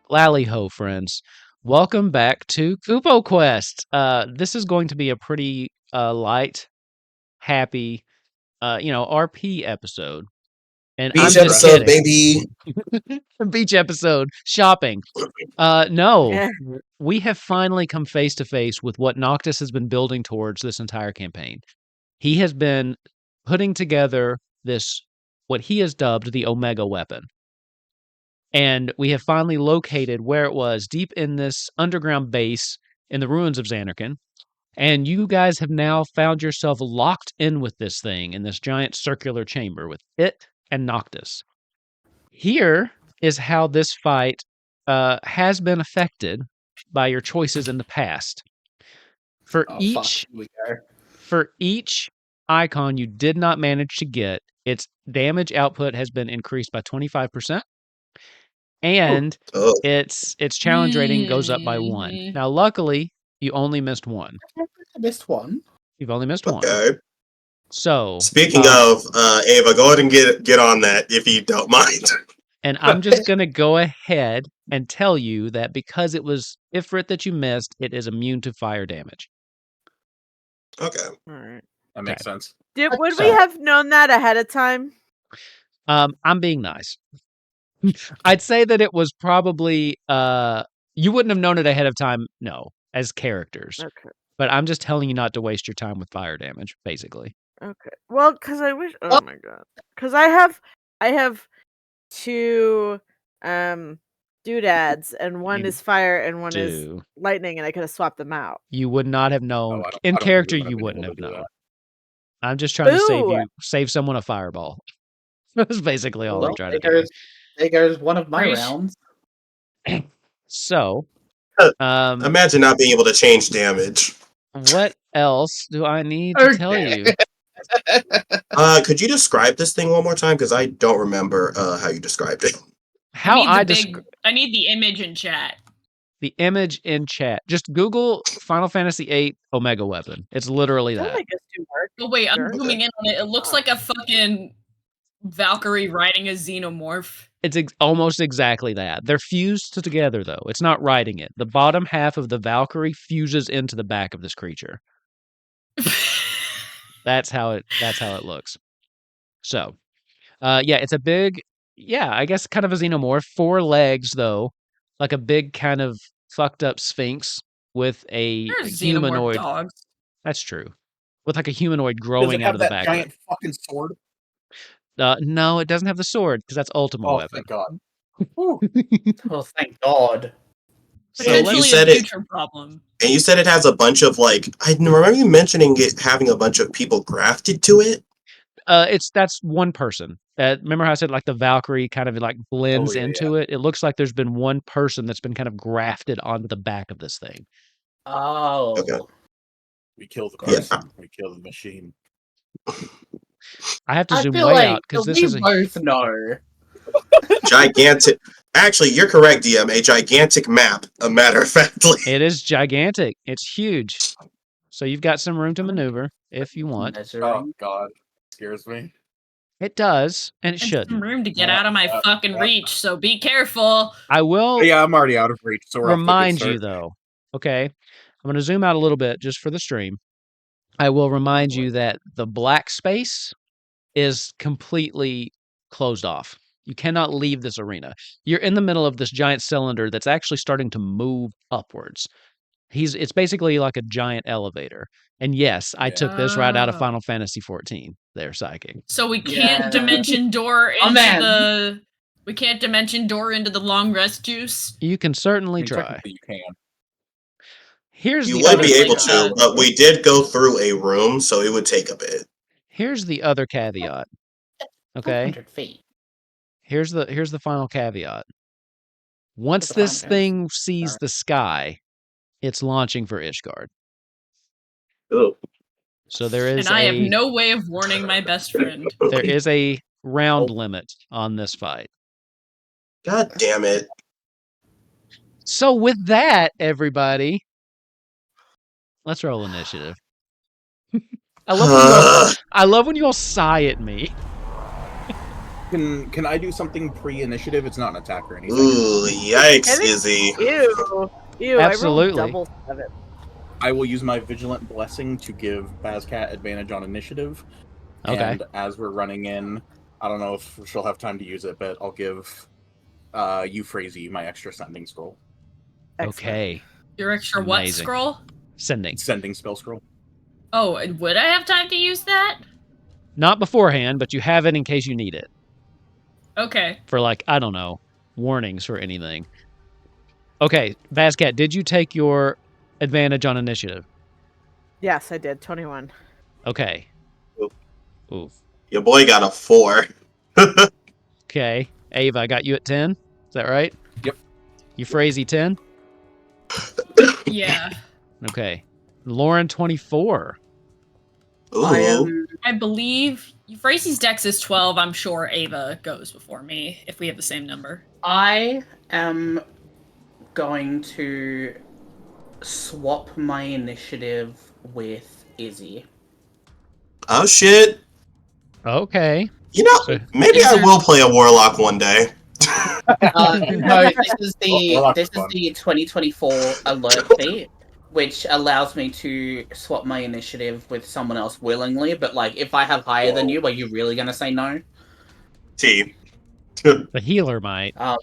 Lally ho, friends. Welcome back to Kupo Quest. This is going to be a pretty light, happy, RP episode. And I'm Beach just episode, kidding. baby. Beach episode, shopping. No, we have finally come face to face with what Noctis has been building towards this entire campaign. He has been putting together this, what he has dubbed the Omega weapon. And we have finally located where it was, deep in this underground base in the ruins of Zanarkand. And you guys have now found yourself locked in with this thing in this giant circular chamber with it and Noctis. Here is how this fight has been affected by your choices in the past. For each icon you did not manage to get, its damage output has been increased by 25%. And its challenge rating goes up by 1. Now, luckily, you only missed 1. I missed 1. You've only missed 1. Okay. So, speaking of, Ava, go ahead and get on that if you don't mind. And I'm just going to go ahead and tell you that because it was Ifrit that you missed, it is immune to fire damage. Okay. All right. That makes sense. Would we have known that ahead of time? I'm being nice. I'd say that it was probably you wouldn't have known it ahead of time, no, as characters. Okay. But I'm just telling you not to waste your time with fire damage, basically. Okay. Well, because I wish. Oh my god. Because I have 2 doodads, and one is fire and one is lightning, and I could have swapped them out. You would not have known. In character, you wouldn't have known. I'm just trying to save someone a fireball. That's basically all I'm trying to do. There goes one of my rounds. So, imagine not being able to change damage. What else do I need to tell you? Could you describe this thing one more time? Because I don't remember how you described it. I need the image in chat. The image in chat. Just Google Final Fantasy VIII Omega Weapon. It's literally that. Oh wait, I'm zooming in on it. It looks like a fucking Valkyrie riding a xenomorph. It's almost exactly that. They're fused together, though. It's not riding it. The bottom half of the Valkyrie fuses into the back of this creature. That's how it looks. So, it's a big, I guess kind of a xenomorph. 4 legs, though, like a big kind of fucked up sphinx with a humanoid. Dogs. That's true. With like a humanoid growing out of the back. Giant fucking sword. No, it doesn't have the sword because that's Ultima Weapon. Thank God. Oh, thank God. So you said problem. And you said it has a bunch of I remember you mentioning it having a bunch of people grafted to it. That's one person. Remember how I said the Valkyrie kind of blends into it? It looks like there's been one person that's been kind of grafted onto the back of this thing. Oh. Okay. We kill the person. We kill the machine. I have to zoom way out because this is both know. Gigantic. Actually, you're correct, DM. A gigantic map. A matter of factly. It is gigantic. It's huge. So you've got some room to maneuver if you want. Oh God, scares me. It does, and it should. Some room to get out of my fucking reach. So be careful. I will. Yeah, I'm already out of reach. So remind you though. Okay, I'm going to zoom out a little bit just for the stream. I will remind you that the black space is completely closed off. You cannot leave this arena. You're in the middle of this giant cylinder that's actually starting to move upwards. It's basically like a giant elevator. And yes, I took this right out of Final Fantasy XIV. There, Psychic. So we can't dimension door into we can't dimension door into the long rest juice. You can certainly try. You can. You would be able to, but we did go through a room, so it would take a bit. Here's the other caveat. Okay. Here's the final caveat. Once this thing sees the sky, it's launching for Ishgard. Oh. So there is. And I have no way of warning my best friend. There is a round limit on this fight. God damn it. So with that, everybody, let's roll initiative. I love when you all sigh at me. Can I do something pre-initiative? It's not an attack or anything. Ooh, yikes, Can it- Izzy. Ew, Absolutely. I rolled double 7. I will use my Vigilant Blessing to give Bazcat advantage on initiative. Okay. And as we're running in, I don't know if she'll have time to use it, but I'll give Euphrasie my extra sending scroll. Okay. Your extra what Amazing. scroll? Sending. Sending spell scroll. Oh, and would I have time to use that? Not beforehand, but you have it in case you need it. Okay. For like, I don't know, warnings or anything. Okay, Bazcat, did you take your advantage on initiative? Yes, I did. 21. Okay. Oop. Oof. Your boy got a 4. Okay. Ava, I got you at 10. Is that right? Yep. Euphrasie 10? Yeah. Okay. Lauren 24. Ooh. I believe Euphrasie's dex is 12. I'm sure Ava goes before me if we have the same number. I am going to swap my initiative with Izzy. Oh, shit. Okay. You know, So- maybe I will play a warlock one day. No, this is Well, that's the fun. 2024 alert feat, which allows me to swap my initiative with someone else willingly. But like, if I have higher than you, are you really gonna say no? T. The healer might. So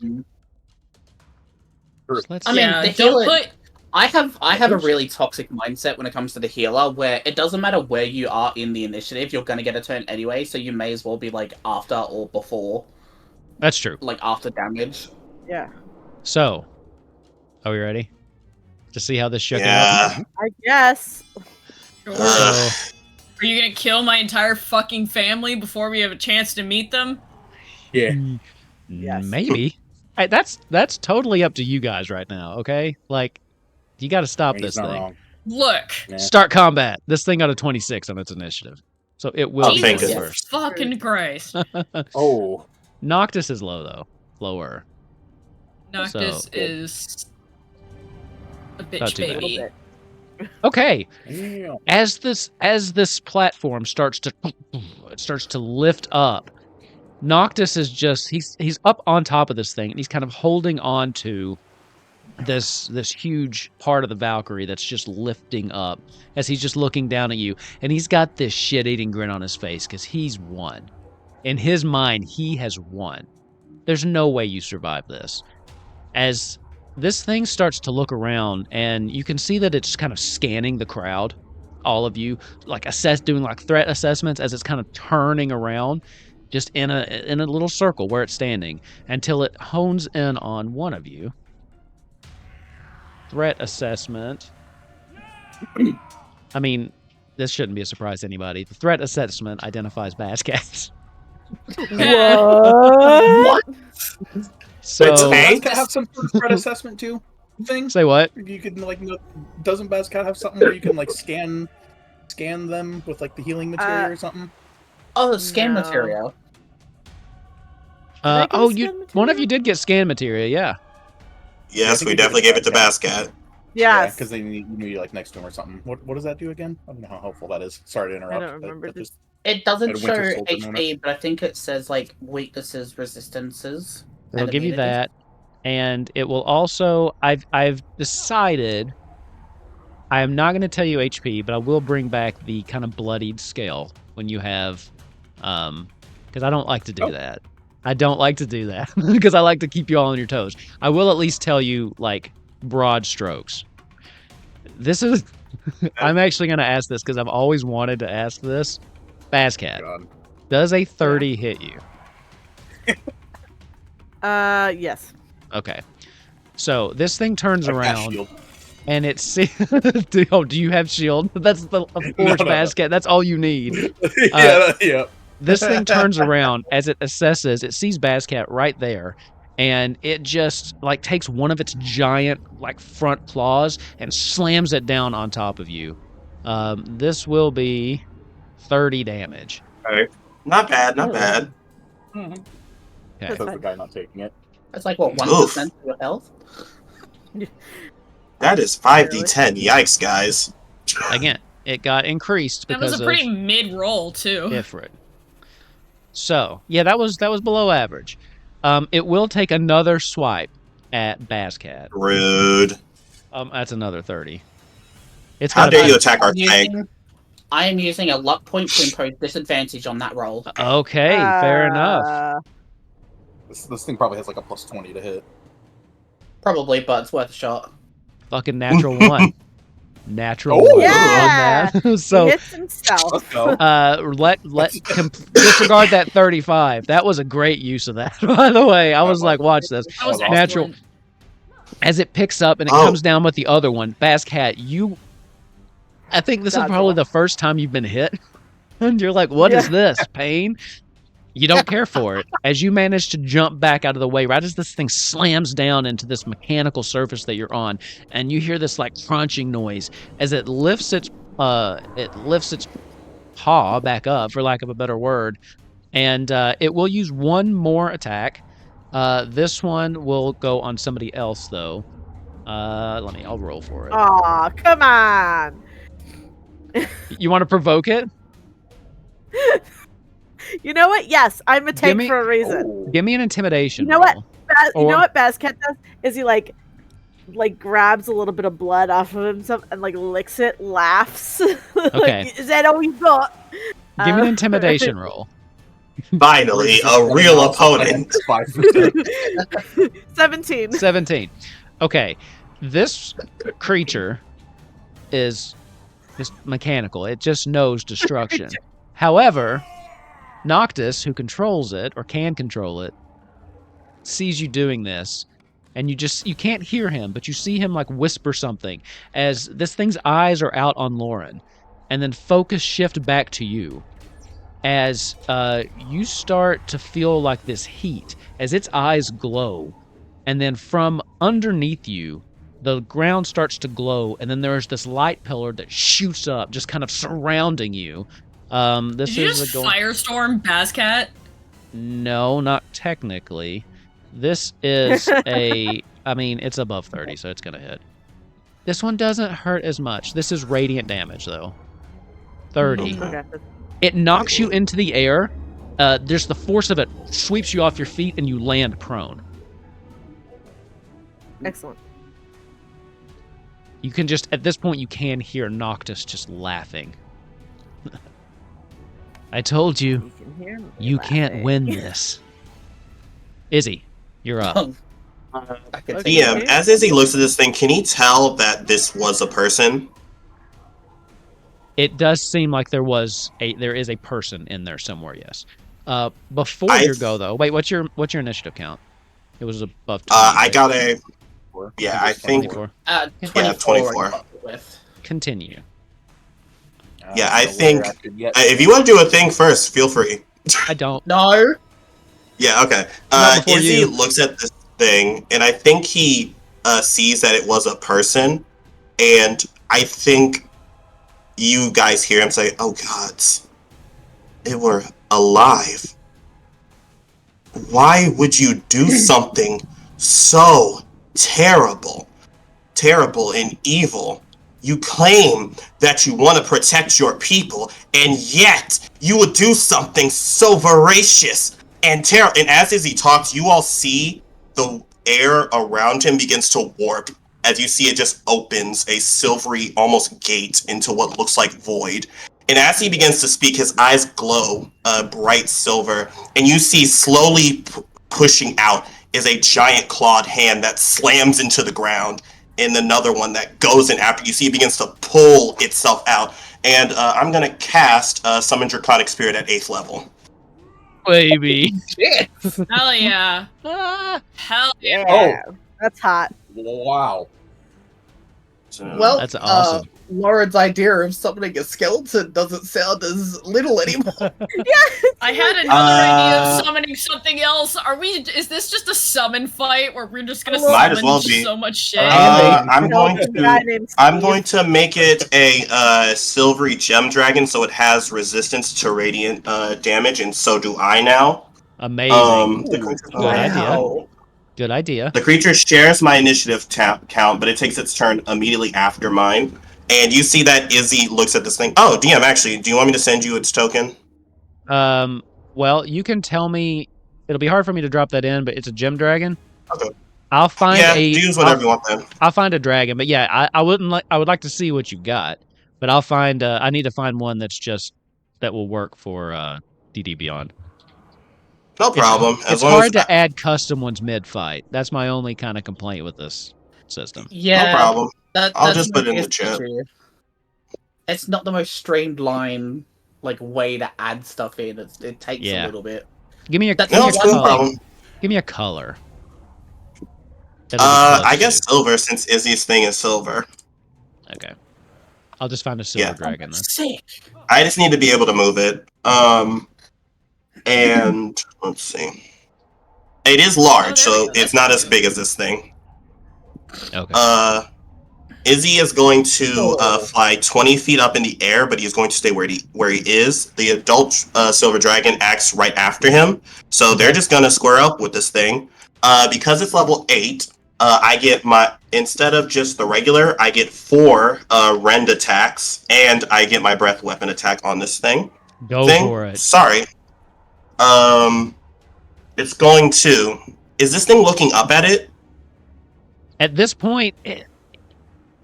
let's I mean, yeah, the don't healer- put. I have a really toxic mindset when it comes to the healer, where it doesn't matter where you are in the initiative, you're gonna get a turn anyway. So you may as well be like after or before, That's true. like after damage. Yeah. So, are we ready to see how this shook out? Yeah. I guess. Sure. Ugh. Are you gonna kill my entire fucking family before we have a chance to meet them? Yeah. Yes. Maybe. Hey, that's totally up to you guys right now, okay? Like, you got to stop He's this not thing. wrong. Look. Yeah. Start combat. This thing got a 26 on its initiative. So it will Oh, be thank going goodness. first. Fucking Christ. Oh. Noctis is low, though. Lower. Noctis So- is a Not bitch too bad. A baby. little bit. Okay. Yeah. As this platform starts to lift up, Noctis is just he's up on top of this thing and he's kind of holding on to this huge part of the Valkyrie that's just lifting up as he's just looking down at you, and he's got this shit-eating grin on his face because he's won. In his mind, he has won. There's no way you survive this. As this thing starts to look around, and you can see that it's kind of scanning the crowd, all of you, like doing like threat assessments as it's kind of turning around, just in a little circle where it's standing, until it hones in on one of you. Threat assessment. I mean, this shouldn't be a surprise to anybody. The threat assessment identifies Bazcat. What? So, It's Does Hank? Bazcat have some sort of threat assessment too? Thing? say what? You can like, doesn't Bazcat have something where you can like scan them with like the healing material or something? Oh, scan No. material. I get Oh, scan one of material? you did get scan material, yeah. Yes, we definitely gave it to Bascat. Yes. because they knew you like next to him or something. What does that do again? I don't know how helpful that is. Sorry to interrupt. I don't remember. That just- It doesn't At a show Winter Soldier moment. HP, but I think it says like weaknesses, resistances. It'll and give you immunities. that, and it will also. I've decided. I am not going to tell you HP, but I will bring back the kind of bloodied scale when you have, because I don't like to do Oh. that. I don't like to do that because I like to keep you all on your toes. I will at least tell you like broad strokes. This is. I'm actually going to ask this because I've always wanted to ask this. Bazcat, God. does a 30 hit you? Yes. Okay. So this thing turns I've got around shield. and it's do you have shield? That's the of course No. Bazcat. That's all you need. Yeah. This thing turns around as it assesses. It sees Bazcat right there, and it just like takes one of its giant like front claws and slams it down on top of you. This will be 30 damage. Not bad, not bad. Okay. That's Because the fine. guy not taking it. That's like what Oof. 1% of your health. That is 5d10. Yikes, guys. Again, it got increased That because was a of pretty mid roll too. Ifrit. So yeah, that was below average. It will take another swipe at Bascat. Rude. That's another 30. It's How got dare you attack our tank? I am using a luck point to impose disadvantage on that roll. Okay, fair enough. This thing probably has like a +20 to hit. Probably, but it's worth a shot. Fucking natural 1. Natural Oh, 1 yeah! on that. So He hits himself. Let's go. disregard that 35. That was a great use of that. By the way, I was like, watch this. That was Natural. excellent. As it picks up and it comes down with the other one, Bascat, I think this is probably the first time you've been hit. And you're like, what is this? Pain? You don't care for it. As you manage to jump back out of the way, right as this thing slams down into this mechanical surface that you're on, and you hear this like crunching noise as it lifts its paw back up, for lack of a better word, and it will use one more attack. This one will go on somebody else though. I'll roll for it. Aw, come on. You want to provoke it? You know what? Yes, I'm a tank for a reason. Give me an intimidation. You know what? roll. You know what Bascat does? Is he like grabs a little bit of blood off of himself and like licks it, laughs. Okay. Is that all you got? Give me an intimidation roll. Finally, a real opponent. 5%. 17. 17. Okay. This creature is just mechanical. It just knows destruction. However, Noctis, who controls it, or can control it, sees you doing this, and you can't hear him, but you see him like whisper something as this thing's eyes are out on Lauren, and then focus shift back to you as you start to feel like this heat as its eyes glow, and then from underneath you the ground starts to glow, and then there's this light pillar that shoots up, just kind of surrounding you. This Did you is just a firestorm Bascat? No, not technically. This is it's above 30, so it's gonna hit. This one doesn't hurt as much. This is radiant damage though. 30. Okay. It knocks you into the air. There's the force of it sweeps you off your feet and you land prone. Excellent. You can just, at this point, you can hear Noctis just laughing. I told you, you can't win this. Izzy, you're up. DM, as Izzy looks at this thing, can he tell that this was a person? It does seem like there is a person in there somewhere, yes. Before you go though, wait, what's your initiative count? It was above 20. I got a I think 24. 24. Continue. Yeah, I think if you want to do a thing first, feel free. I don't. No. Yeah, okay. Izzy looks at this thing, and I think he sees that it was a person, and I think you guys hear him say, "Oh gods, they were alive. Why would you do something so terrible and evil? You claim that you want to protect your people, and yet you would do something so voracious and terrible." And as Izzy talks, you all see the air around him begins to warp as you see it just opens a silvery, almost gate into what looks like void. And as he begins to speak, his eyes glow bright silver, and you see slowly pushing out is a giant clawed hand that slams into the ground, and another one that goes in after you see it begins to pull itself out. And I'm going to cast Summon Draconic Spirit at 8th level. Baby. Hell yeah. Hell yeah. Oh, that's hot. Wow. Well, that's awesome. Lauren's idea of summoning a skeleton doesn't sound as little anymore. I had another idea of summoning something else. Is this just a summon fight where we're just gonna summon so much shit? I'm going to make it a silvery gem dragon, so it has resistance to radiant damage, and so do I now. Amazing. Good idea. Good idea. The creature shares my initiative count, but it takes its turn immediately after mine. And you see that Izzy looks at this thing. Oh, DM, actually, do you want me to send you its token? Well, you can tell me. It'll be hard for me to drop that in, but it's a gem dragon. Okay. I'll find use whatever you want then. I'll find a dragon, but yeah, I would like to see what you got, but I'll find. I need to find one that will work for DD Beyond. No problem. It's hard to add custom ones mid-fight. That's my only kind of complaint with this system. Yeah, no problem. I'll just that's put it in the chat. It's not the most streamlined way to add stuff in. It takes a little bit. Give me a problem. Give me a color. I guess silver, since Izzy's thing is silver. Okay. I'll just find a silver dragon then. Sick. I just need to be able to move it. And let's see. It is large, so it's not as big as this thing. Okay. Izzy is going to fly 20 feet up in the air, but he's going to stay where he is. The adult silver dragon acts right after him, so they're just gonna square up with this thing. Because it's level 8, I get instead of just the regular, I get 4 rend attacks, and I get my breath weapon attack on this thing. Go for it. Sorry. It's going to. Is this thing looking up at it? At this point,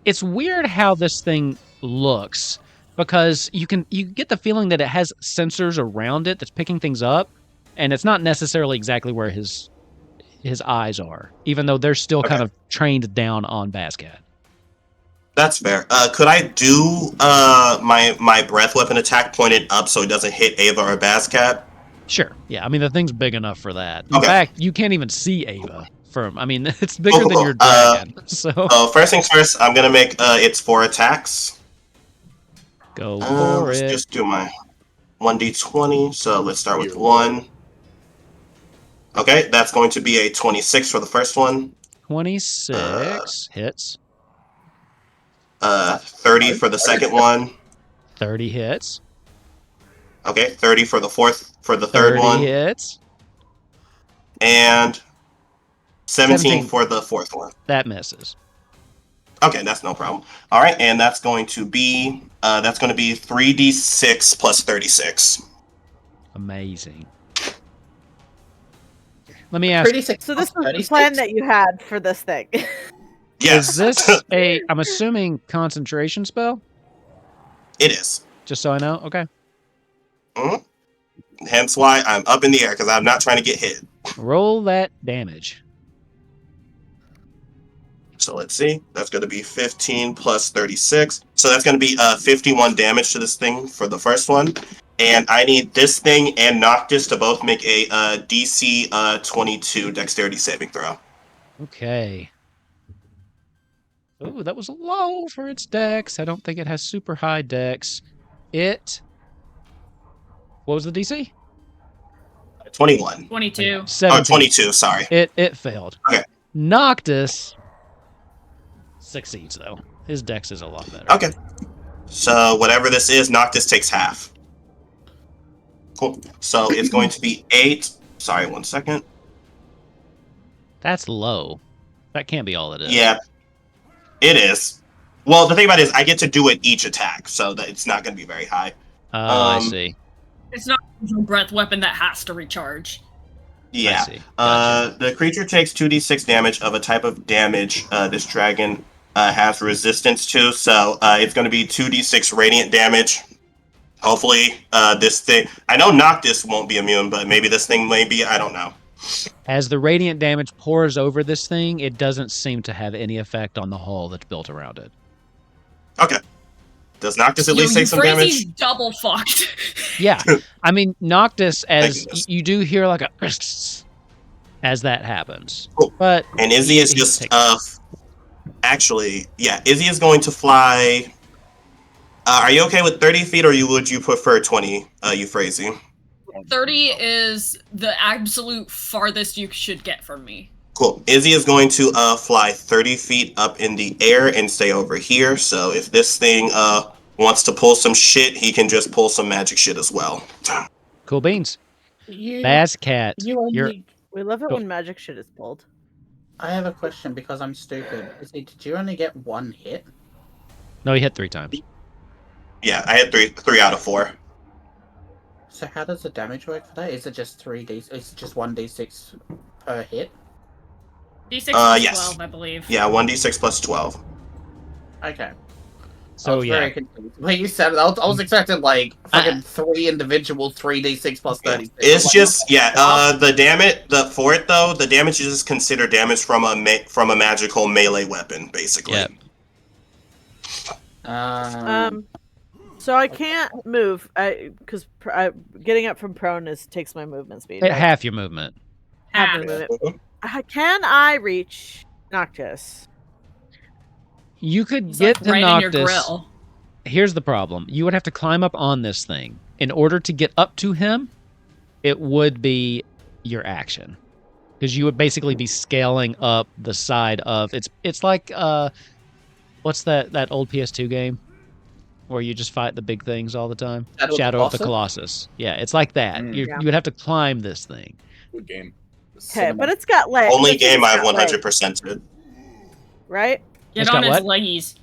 it's weird how this thing looks, because you get the feeling that it has sensors around it that's picking things up, and it's not necessarily exactly where his eyes are, even though they're still kind of trained down on Bascat. That's fair. Could I do my breath weapon attack pointed up so it doesn't hit Ava or Bascat? Sure. Yeah, I mean, the thing's big enough for that. In fact, you can't even see Ava. It's bigger than your dragon. So first things first, I'm going to make its 4 attacks. Go for let's it. just do my 1d20. So let's start with 1. Okay, that's going to be a 26 for the first one. 26 hits. 30 for the second one. 30 hits. Okay, 30 for the third one. 30 hits. And 17 for the fourth one. That misses. Okay, that's no problem. All right, and that's going to be 3d6 plus 36. Amazing. Let me ask. 36 So this was the 36? plan that you had for this thing. Yes. Is this I'm assuming, concentration spell? It is. Just so I know? Okay. Mm-hmm. Hence why I'm up in the air, because I'm not trying to get hit. Roll that damage. So let's see. That's going to be 15 plus 36. So that's going to be 51 damage to this thing for the first one. And I need this thing and Noctis to both make a DC 22 dexterity saving throw. Okay. Oh, that was low for its dex. I don't think it has super high dex. What was the DC? 21. 22. 17. 22, sorry. It failed. Okay. Noctis succeeds, though. His dex is a lot better. Okay. So whatever this is, Noctis takes half. Cool. So it's going to be 8. Sorry, 1 second. That's low. That can't be all it is. Yeah, it is. Well, the thing about it is I get to do it each attack, so that it's not going to be very high. I see. It's not a breath weapon that has to recharge. Yeah. I see. Gotcha. The creature takes 2d6 damage of a type of damage this dragon has resistance to, so it's going to be 2d6 radiant damage. Hopefully, this thing... I know Noctis won't be immune, but maybe this thing may be. I don't know. As the radiant damage pours over this thing, it doesn't seem to have any effect on the hull that's built around it. Okay. Does Noctis at least take some Euphrates damage? double fucked. Yeah. I mean, Noctis, as you do hear like a... as that happens. Cool. But And Izzy is just... actually, yeah, Izzy is going to fly... are you okay with 30 feet, or would you prefer 20, Euphrates? 30 is the absolute farthest you should get from me. Cool. Izzy is going to fly 30 feet up in the air and stay over here. So if this thing wants to pull some shit, he can just pull some magic shit as well. Cool beans. Bascat. We love it when magic shit is pulled. I have a question because I'm stupid. Did you only get 1 hit? No, he hit 3 times. Yeah, I had 3 out of 4. So how does the damage work for that? Is it just 3d? Is it just 1d6 per hit? D6 plus yes. 12, I believe. Yeah, 1d6 plus 12. Okay. So I was very confused. When you said it, I was expecting like fucking 3 individual 3d6 plus 36. It's just the damage for it though. The damage is just considered damage from a magical melee weapon, basically. Yep. So I can't move because getting up from prone takes my movement speed. Right? Half your movement. Half my movement. Can I reach Noctis? You could He's get like to right Noctis. in your grill. Here's the problem. You would have to climb up on this thing. In order to get up to him, it would be your action. Because you would basically be scaling up the side of... It's like... what's that old PS2 game? Where you just fight the big things all the time? Shadow of the Colossus. Yeah, it's like that. You would have to climb this thing. Good game. Okay, but it's got legs. Only game I've 100%ed. Right? Get on its leggies.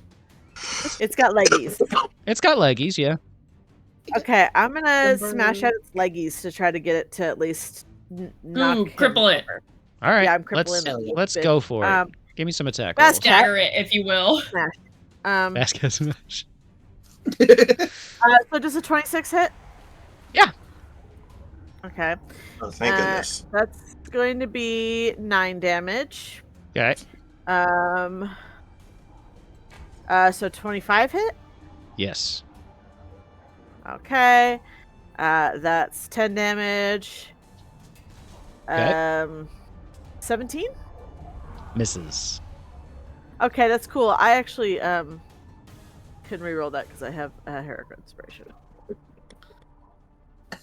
It's got leggies. It's got leggies, yeah. Okay, I'm gonna smash out its leggies to try to get it to at least knock cripple it. All right, yeah, I'm crippling it. Let's go for it. Give me some attack Fast rolls. Stagger it, if you will. Smash. Fast cat smash. So does a 26 hit? Yeah. Okay. Oh, thank goodness. That's going to be 9 damage. Okay. So 25 hit? Yes. Okay. That's 10 damage. Okay. 17? Misses. Okay, that's cool. I actually can reroll that because I have a heroic inspiration. Look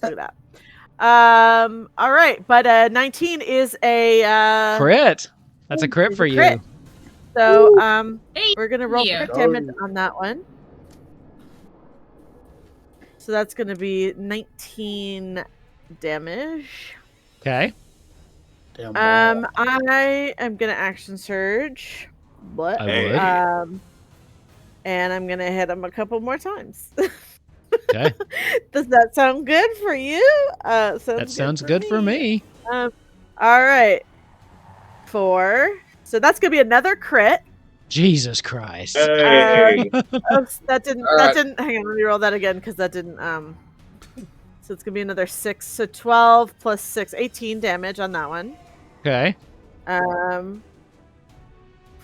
at that. All right, but 19 is a crit. That's a crit for you. So we're gonna roll crit damage on that one. So that's gonna be 19 damage. Okay. I am gonna action surge. What? I would. And I'm gonna hit him a couple more times. Okay. Does that sound good for you? That sounds good for me. All right. 4. So that's gonna be another crit. Jesus Christ. Hey. That didn't. Hang on, let me roll that again because that didn't. So it's gonna be another 6. So 12 plus 6, 18 damage on that one. Okay. 5.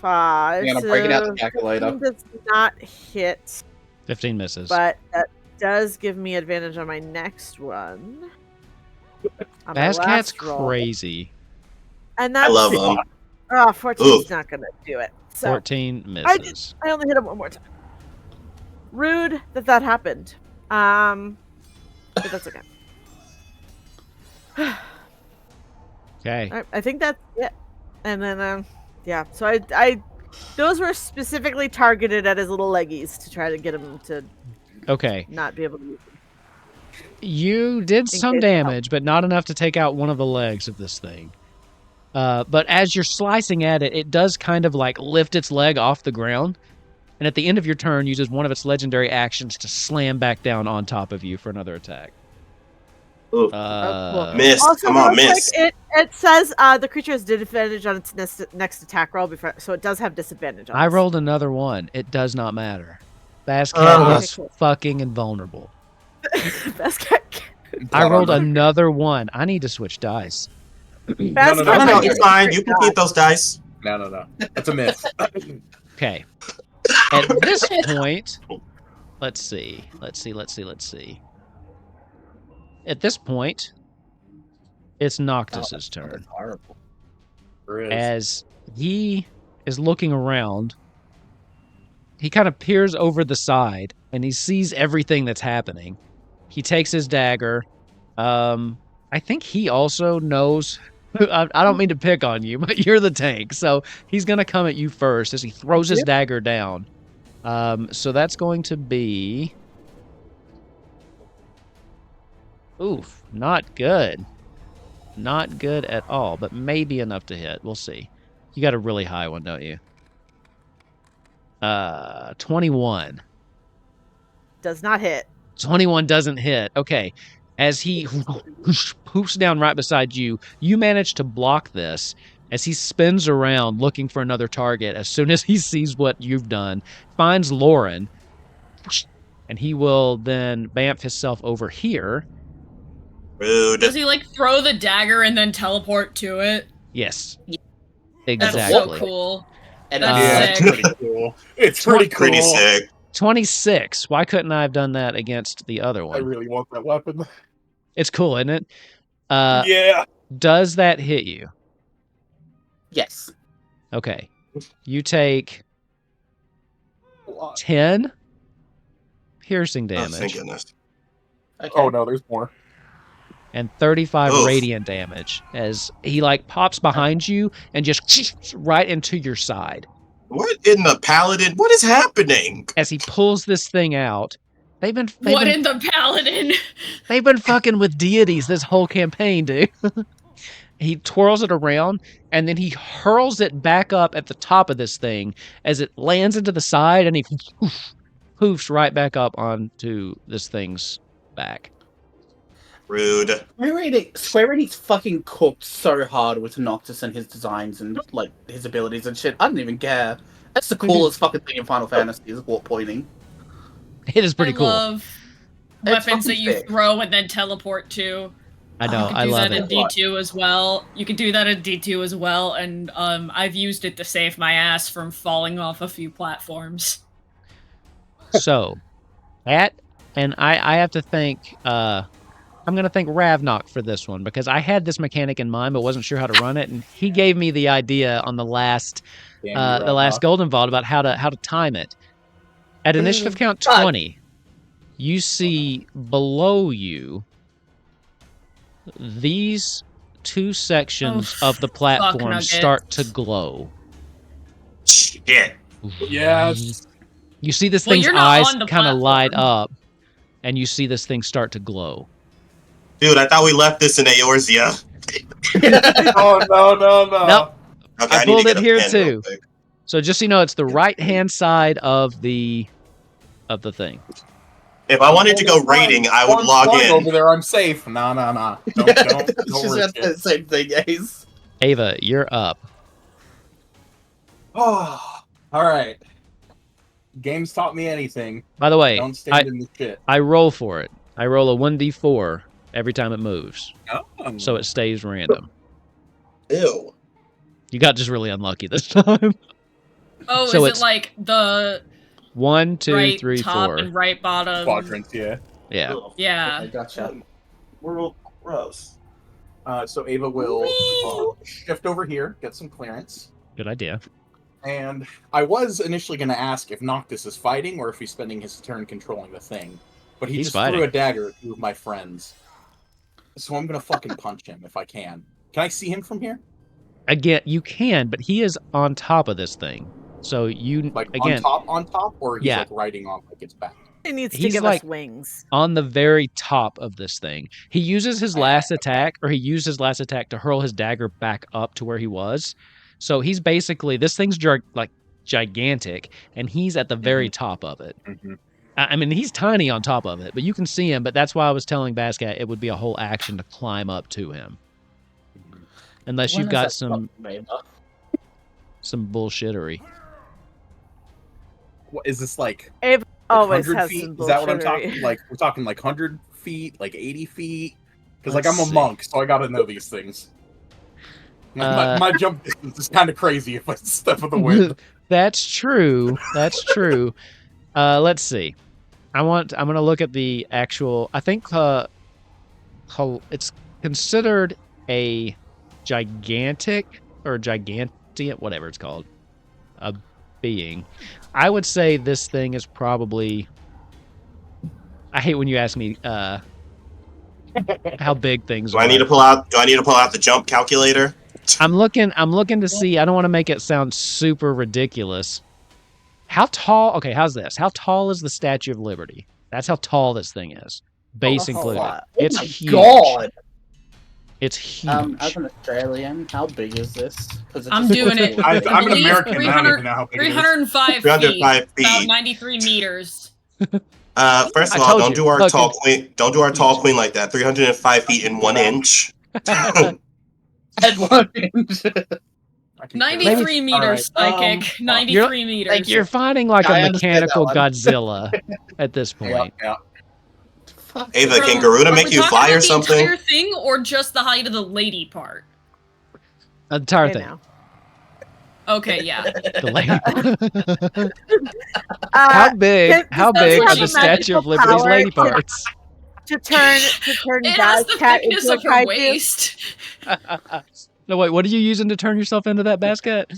I'm gonna break it out the calculator. Does not hit. 15 misses. But that does give me advantage on my next one. Bascat's crazy. And that's, I love him. Oh, 14's not gonna do it. So 14 misses. I only hit him one more time. Rude that happened. But that's okay. Okay. I think that's it. And then yeah. So I those were specifically targeted at his little leggies to try to get him to not be able to use them. You did some damage, but not enough to take out one of the legs of this thing. But as you're slicing at it, it does kind of like lift its leg off the ground. And at the end of your turn, uses one of its legendary actions to slam back down on top of you for another attack. Cool. Miss. Also, Come on, miss. It says the creature has disadvantage on its next attack roll, so it does have disadvantage on I this. rolled another one. It does not matter. Bascat is fucking invulnerable. Bascat. I rolled another one. I need to switch dice. No, it's fine. You can keep those dice. No. That's a miss. Okay. At this point, let's see. At this point, it's Noctis's turn. As he is looking around, he kind of peers over the side and he sees everything that's happening. He takes his dagger. I think he also knows. I don't mean to pick on you, but you're the tank. So he's going to come at you first as he throws his dagger down. So that's going to be... Oof, not good. Not good at all, but maybe enough to hit. We'll see. You got a really high one, don't you? 21. Does not hit. 21 doesn't hit. Okay. As he poops down right beside you, you manage to block this as he spins around looking for another target. As soon as he sees what you've done, finds Lauren, and he will then bamf himself over here. Rude. Does he like throw the dagger and then teleport to it? Yes. That's Exactly. so cool. And That's it's sick. pretty cool. It's pretty cool. Pretty sick. 26. Why couldn't I have done that against the other I one? really want that weapon. It's cool, isn't it? Yeah. Does that hit you? Yes. Okay. You take 10 piercing Oh, thank damage goodness. Okay. Oh no, there's more. and 35 Oof. radiant damage as he like pops behind you and just right into your side. What in the paladin? What is happening? As he pulls this thing out, they've been In the paladin? they've been fucking with deities this whole campaign, dude. He twirls it around and then he hurls it back up at the top of this thing as it lands into the side, and he poofs right back up onto this thing's back. Rude. Square Enix fucking cooked so hard with Noctis and his designs and like his abilities and shit. I don't even care. That's the coolest fucking thing in Final Fantasy is warp pointing. It is pretty I cool. love It's weapons that fucking you sick. throw and then teleport to. I know, You can I do love that in it. D2 as well. You can do that in D2 as well, and I've used it to save my ass from falling off a few platforms. So, that, and I have to thank, I'm going to thank Ravnok for this one, because I had this mechanic in mind, but wasn't sure how to run it, and he gave me the idea on the last Golden Vault about how to time it. At initiative count 20, you see below you these two sections of the platform nuggets. start to glow. Shit. Yes. You see this Well, thing's you're not eyes on the kind of light platform. up, and you see this thing start to glow. Dude, I thought we left this in Eorzea. Oh no. Nope. Okay, I need to pulled get it a here pen too. real quick. So just so you know, it's the right-hand side of the thing. If I wanted to go raiding, I would log in. Over there, I'm safe. No. Don't She's risk got the it. same thing, Ace. Ava, you're up. Oh, all right. Games taught me anything. By the way, Don't stand in the shit. I roll for it. I roll a 1d4 every time it moves, Oh. so it stays random. Ew. You got just really unlucky this time. Oh, So is it's it like the 1, 2, right 3, top 4. and right bottom? Quadrants, yeah. Yeah. Ugh. Yeah. I gotcha. Real gross. So Ava will shift over here, get some clearance. Good idea. And I was initially going to ask if Noctis is fighting or if he's spending his turn controlling the thing. But he He's just fighting. threw a dagger at two of my friends. So I'm going to fucking punch him if I can. Can I see him from here? Again, you can, but he is on top of this thing. So you, Like again, on top? Or he's Yeah. like riding on like its back? He needs to He's give like- us wings. on the very top of this thing. He uses his last attack, or he used his last attack to hurl his dagger back up to where he was. So he's basically, this thing's like gigantic, and he's at the very top of it. Mm-hmm. I mean, he's tiny on top of it, but you can see him. But that's why I was telling Bascat it would be a whole action to climb up to him. Unless When you've is got that some made? bullshittery. What is this like? Always 100 has feet? some Is that what I'm bullshittery. talking? Like we're talking like 100 feet, like 80 feet? Because like Let's I'm a see. monk, so I got to know these things. My jump distance is kind of crazy if I step of the wind. That's true. That's true. Let's see. I'm gonna look at the actual. I think it's considered a gigantic or gigantean, whatever it's called, a being. I would say this thing is probably. I hate when you ask me how big things Do are. I need to pull out the jump calculator? I'm looking to see. I don't want to make it sound super ridiculous. How tall? Okay, how's this? How tall is the Statue of Liberty? That's how tall this thing is, base included. It's my huge. God. It's huge. As an Australian, how big is this? 'Cause it's I'm just- doing it. I'm an I believe American. I don't even know how big it is. 305 feet. 305 feet. About 93 meters. First of all, don't do our tall queen. Don't do our tall queen like that. 305 feet in 1 inch. At 1 inch. 93 meters, psychic. 93 meters. Like you're fighting like a mechanical Godzilla at this point. Yeah. Ava, can Garuda make you fly or something? The entire thing, or just the height of the lady part? The entire thing. Okay, yeah. The lady. How big are the Statue of Liberty's lady parts? To turn it has the thickness of her waist. No, wait, what are you using to turn yourself into that basket?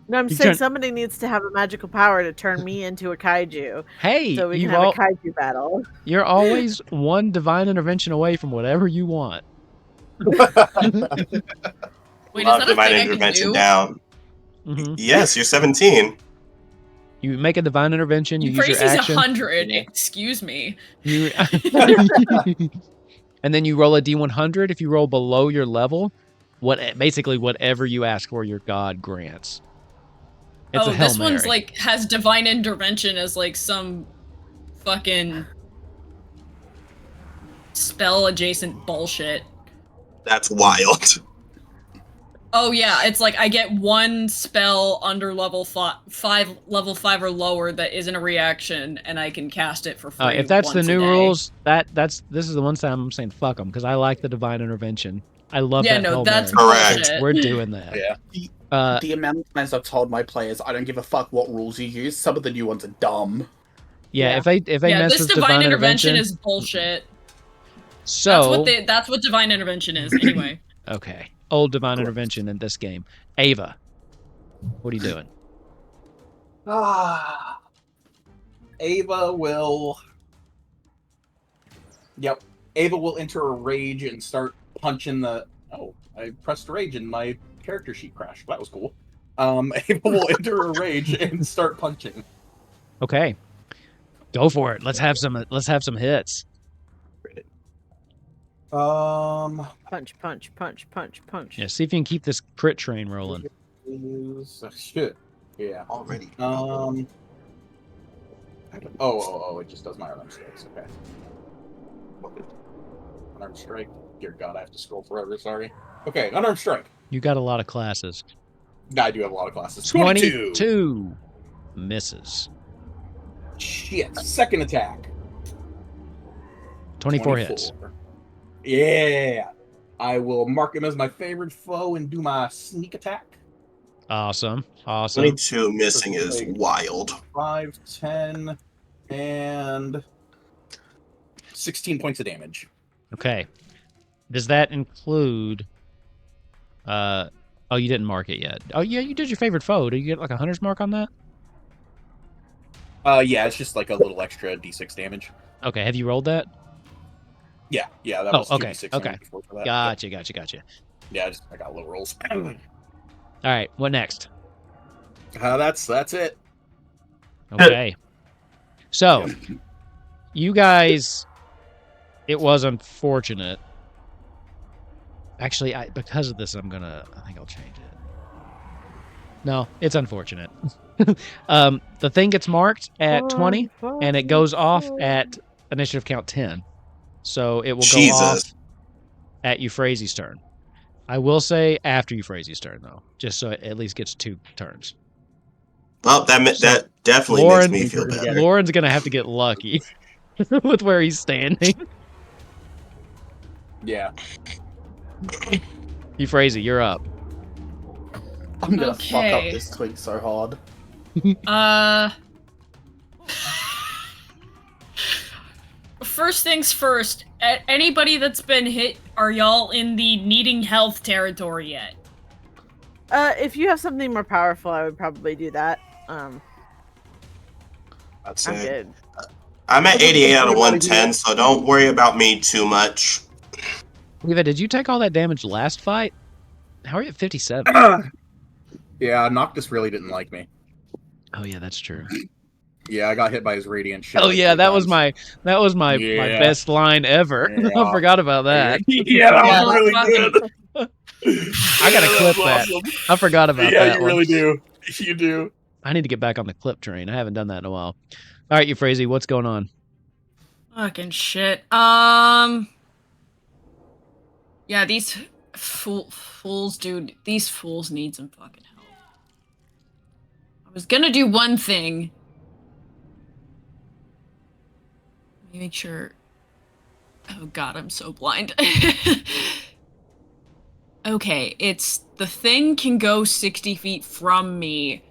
No, I'm saying somebody needs to have a magical power to turn me into a kaiju. Hey, so we can have a kaiju battle. You're always one divine intervention away from whatever you want. Wait, is that divine intervention down. Mm-hmm. Yes, you're 17. You make a divine intervention. You use your action. 100. Excuse me. And then you roll a d100. If you roll below your level, basically whatever you ask for, your god grants. It's a Hail this Mary. one's like has divine intervention as like some fucking spell adjacent bullshit. That's wild. Oh yeah, it's like I get one spell under level 5 or lower that isn't a reaction, and I can cast it for free. If that's the new rules, this is the one time I'm saying fuck them because I like the divine intervention. I love that. Yeah, no, that's correct. We're doing that. Yeah. The amount of times I've told my players I don't give a fuck what rules you use. Some of the new ones are dumb. Yeah, if they mess this with divine intervention is bullshit. So that's what divine intervention is anyway. Okay, old divine intervention in this game. Ava, what are you doing? Ava will. Yep. Ava will enter a rage and start punching the. Oh, I pressed rage and my character sheet crashed. That was cool. Ava will enter a rage and start punching. Okay, go for it. Let's have some hits. Punch. Yeah, see if you can keep this crit train rolling. Shit. Yeah. Already. It just does my unarmed strikes. Okay. Unarmed strike. Dear God, I have to scroll forever. Sorry. Okay, unarmed strike. You got a lot of classes. I do have a lot of classes. 22 misses. Shit. Second attack. 24 hits. Yeah. I will mark him as my favorite foe and do my sneak attack. Awesome. 22 missing is wild. 5, 10, and 16 points of damage. Okay. Does that include... oh, you didn't mark it yet. Oh, yeah, you did your favorite foe. Do you get like a hunter's mark on that? Yeah, it's just like a little extra d6 damage. Okay, have you rolled that? Yeah, that was 2d6 okay. Before for that. Gotcha. Yeah, I got little rolls. All right, what next? That's it. Okay. So, you guys, it was unfortunate. Actually, because of this, I think I'll change it. No, it's unfortunate. The thing gets marked at 20, and it goes off at initiative count 10. So it will go off at Euphrasy's turn. I will say after Euphrasy's turn, though, just so it at least gets 2 turns. Well, that definitely makes me feel better. Lauren's going to have to get lucky with where he's standing. Yeah. Euphrasy, you're up. I'm gonna fuck up this twig so hard. First things first, anybody that's been hit, are y'all in the needing health territory yet? If you have something more powerful, I would probably do that. I'm good. I'm at 88 out of 110, so don't worry about me too much. Eva, did you take all that damage last fight? How are you at 57? Yeah, Noctis really didn't like me. Oh yeah, that's true. Yeah, I got hit by his radiant shit. Oh yeah, that was my my best line ever. Yeah. I forgot about that. Yeah, that was really good. I gotta clip that. I forgot about that. Yeah, you really do. You do. I need to get back on the clip train. I haven't done that in a while. All right, Euphrasia, what's going on? Fucking shit. Yeah, these fools, dude. These fools need some fucking help. I was gonna do one thing. Let me make sure. Oh god, I'm so blind. Okay, it's the thing can go 60 feet from me.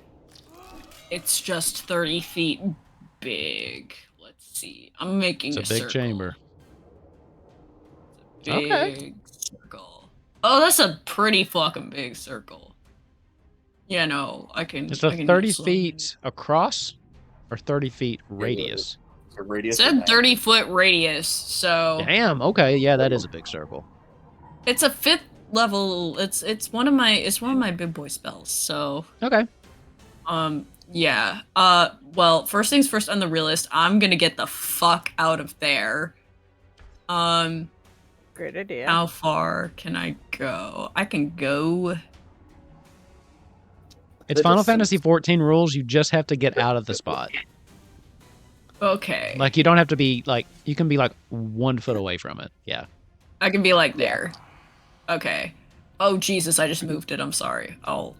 It's just 30 feet big. Let's see. I'm making It's a big circle. chamber. Big circle. Oh, that's a pretty fucking big circle. Yeah, no, I can. Is it 30 feet across or 30 feet radius? It's a radius. It said 30-foot radius, so Damn. Okay. Yeah, that is a big circle. it's a 5th level. It's one of my big boy spells. So Okay. yeah. Well, first things first on the realist, I'm gonna get the fuck out of there. Great idea. How far can I go? I can go. It's Final Fantasy 14 rules. You just have to get out of the spot. Okay. Like you don't have to be like you can be like 1 foot away from it. Yeah. I can be like there. Okay. Oh Jesus! I just moved it. I'm sorry. I'll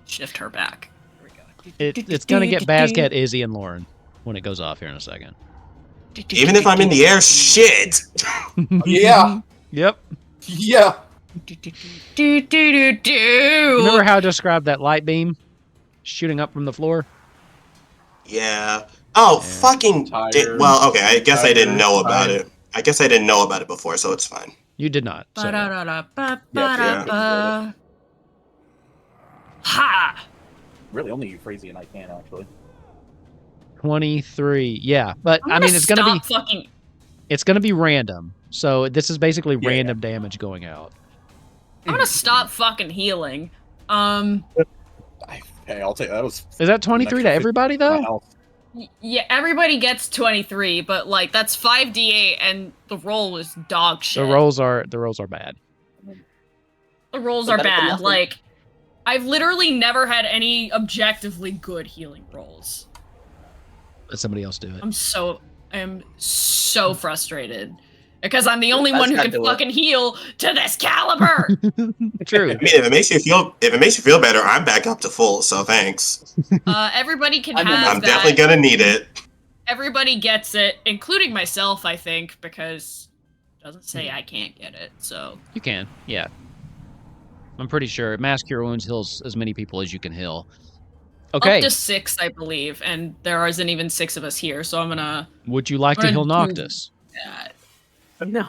shift her back. There we go. It's gonna get Bazcat, Izzy, and Lauren when it goes off here in a second. Even if I'm in the air, shit. Yeah. Yep. Yeah. Remember how I described that light beam shooting up from the floor? Yeah. Oh, Yeah. fucking. Tired. Well, okay. I guess I didn't know about Tired. it. I guess I didn't know about it before, so it's fine. You did not. So. Ba-da-da-ba-ba-da-ba. Ha! Really, only Euphrasia and I can actually. 23. Yeah, but I'm I mean it's gonna be fucking. it's gonna be random. So this is basically Yeah. random damage going out. I'm gonna stop fucking healing. Okay, I'll take that. Was Is that 23 to extra everybody 50 my though? health. Yeah, everybody gets 23, but like that's 5d8, and the roll was dog shit. The rolls are bad. The rolls But are better than bad. nothing. Like, I've literally never had any objectively good healing rolls. Let somebody else do it. I am so frustrated because I'm the only I one who just can gotta do it. fucking heal to this caliber. True. I mean, if it makes you feel better, I'm back up to full. So thanks. Everybody can I'm have I'm that. definitely gonna need it. Everybody gets it, including myself, I think, because it doesn't say I can't get it. So You can. Yeah. I'm pretty sure Mass Cure Wounds heals as many people as you can heal. Okay. up to 6, I believe, and there isn't even 6 of us here. So I'm gonna. Would you like to I'm heal gonna do Noctis? that. No.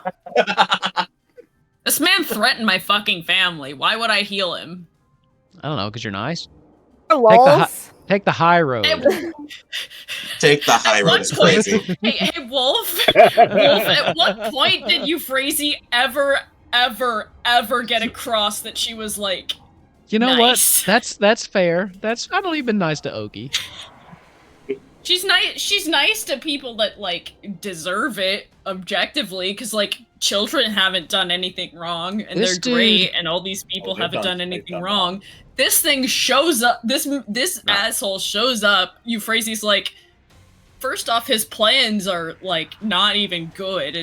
This man threatened my fucking family. Why would I heal him? I don't know, because you're nice. Lols. Take the high road. Take the high At road. what It's point- crazy. Hey, Wolf. Wolf, at what point did Euphrasia ever get across that she was like, You know Nice. what? That's fair. I've only been nice to Oki. she's nice to people that like deserve it objectively, because like children haven't done anything wrong and This they're great, dude- and all these people they've haven't done- done they've anything done wrong. This thing shows up. This No. asshole shows up. Euphrasia's like, first off, his plans are like not even good,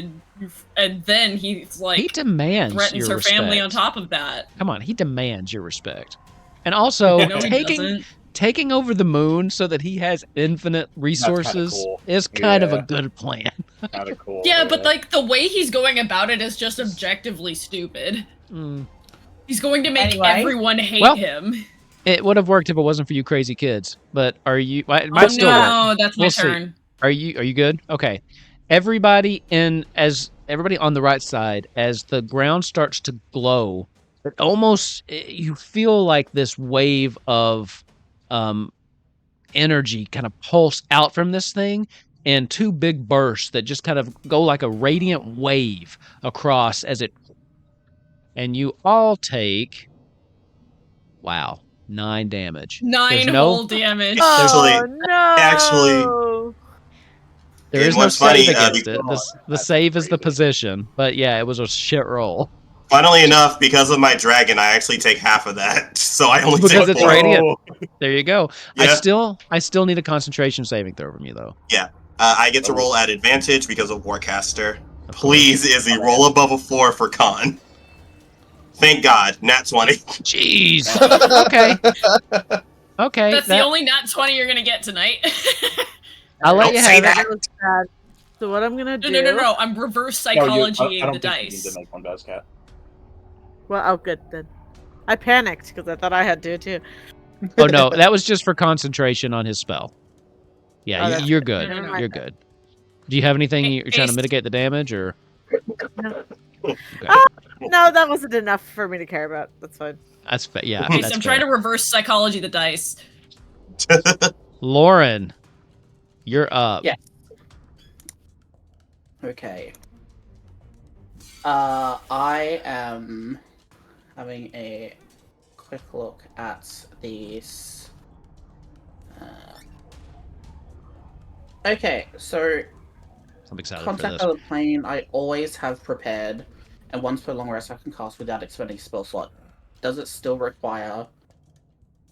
and then he's like He demands threatens your her family respect. on top of that. Come on, he demands your respect. And also, No, he doesn't. taking over the moon so that he has infinite resources cool. is kind of a Yeah. good plan. Kind of cool. Yeah, but like the way he's going about it is just objectively stupid. Mm. He's going to make Anyway. everyone hate Well, him. It would have worked if it wasn't for you crazy kids. But are you? It might Oh still work. no, that's my We'll see. turn. Are you good? Okay. Everybody on the right side, as the ground starts to glow, you feel like this wave of energy kind of pulse out from this thing, and 2 big bursts that just kind of go like a radiant wave across as it, and you all take 9 damage. 9 There's no- whole damage. Oh no! actually- There And is no what's funny, save against it. The That's save is the crazy. position, but yeah, it was a shit roll. Funnily enough, because of my dragon, I actually take half of that, so I only Because take it's 4. radiant. There you go. Yeah. I still need a concentration saving throw from you, though. Yeah. I get to roll at advantage because of Warcaster. Of Please, Izzy, roll above a 4 for con. Thank God, nat 20. Jeez. Okay. Okay. That's the only nat 20 you're gonna get tonight. I'll let Don't you say have that. it. That was bad. So what I'm gonna do? No. I'm reverse No, I psychologying don't the think you dice. need to make one, Buzzcat. Well, oh, good then. I panicked because I thought I had to too. Oh no, that was just for concentration on his spell. Yeah, Oh, that's you're good. good. Never mind You're then. good. Do you have anything Hey, you're trying to Ace. mitigate the damage, or? No. Okay. No, that wasn't enough for me to care about. That's fine. That's yeah. Okay, That's so I'm fair. trying to reverse psychology the dice. Lauren, you're up. Yeah. Okay. I am having a quick look at these. Okay, so I'm excited for Contact this. Other Plane I always have prepared, and once per long rest I can cast without expending spell slot. Does it still require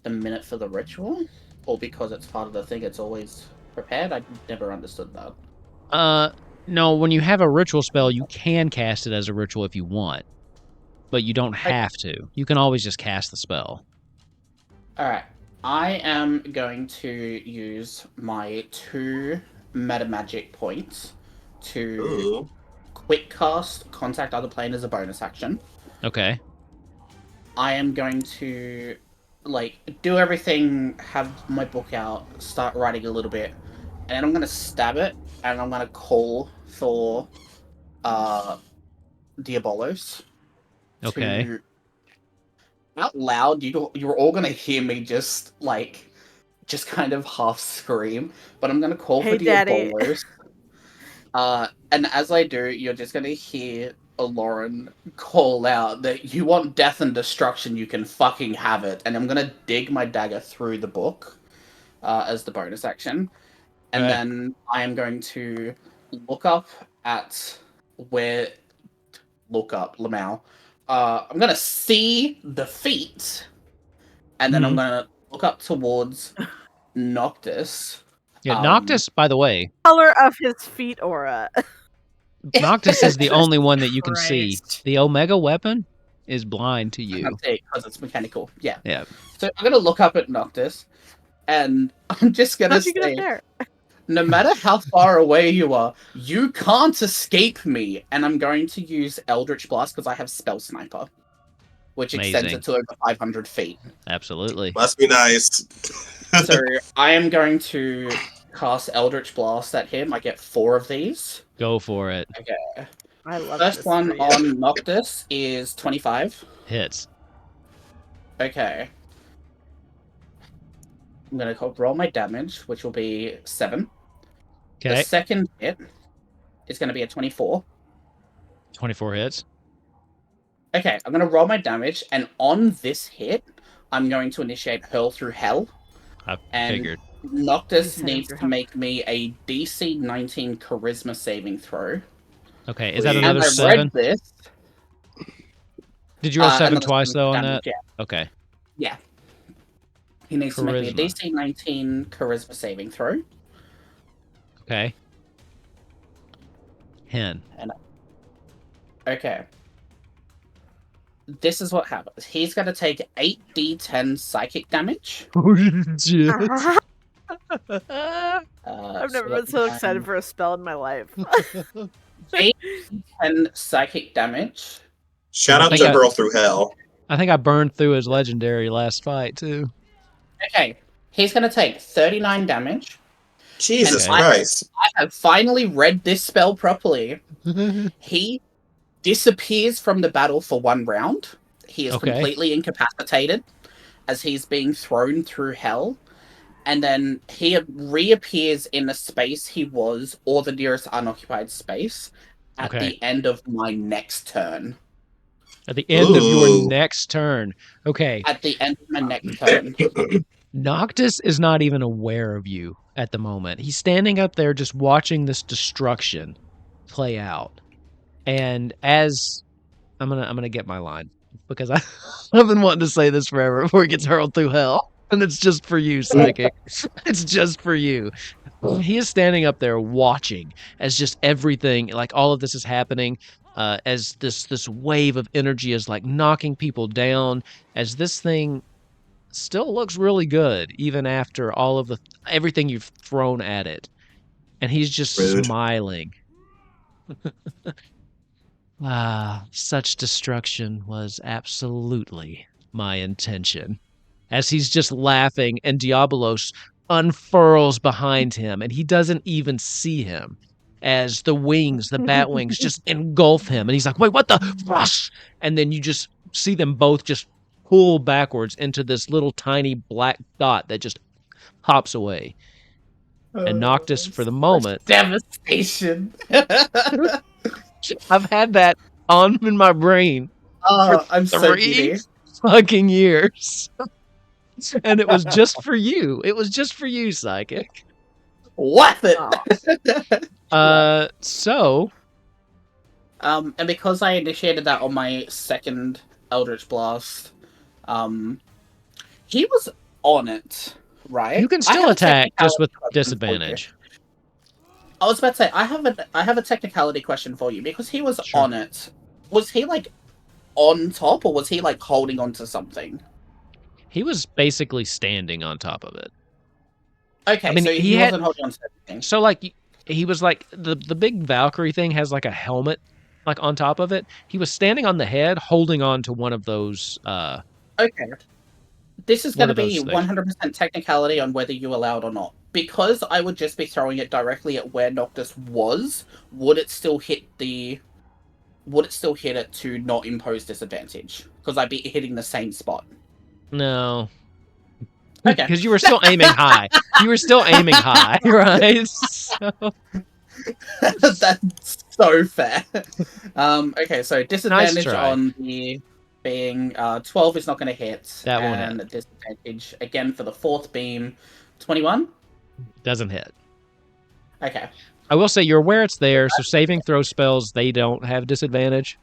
the minute for the ritual? Or because it's part of the thing it's always prepared? I never understood that. No, when you have a ritual spell, you can cast it as a ritual if you want, but you don't have to. You can always just cast the spell. Alright, I am going to use my 2 meta magic points to Ooh. quick cast Contact Other Plane as a bonus action. Okay. I am going to do everything, have my book out, start writing a little bit, and then I'm gonna stab it, and I'm gonna call for Diabolos. Okay. To, out loud, you're all gonna hear me just kind of half scream, but I'm gonna call Hey, for Daddy. Diabolos. And as I do, you're just gonna hear Lauren call out that you want death and destruction, you can fucking have it. And I'm gonna dig my dagger through the book as the bonus action. And Okay. then I am going to look up at where... Look up, Lamau. I'm gonna see the feet, and then I'm gonna look up towards Noctis. Yeah, Noctis, by the way, Color of his feet aura. Noctis is the only one that you can see. Christ. The Omega weapon is blind to I you. can't see it because it's mechanical. Yeah. Yeah. So I'm gonna look up at Noctis, and I'm just gonna How'd you get up say, there? no matter how far away you are, you can't escape me. And I'm going to use Eldritch Blast because I have Spell Sniper, which extends Amazing. it to over 500 feet. Absolutely. Must be nice. So I am going to cast Eldritch Blast at him. I get 4 of these. Go for it. Okay. I love First this one for you. on Noctis is 25. Hits. Okay. I'm going to roll my damage, which will be 7. The Okay. second hit is going to be a 24. 24 hits. Okay, I'm going to roll my damage, and on this hit, I'm going to initiate Hurl Through Hell. I And figured. Noctis Please needs save to make me a DC 19 Charisma saving throw. Okay, is that Please. another and I 7? read this. Did you roll 7 another twice, 7 though, on damage, that? Yeah. Okay. Yeah. He needs to make me a Charisma. DC 19 Charisma saving throw. Okay. 10. Okay. This is what happens. He's going to take 8d10 psychic damage. I've never been so excited for a spell in my life. 8d10 psychic damage. Shout I out think to I- Hurl Through Hell. I think I burned through his legendary last fight, too. Okay. He's going to take 39 damage. Jesus Okay. Christ. I have finally read this spell properly. He disappears from the battle for 1 round. He is Okay. completely incapacitated as he's being thrown through hell. And then he reappears in the space he was, or the nearest unoccupied space, at Okay. the end of my next turn. At the end of your Ooh. next turn. Okay. At the end of my next turn. Noctis is not even aware of you at the moment. He's standing up there just watching this destruction play out. And as gonna get my line because I've been wanting to say this forever before it gets hurled through hell, and it's just for you, Psychic. It's just for you. He is standing up there watching as just everything, like all of this is happening, as this wave of energy is like knocking people down, as this thing still looks really good even after all of everything you've thrown at it, and he's just Rude. smiling. Such destruction was absolutely my intention. As he's just laughing, and Diabolos unfurls behind him, and he doesn't even see him. As the wings, the bat wings, just engulf him, and he's like, "Wait, what the?" Rush! And then you just see them both just pull backwards into this little tiny black dot that just hops away. And Noctis, for the moment, devastation. I've had that on in my brain for I'm so 3 fucking years. And it was just for you. It was just for you, Psychic. What? So. And because I initiated that on my second Eldritch Blast, he was on it, right? You can still attack just with disadvantage. I was about to say, I have a technicality question for you, because he was on it. Was he like on top, or was he like holding on to something? He was basically standing on top of it. Okay, I mean, so he wasn't holding on to anything. So like he was like the big Valkyrie thing has like a helmet like on top of it. He was standing on the head, holding on to one of those. Okay, this is going to be 100% technicality on whether you allowed or not. Because I would just be throwing it directly at where Noctis was. Would it still hit it to not impose disadvantage? Because I'd be hitting the same spot. No. Okay. Because you were still aiming high. You were still aiming high, right? So... That's so fair. Okay, so disadvantage on the being 12 is not going to hit. That won't hit. And disadvantage again for the fourth beam, 21. Doesn't hit. Okay. I will say you're aware it's there, so saving throw spells, they don't have disadvantage.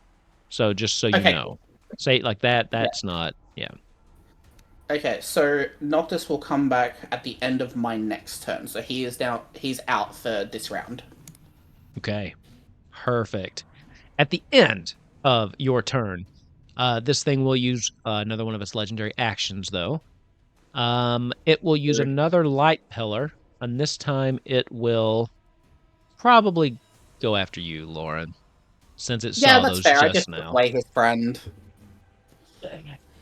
So just so you know. Say like that, that's not, Okay, so Noctis will come back at the end of my next turn. So he's out for this round. Okay. Perfect. At the end of your turn, this thing will use another one of its legendary actions, though. It will use another light pillar, and this time it will probably go after you, Lauren, since it saw those fair. just I just now. play his friend.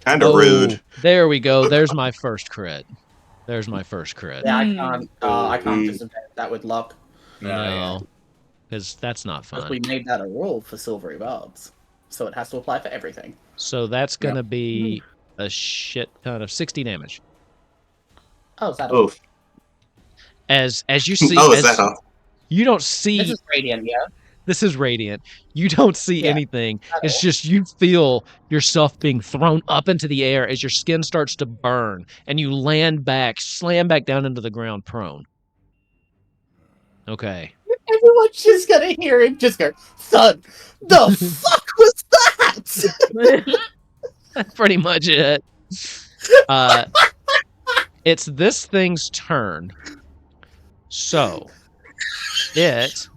Kind of rude. There we go. There's my first crit. Yeah, I can't disadvantage that with luck. No, because that's not fun. Because we made that a rule for Silvery Bards, so it has to apply for everything. So that's gonna be a shit ton of 60 damage. Oh, is that all? As you see, is that all? You don't see. This is radiant, yeah. This is radiant. You don't see anything. It's just you feel yourself being thrown up into the air as your skin starts to burn, and you slam back down into the ground prone. Okay. Everyone's just gonna hear him just go, "Son, the fuck was that?" That's pretty much it. It's this thing's turn. So it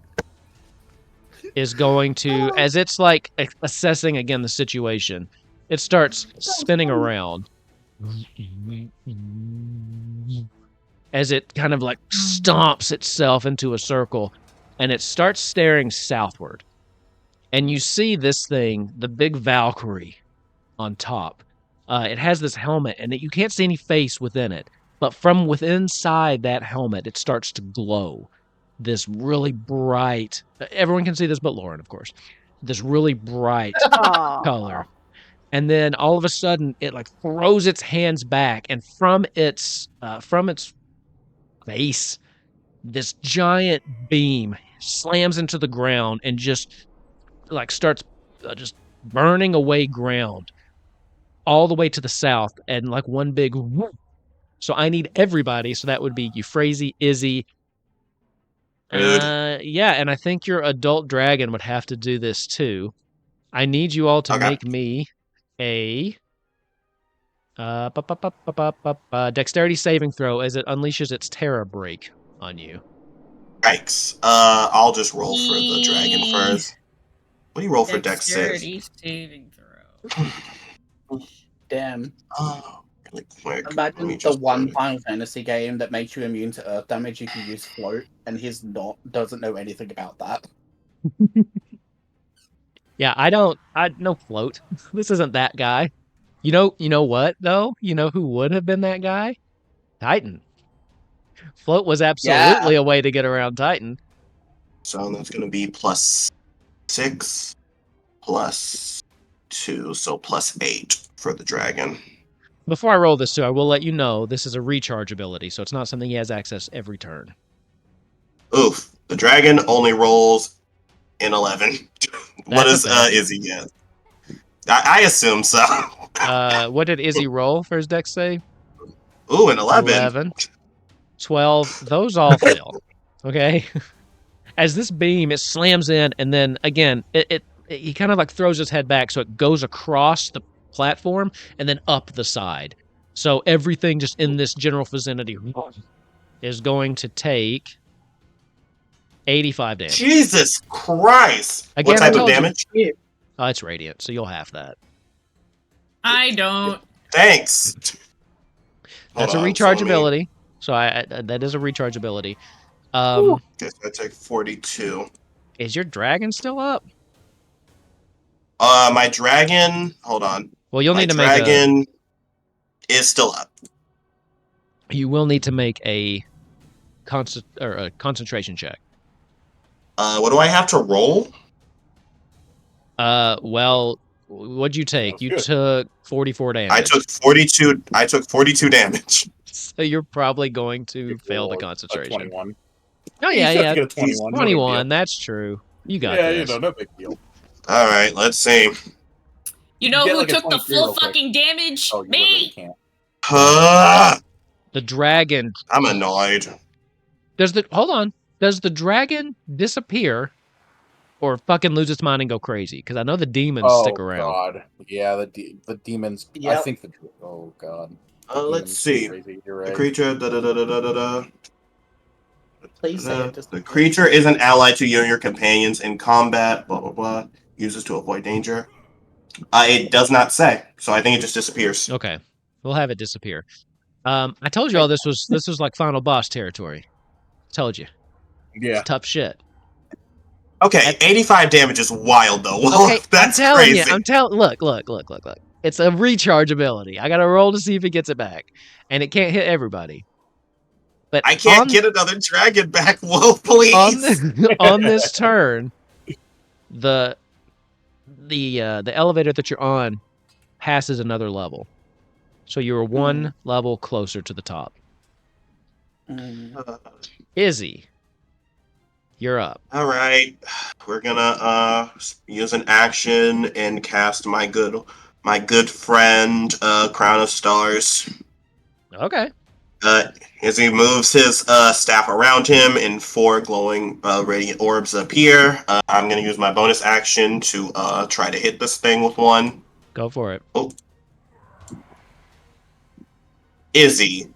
is going to, as it's like assessing again the situation, it starts spinning around as it kind of like stomps itself into a circle, and it starts staring southward. And you see this thing, the big Valkyrie on top. It has this helmet, and you can't see any face within it, but from inside that helmet, it starts to glow. This really bright, everyone can see this but Lauren, of course, this really bright color. And then all of a sudden it like throws its hands back, and from its face, this giant beam slams into the ground and just like starts just burning away ground all the way to the south, and like one big whoop. So I need everybody, so that would be Euphrasia, Izzy. And I think your adult dragon would have to do this too. I need you all to Okay. make me a dexterity saving throw as it unleashes its terror break on you. Yikes. I'll just roll for the dragon first. What do you roll for dex save? Dexterity saving throw. Damn. Oh, really quick. Imagine the one Final Fantasy game that makes you immune to earth damage. You can use float, and his doesn't know anything about that. Yeah, I no float. This isn't that guy. You know what though? You know who would have been that guy? Titan. Float was absolutely a way to get around Titan. So that's going to be +6 +2, so +8 for the dragon. Before I roll this too, I will let you know this is a recharge ability, so it's not something he has access every turn. Oof. The dragon only rolls an 11. What does Izzy get? I assume so. What did Izzy roll for his dex save? Ooh, an 11. 11. 12. Those all fail. Okay? As this beam, it slams in, and then, again, he kind of like throws his head back, so it goes across the platform and then up the side. So everything just in this general vicinity is going to take 85 damage. Jesus Christ! Again, what type of damage? Oh, it's radiant, so you'll have that. I don't. Thanks. That's a recharge ability. So that is a recharge ability. Guess I take 42. Is your dragon still up? My dragon. Hold on. Well, you'll need to make a dragon is still up. You will need to make a concentration check. What do I have to roll? Well, what'd you take? You took 44 damage. I took 42. I took 42 damage. So you're probably going to fail the concentration. 21. Oh yeah. 21. 21. That's true. You got this. No big deal. All right, let's see. You know who like took the full fucking damage? Oh, you Me. can't. The dragon. I'm annoyed. Hold on? Does the dragon disappear, or fucking lose its mind and go crazy? Because I know the demons stick around. Oh god, yeah, the demons. Yep. I think the. Oh god. Let's see. Crazy. You're right. The creature. Please say it. The creature is an ally to you and your companions in combat. Blah blah blah. Uses to avoid danger. It does not say, so I think it just disappears. Okay, we'll have it disappear. I told you all this was like final boss territory. Told you. Yeah. It's tough shit. Okay, 85 damage is wild though. Well, Okay, that's I'm telling crazy. you. Look. It's a recharge ability. I got to roll to see if it gets it back, and it can't hit everybody. But I can't get another dragon back. Whoa, please. On this turn, the elevator that you're on passes another level, so you're one level closer to the top. Izzy, you're up. All right, we're gonna use an action and cast my good friend Crown of Stars. Okay. As he moves his staff around him and 4 glowing radiant orbs appear, I'm going to use my bonus action to try to hit this thing with one. Go for it. Oh. Izzy,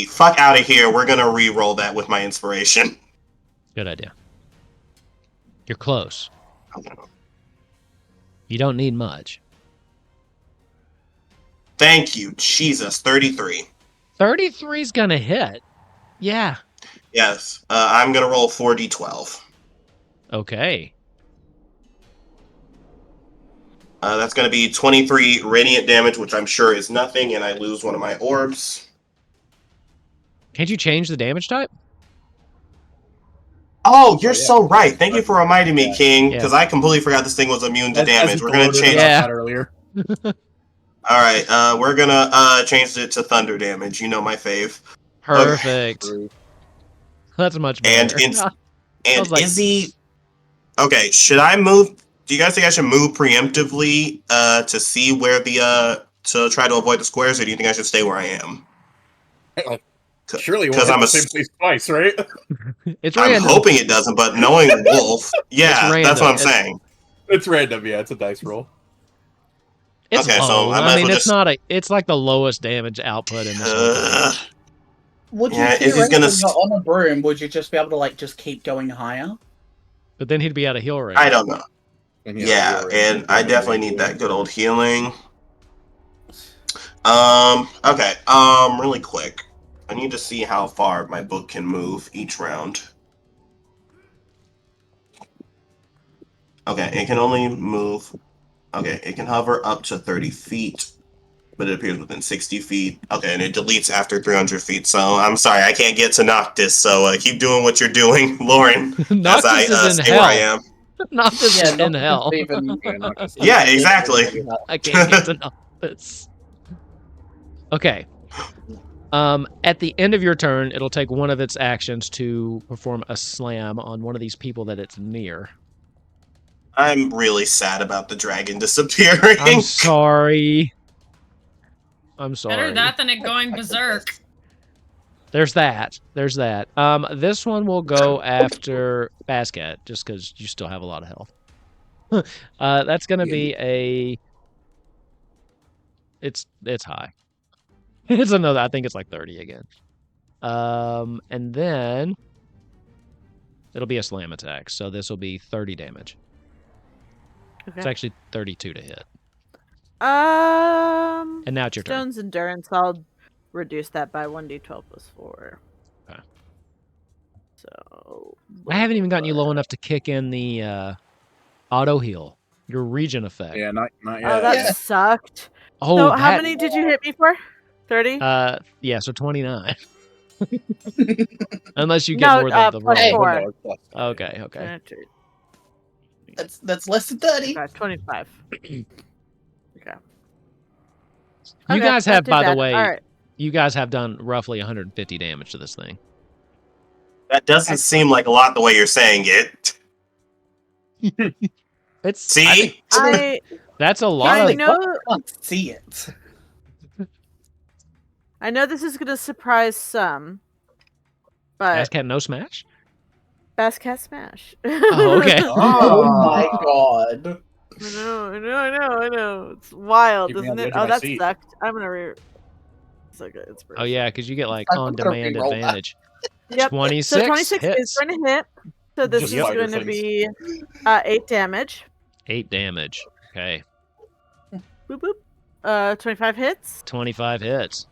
fuck out of here. We're going to re-roll that with my inspiration. Good idea. You're close. You don't need much. Thank you. Jesus, 33. 33's gonna hit. Yeah. Yes. I'm going to roll 4d12. Okay. That's going to be 23 radiant damage, which I'm sure is nothing, and I lose one of my orbs. Can't you change the damage type? Oh, you're so right. Thank you for reminding me, King, because I completely forgot this thing was immune to damage. We're going to change that earlier. All right, we're gonna change it to thunder damage. You know my fave. Perfect. Okay. That's much better. And Izzy. Okay, should I move? Do you guys think I should move preemptively to see where to try to avoid the squares, or do you think I should stay where I am? Surely, because I'm the same place twice, right? It's I'm hoping it doesn't, but knowing Wolf, yeah, that's what I'm saying. It's random, yeah. It's a dice roll. It's Okay, so low. I might I as mean, well it's just- not a. It's like the lowest damage output in this whole game. Would you Yeah, if he's theoretically, gonna when you're on a broom, would you just be able to like just keep going higher? But then he'd be out of heal range. I don't know. And Yeah, you're and I definitely need that good old healing. Okay. Really quick. I need to see how far my book can move each round. Okay, it can only move. Okay, it can hover up to 30 feet, but it appears within 60 feet. Okay, and it deletes after 300 feet. So I'm sorry, I can't get to Noctis. So keep doing what you're doing, Lauren. Noctis as I is in stay where I hell. am. Noctis is in hell. Yeah, exactly. I can't get to Noctis. Okay. At the end of your turn, it'll take one of its actions to perform a slam on one of these people that it's near. I'm really sad about the dragon disappearing. I'm sorry. I'm sorry. Better that than it going berserk. There's that. There's that. This one will go after Basket, just because you still have a lot of health. That's gonna be a. It's high. It's another. I think it's like 30 again. And then it'll be a slam attack. So this will be 30 damage. Okay. It's actually 32 to hit. And now it's your turn. Stone's endurance. I'll reduce that by 1d12 plus 4. Okay. So I haven't even gotten you low enough to kick in the auto heal, your region effect. Yeah, not Oh, yet. that sucked. Oh, So how many did you hit me for? 30? Yeah, so 29. Unless you get more than the plus roll. 4. Okay. That's less than 30. 25. Okay. You guys have, by the way, all right. you guys have done roughly 150 damage to this thing. That doesn't seem like a lot the way you're saying it. It's See? That's a lot. I Of, know. See it. I know this is gonna surprise some, but Basket no smash. Basket smash. Oh, okay. Oh my god. I know. It's wild, Keep me on isn't the it? edge of Oh, my that's seat. sucked. I'm gonna It's okay. It's Oh yeah, because you get like I'm on gonna demand re-roll that. advantage. Yep. 26. So 26 hits. is going to hit. So this Just is fighter going to things. be 8 damage. 8 damage. Okay. Boop boop. 25 hits 25 hits.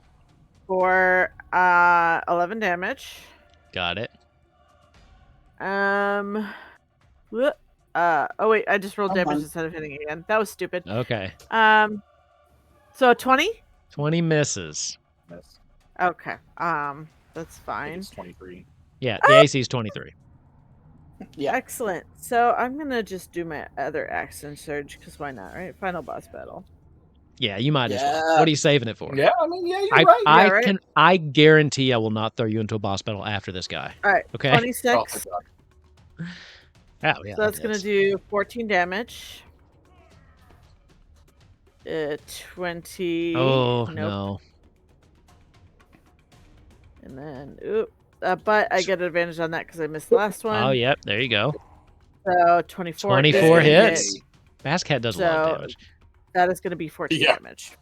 for 11 damage. Got it. Whoop. Oh wait, I just rolled Oh, damage fun. instead of hitting again. That was stupid. Okay. So 20? 20 misses. Yes. Okay. That's I think fine. it's 23. Yeah, the AC is 23. Yeah. Excellent. So I'm gonna just do my other action surge because why not, right? Final boss battle. Yeah, you might as well. Yeah. What are you saving it for? Yeah, I mean, yeah, you're I right. I right? can I guarantee I will not throw you into a boss battle after this guy. All right. Okay. 26. Oh, my God. Oh yeah. So that's that gonna hits. do 14 damage. 20. Oh Nope. no. And then, but I get advantage on that because I missed the last one. Oh yep. There you go. So 24. 24 is gonna hits. hit. Basket does a lot of So- damage. That is gonna be 14 Yeah. damage.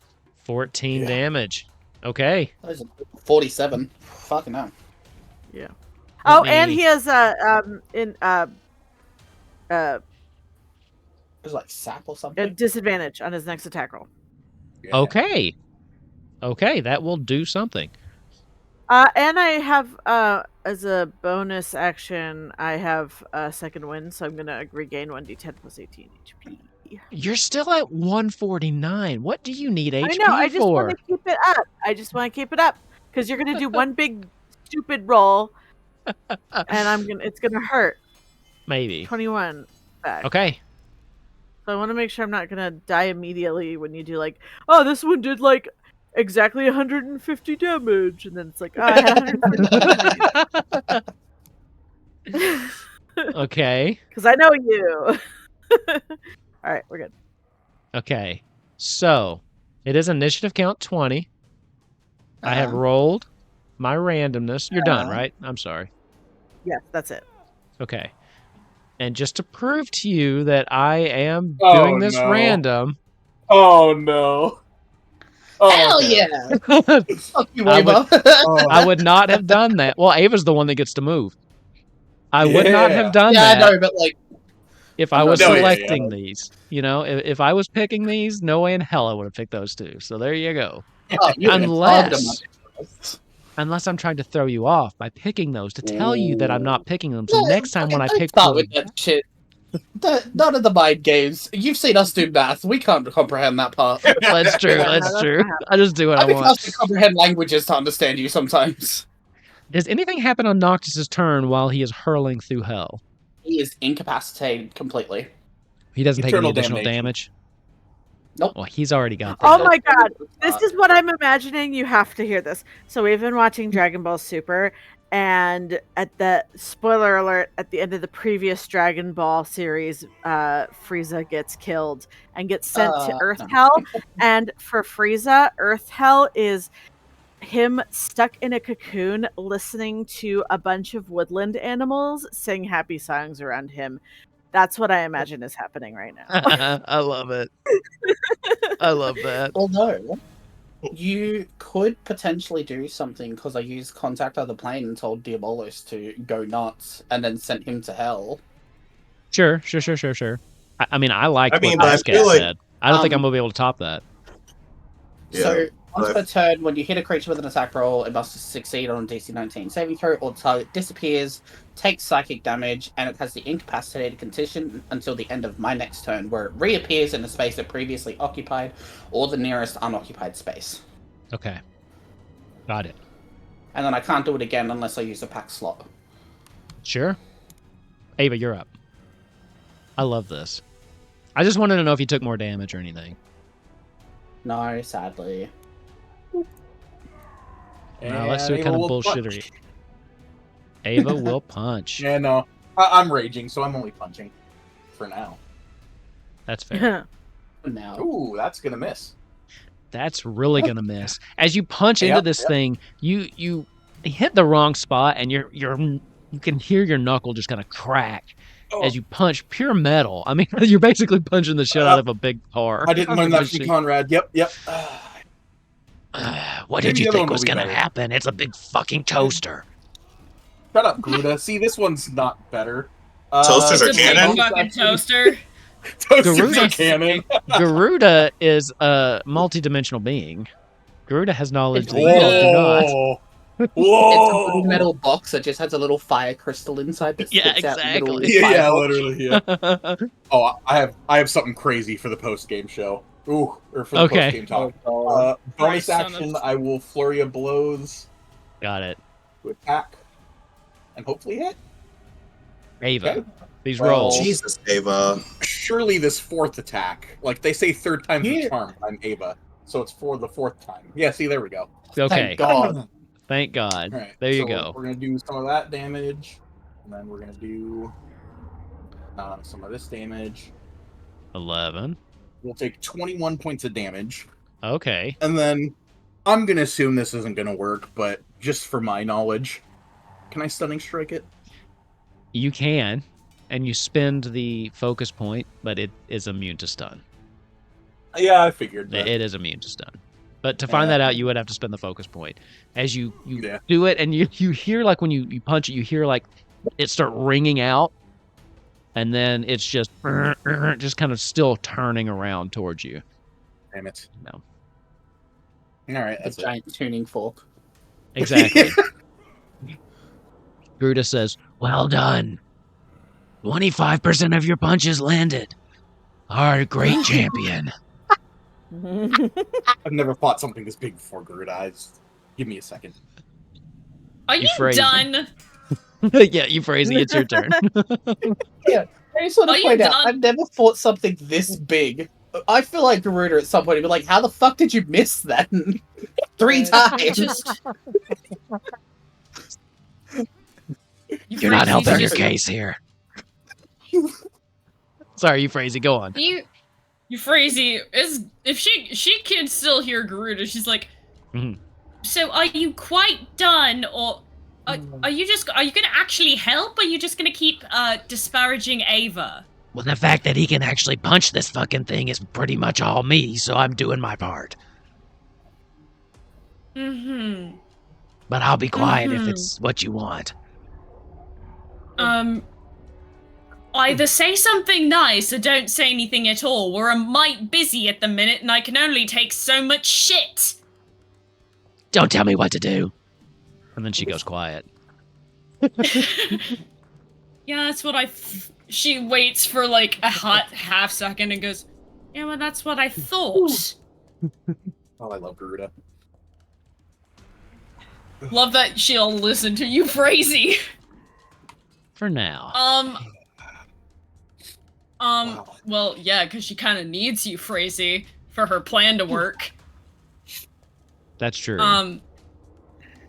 14 Yeah. damage. Okay. That was 47. Fucking hell. Oh, me- and he has It was like sap or a something. disadvantage on his next attack roll. Yeah. Okay. Okay, that will do something. And I have as a bonus action, I have a second wind, so I'm gonna regain 1d10 plus 18 HP. You're still at 149. What do you need HP I know. I just for? want to keep it up. I just want to keep it up because you're gonna do one big stupid roll, and it's gonna hurt. Maybe. 21 back. Okay. So I want to make sure I'm not gonna die immediately when you do like, oh, this one did like exactly 150 damage, and then it's like, oh, I had 150 Okay. because I know you. All right, we're good. Okay. So, it is initiative count 20. I have Uh-huh. rolled my randomness. You're done, Uh-huh. right? I'm sorry. Yes, that's it. Okay. And just to prove to you that I am Oh, doing this no. random, Oh no. Oh, Hell okay. yeah! Fuck you, I would- Ava. Oh. I would not have done that. Well, Ava's the one that gets to move. I would not Yeah. have done Yeah, I that know, but like, if I was No, yeah, selecting yeah. these. You know, if I was picking these, no way in hell I would have picked those two. So there you go. oh, you would have loved them. Unless I'm trying to throw you off by picking those to tell you that I'm not picking them. So No, next time when I don't pick start one, with that shit. None of the mind games. You've seen us do math. We can't comprehend that part. that's true. Yeah, That's that's true. what happened. I just do what I I think I want. have to comprehend languages to understand you sometimes. Does anything happen on Noctis's turn while he is hurling through hell? He is incapacitated completely. He doesn't take any Eternal additional damnation. damage. Nope. Well, he's already got that. Oh my god, this is what I'm imagining. You have to hear this. So we've been watching Dragon Ball Super, and at the spoiler alert, at the end of the previous Dragon Ball series, Frieza gets killed and gets sent to Earth no. Hell. And for Frieza, Earth Hell is him stuck in a cocoon listening to a bunch of woodland animals sing happy songs around him. That's what I imagine is happening right now. I love it. I love that. Although, you could potentially do something because I used Contact Other Plane and told Diabolos to go nuts and then sent him to hell. Sure. I mean, I like I mean, what but I Basket feel like- said. I don't think I'm gonna be able to top that. So, once but- per turn, when you hit a creature with an attack roll, it must succeed on a DC 19 saving throw, or the target disappears, takes psychic damage, and it has the incapacitated condition until the end of my next turn, where it reappears in the space it previously occupied, or the nearest unoccupied space. Okay. Got it. And then I can't do it again unless I use a pack slot. Sure. Ava, you're up. I love this. I just wanted to know if you took more damage or anything. No, sadly. Now let's do And it kind of Ava will bullshittery. punch. Ava will punch. Yeah, no. I'm raging, so I'm only punching. For now. That's fair. Now. Ooh, that's gonna miss. That's really gonna miss. As you punch into Yep, this yep. thing, you hit the wrong spot, and you can hear your knuckle just kind of crack as you punch pure metal. I mean, you're basically punching the shit out of a big car. I didn't learn that from Conrad. Yep. What Maybe did the you other think one will was be gonna better. happen? It's a big fucking toaster. Shut up, Gluda. See, this one's not better. Toasters It's are a big canon? fucking toaster. Toasters are Garuda- canon. Garuda is a multi-dimensional being. Garuda has knowledge that you do not. Whoa. It's a Whoa. blue metal box that just has a little fire crystal inside that Yeah, spits out little exactly. Yeah, fire literally. Yeah. Oh, I have something crazy for the post game show. Ooh, or for the Okay. post game talk. Oh, Bonus Christ, son action, of- I will flurry of blows Got it. to attack, and hopefully hit. Ava, Okay. these Well, rolls. Jesus, Ava. Surely this fourth attack, like they say, third time's the Yeah. charm. I'm Ava, so it's for the fourth time. Yeah, see, there we go. Okay, Thank God. thank God. All right, There you so go. We're gonna do some of that damage, and then we're gonna do some of this damage. 11. We'll take 21 points of damage, Okay. and then I'm gonna assume this isn't gonna work, but just for my knowledge, can I stunning strike it? You can, and you spend the focus point, but it is immune to stun. Yeah, I figured. That. It is immune to stun. But to find Yeah. that out, you would have to spend the focus point. As you Yeah. do it, and you hear, like, when you punch it, you hear, like, it start ringing out, and then it's just kind of still turning around towards you. Damn it. No. All right, a that's it. giant tuning fork. Exactly. Gruda says, "Well done. 25% of your punches landed. Our great champion." I've never fought something this big before, Garuda. Give me a second. Are You you phrased it. done? Yeah, you Frazee, it's your turn. I just want Are to you point out, done? I've never fought something this big. I feel like Garuda at some point would be like, how the fuck did you miss that? 3 times. Just. You're not helping your Just- case here. Sorry, you Frazee, go on. You Frazee is if she can still hear Garuda, she's like, Mhm. so are you quite done, or Are you gonna actually help, or are you just gonna keep disparaging Ava? Well, the fact that he can actually punch this fucking thing is pretty much all me, so I'm doing my part. Mm-hmm. But I'll be quiet if it's what you want. Either say something nice or don't say anything at all. We're a mite busy at the minute, and I can only take so much shit. Don't tell me what to do. And then she goes quiet. Yeah, that's what she waits for like a hot half second and goes, yeah, well, that's what I thought. Oh, I love Garuda. Love that she'll listen to you, Frazee. For now. Wow. Well, yeah, because she kind of needs you, Frazee, for her plan to work. That's true.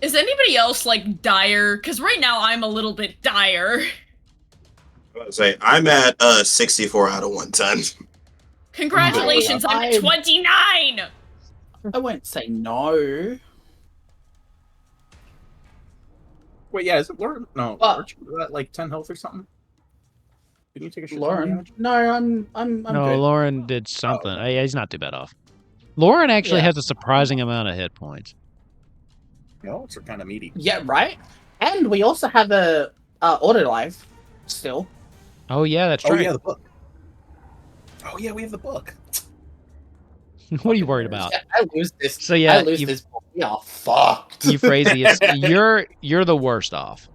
Is anybody else, like, dire? Because right now I'm a little bit dire. I'm at 64 out of 110. Congratulations, I'm at 29! I won't say no. Wait, yeah, is it Lauren? No, aren't you at like 10 health or something? Didn't you take a shit ton of Lauren? damage? No, I'm no, good. Lauren did something. Yeah, he's not too bad off. Lauren actually Yeah. has a surprising amount of hit points. No, it's kind of meaty. Yeah, right? And we also have a auto life still. Oh yeah, that's Oh right. yeah, the book. Oh yeah, we have the book. What are you worried about? Yeah, I lose this. So yeah, I lose this book. We are fucked. You Frazee, you're the worst off.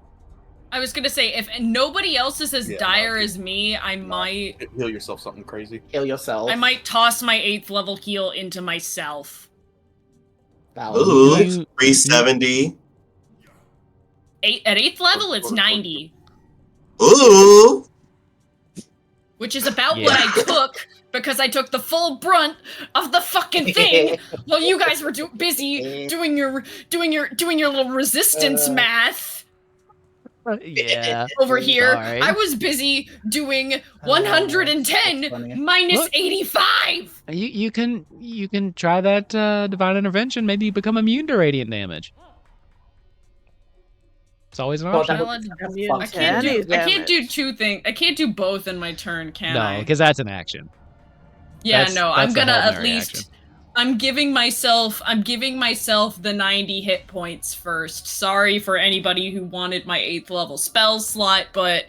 I was gonna say, if nobody else is as Yeah, dire no, as me, I might Heal yourself something crazy. Kill yourself. I might toss my 8th level heal into myself. Ooh, You- 370. At 8th level, it's 90. Ooh. Which is about Yeah. what I took, because I took the full brunt of the fucking thing while you guys were busy doing your little resistance math Yeah. over here. Sorry. I was busy doing 110 that's funny. minus Look. 85. You can try that divine intervention. Maybe you become immune to radiant damage. It's always an Well, option. that Well, Immune I to can't any do. I can't damage. do two things. I can't do both in my turn, can No, I? because that's an action. Yeah, that's- no. that's I'm a gonna Hail at Mary least. action. I'm giving myself the 90 hit points first. Sorry for anybody who wanted my 8th level spell slot, but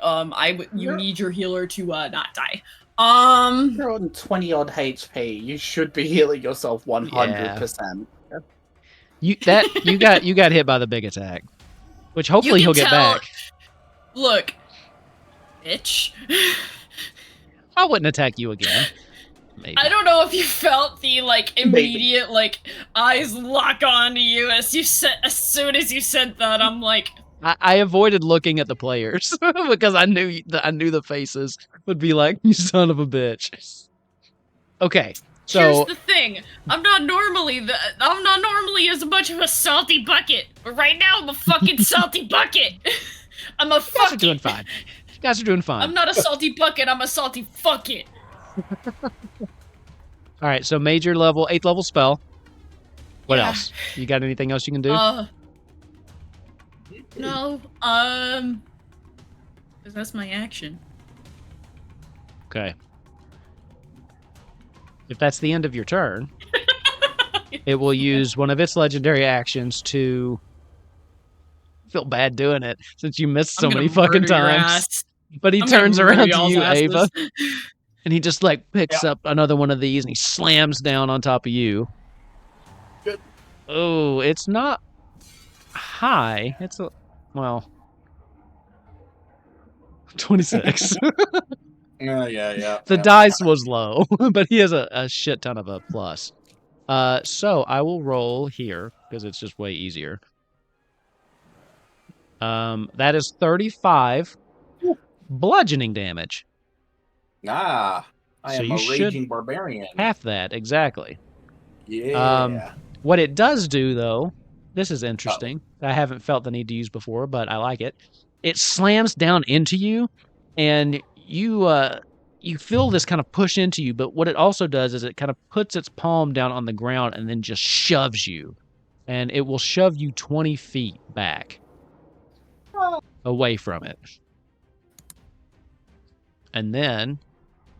you need your healer to not die. You're on 20 odd HP. You should be healing yourself 100%. You got hit by the big attack, which hopefully You he'll can get tell- back. Look, bitch. I wouldn't attack you again. Maybe. I don't know if you felt the immediate eyes lock onto you as soon as you said that. I'm like, I avoided looking at the players because I knew the faces would be like, "You son of a bitch." Okay, so here's the thing. I'm not normally as much of a salty bucket, but right now I'm a fucking salty bucket. I'm a you guys are doing fucking. fine. You guys are doing fine. I'm not a salty bucket. I'm a salty fuck it. All right, so major level, 8th level spell. What Yeah. else? You got anything else you can do? No. 'Cause that's my action. Okay. If that's the end of your turn, it will use one of its legendary actions to. I feel bad doing it since you missed so I'm many gonna fucking murder your times. ass. But he I'm gonna turns murder around to y'all's you, asses. Ava, and he just picks up another one of these and he slams down on top of you. Good. Oh, it's not high. It's 26. Yeah. The dice was low, but he has a shit ton of a plus. So I will roll here because it's just way easier. That is 35 bludgeoning damage. I So am you a should raging barbarian. Half that, exactly. Yeah. What it does do, though, this is interesting. I haven't felt the need to use before, but I like it. It slams down into you, and you feel this kind of push into you, but what it also does is it kind of puts its palm down on the ground and then just shoves you. And it will shove you 20 feet back. away from it. And then,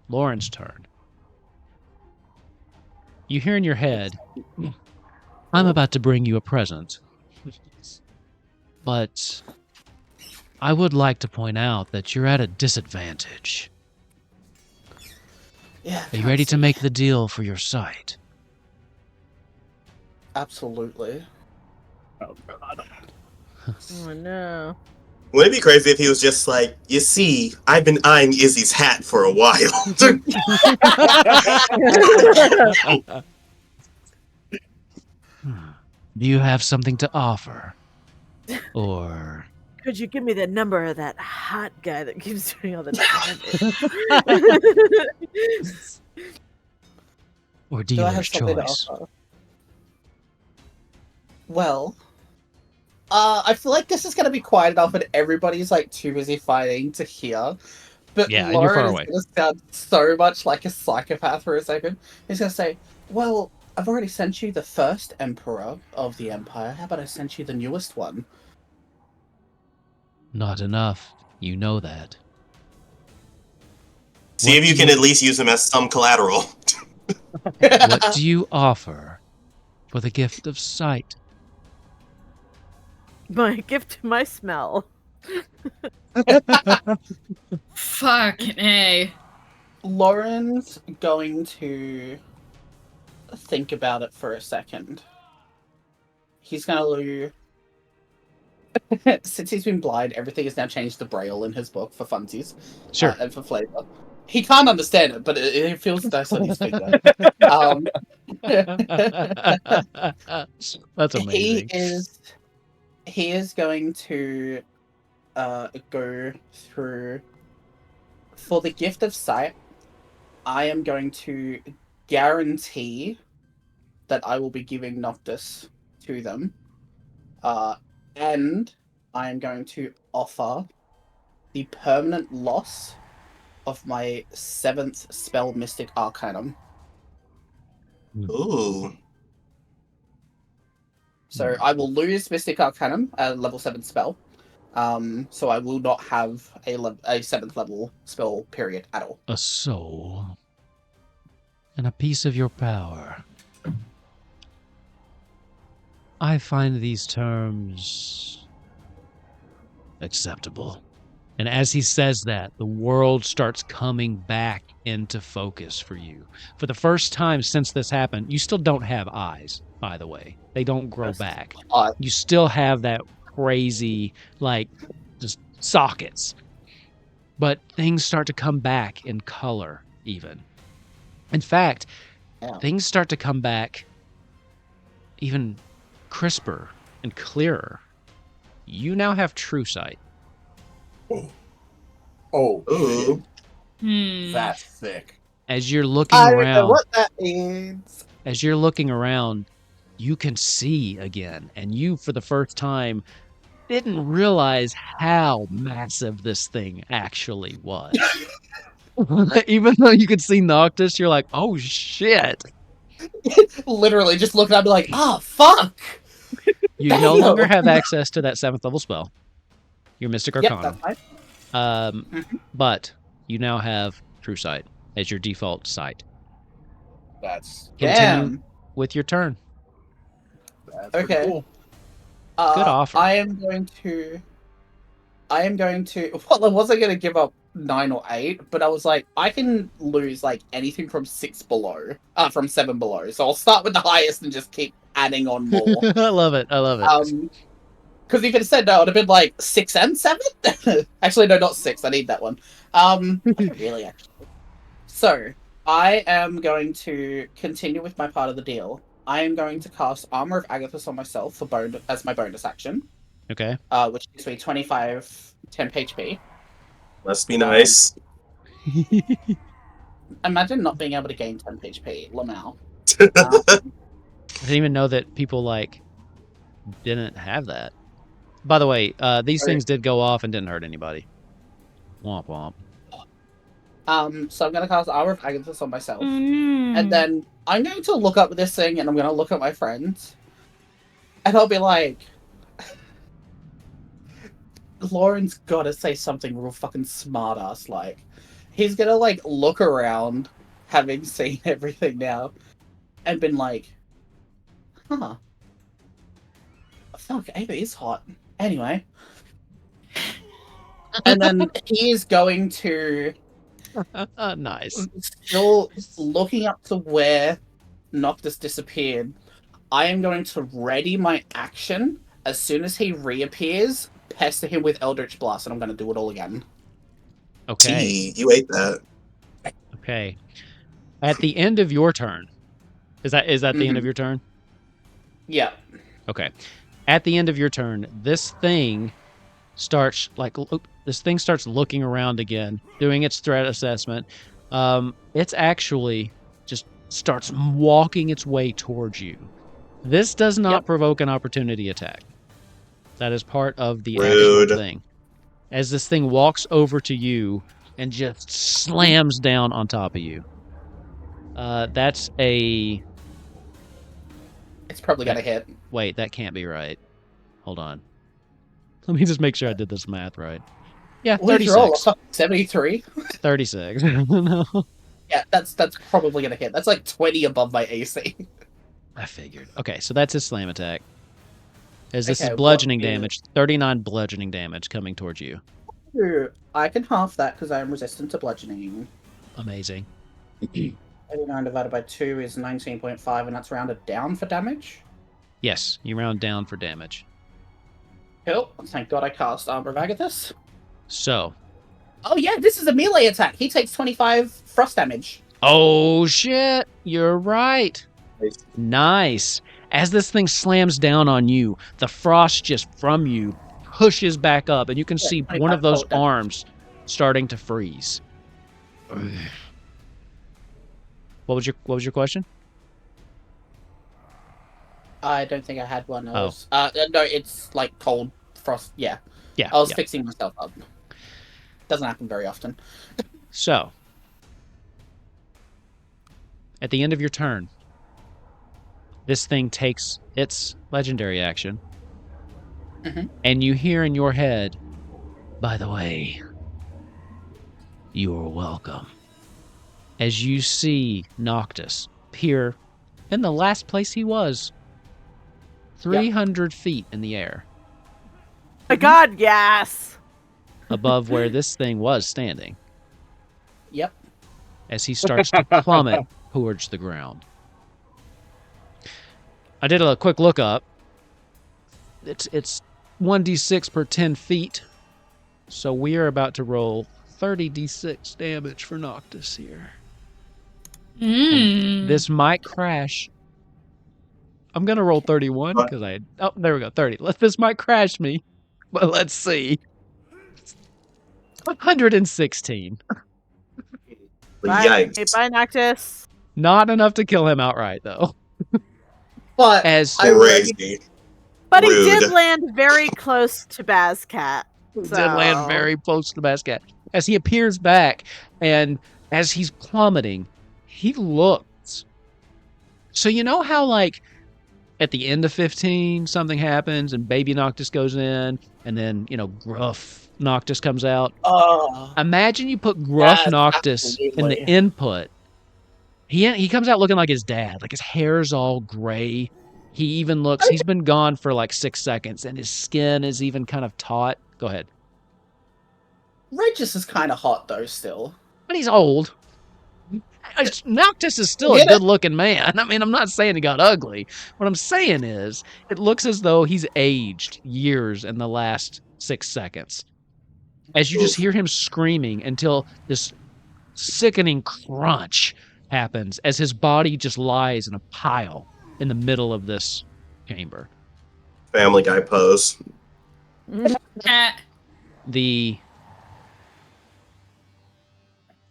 Lauren's turn. You hear in your head, I'm about to bring you a present. But I would like to point out that you're at a disadvantage. Yeah. Are you ready to make the deal for your site? Absolutely. Oh god. Oh no. Wouldn't it be crazy if he was just like, you see, I've been eyeing Izzy's hat for a while. Do you have something to offer? Or... Could you give me the number of that hot guy that keeps doing all the damage? or Do I have dealer's something to choice? offer? Well, I feel like this is going to be quiet enough and everybody's like too busy fighting to hear. But Yeah, and you're far Lauren away. is going to sound so much like a psychopath for a second. He's going to say, well, I've already sent you the first emperor of the empire. How about I sent you the newest one? Not enough. You know that. See What if you do can at least use him as some collateral. What do you offer for the gift of sight? My gift to my smell. Fucking A. Lauren's going to think about it for a second. He's going to lose... Since he's been blind, everything has now changed to Braille in his book for funsies. Sure. And for flavor. He can't understand it, but it feels nice on his finger. That's amazing. He is going to go through... For the gift of sight, I am going to guarantee that I will be giving Noctis to them. And I am going to offer the permanent loss of my 7th spell Mystic Arcanum. Ooh. So I will lose Mystic Arcanum, a level 7 spell. So I will not have a 7th level spell period at all. A soul. And a piece of your power. I find these terms acceptable. And as he says that, the world starts coming back into focus for you. For the first time since this happened, you still don't have eyes, by the way. They don't grow back. You still have that crazy, like, just sockets. But things start to come back in color, even. In fact, things start to come back even crisper and clearer. You now have true sight. Oh, Ooh. that's thick. As you're looking I don't know around, what that means. as you're looking around, you can see again, and you, for the first time, didn't realize how massive this thing actually was. Even though you could see Noctis, you're like, oh shit. Literally, just look at it and be like, oh, fuck! You no longer have access to that 7th level spell. Your Mystic Yep, Arcanum. that's fine. But you now have True Sight as your default sight. That's Continue with your turn. pretty Okay. cool. Good offer. I am going to. Well, I wasn't going to give up 9 or 8, but I was like, I can lose like anything from 6 below, from 7 below. So I'll start with the highest and just keep adding on more. I love it. I love it. Because if it said no, it would have been like 6 and 7. Actually, no, not 6. I need that one. Really, actually. So I am going to continue with my part of the deal. I am going to cast Armor of Agathis on myself as my bonus action. Okay. Which gives me 25 temp HP. Must be nice. Imagine not being able to gain temp HP. Lamau. I didn't even know that people like didn't have that. By the way, these things did go off and didn't hurt anybody. Womp womp. So I'm going to cast Armor of Agathis on myself. And then I'm going to look up this thing and I'm going to look at my friends. And I'll be like... Lauren's gotta say something real fucking smart ass. Like, he's gonna like look around, having seen everything now, and been like, huh. Fuck, Ava is hot. Anyway. And then he is going to Nice. still looking up to where Noctis disappeared. I am going to ready my action as soon as he reappears, pester him with Eldritch Blast, and I'm going to do it all again. Okay. Gee, you ate that. Okay. At the end of your turn, is that the end of your turn? Yeah. Okay. At the end of your turn, this thing starts looking around again, doing its threat assessment. It's actually just starts walking its way towards you. This does not provoke an opportunity attack. That is part of the actual thing. As this thing walks over to you and just slams down on top of you. That's a... It's probably going to hit. Wait, that can't be right. Hold on. Let me just make sure I did this math right. Yeah, 36. 73? 36. No. Yeah, that's probably going to hit. That's like 20 above my AC. I figured. Okay, so that's his slam attack. As this is bludgeoning damage, 39 bludgeoning damage coming towards you. I can half that because I am resistant to bludgeoning. Amazing. 89 divided by 2 is 19.5, and that's rounded down for damage? Yes, you round down for damage. Cool. Thank God I cast Armor of Agathis. So. Oh yeah, this is a melee attack. He takes 25 frost damage. Oh shit, you're right. Nice. As this thing slams down on you, the frost just from you pushes back up, and you can see one of those arms starting to freeze. What was your question? I don't think I had one of those. No, it's like cold frost. Yeah. Yeah. I was fixing myself up. Doesn't happen very often. So, at the end of your turn, this thing takes its legendary action, and you hear in your head, by the way, you're welcome. As you see Noctis appear in the last place he was, 300 feet in the air. My God, yes! Above where this thing was standing. Yep. As he starts to plummet towards the ground. I did a quick look up. It's 1d6 per 10 feet. So we are about to roll 30d6 damage for Noctis here. This might crash. I'm going to roll 31 because oh, there we go, 30. This might crash me, but let's see. 116. Yikes. Hey, bye, Noctis. Not enough to kill him outright, though. But crazy. But he did land very close to Bazcat. Did land very close to Bazcat. As he appears back, and as he's plummeting, he looks. So you know how, like, at the end of 15, something happens, and baby Noctis goes in, and then, gruff Noctis comes out? Imagine you put gruff Noctis in the input. He comes out looking like his dad. Like, his hair's all gray. He even looks... He's been gone for, like, 6 seconds, and his skin is even kind of taut. Go ahead. Regis is kind of hot, though, still. But he's old. Noctis is still a good-looking man. I mean, I'm not saying he got ugly. What I'm saying is, it looks as though he's aged years in the last 6 seconds. As you just hear him screaming until this sickening crunch happens as his body just lies in a pile in the middle of this chamber. Family Guy pose. The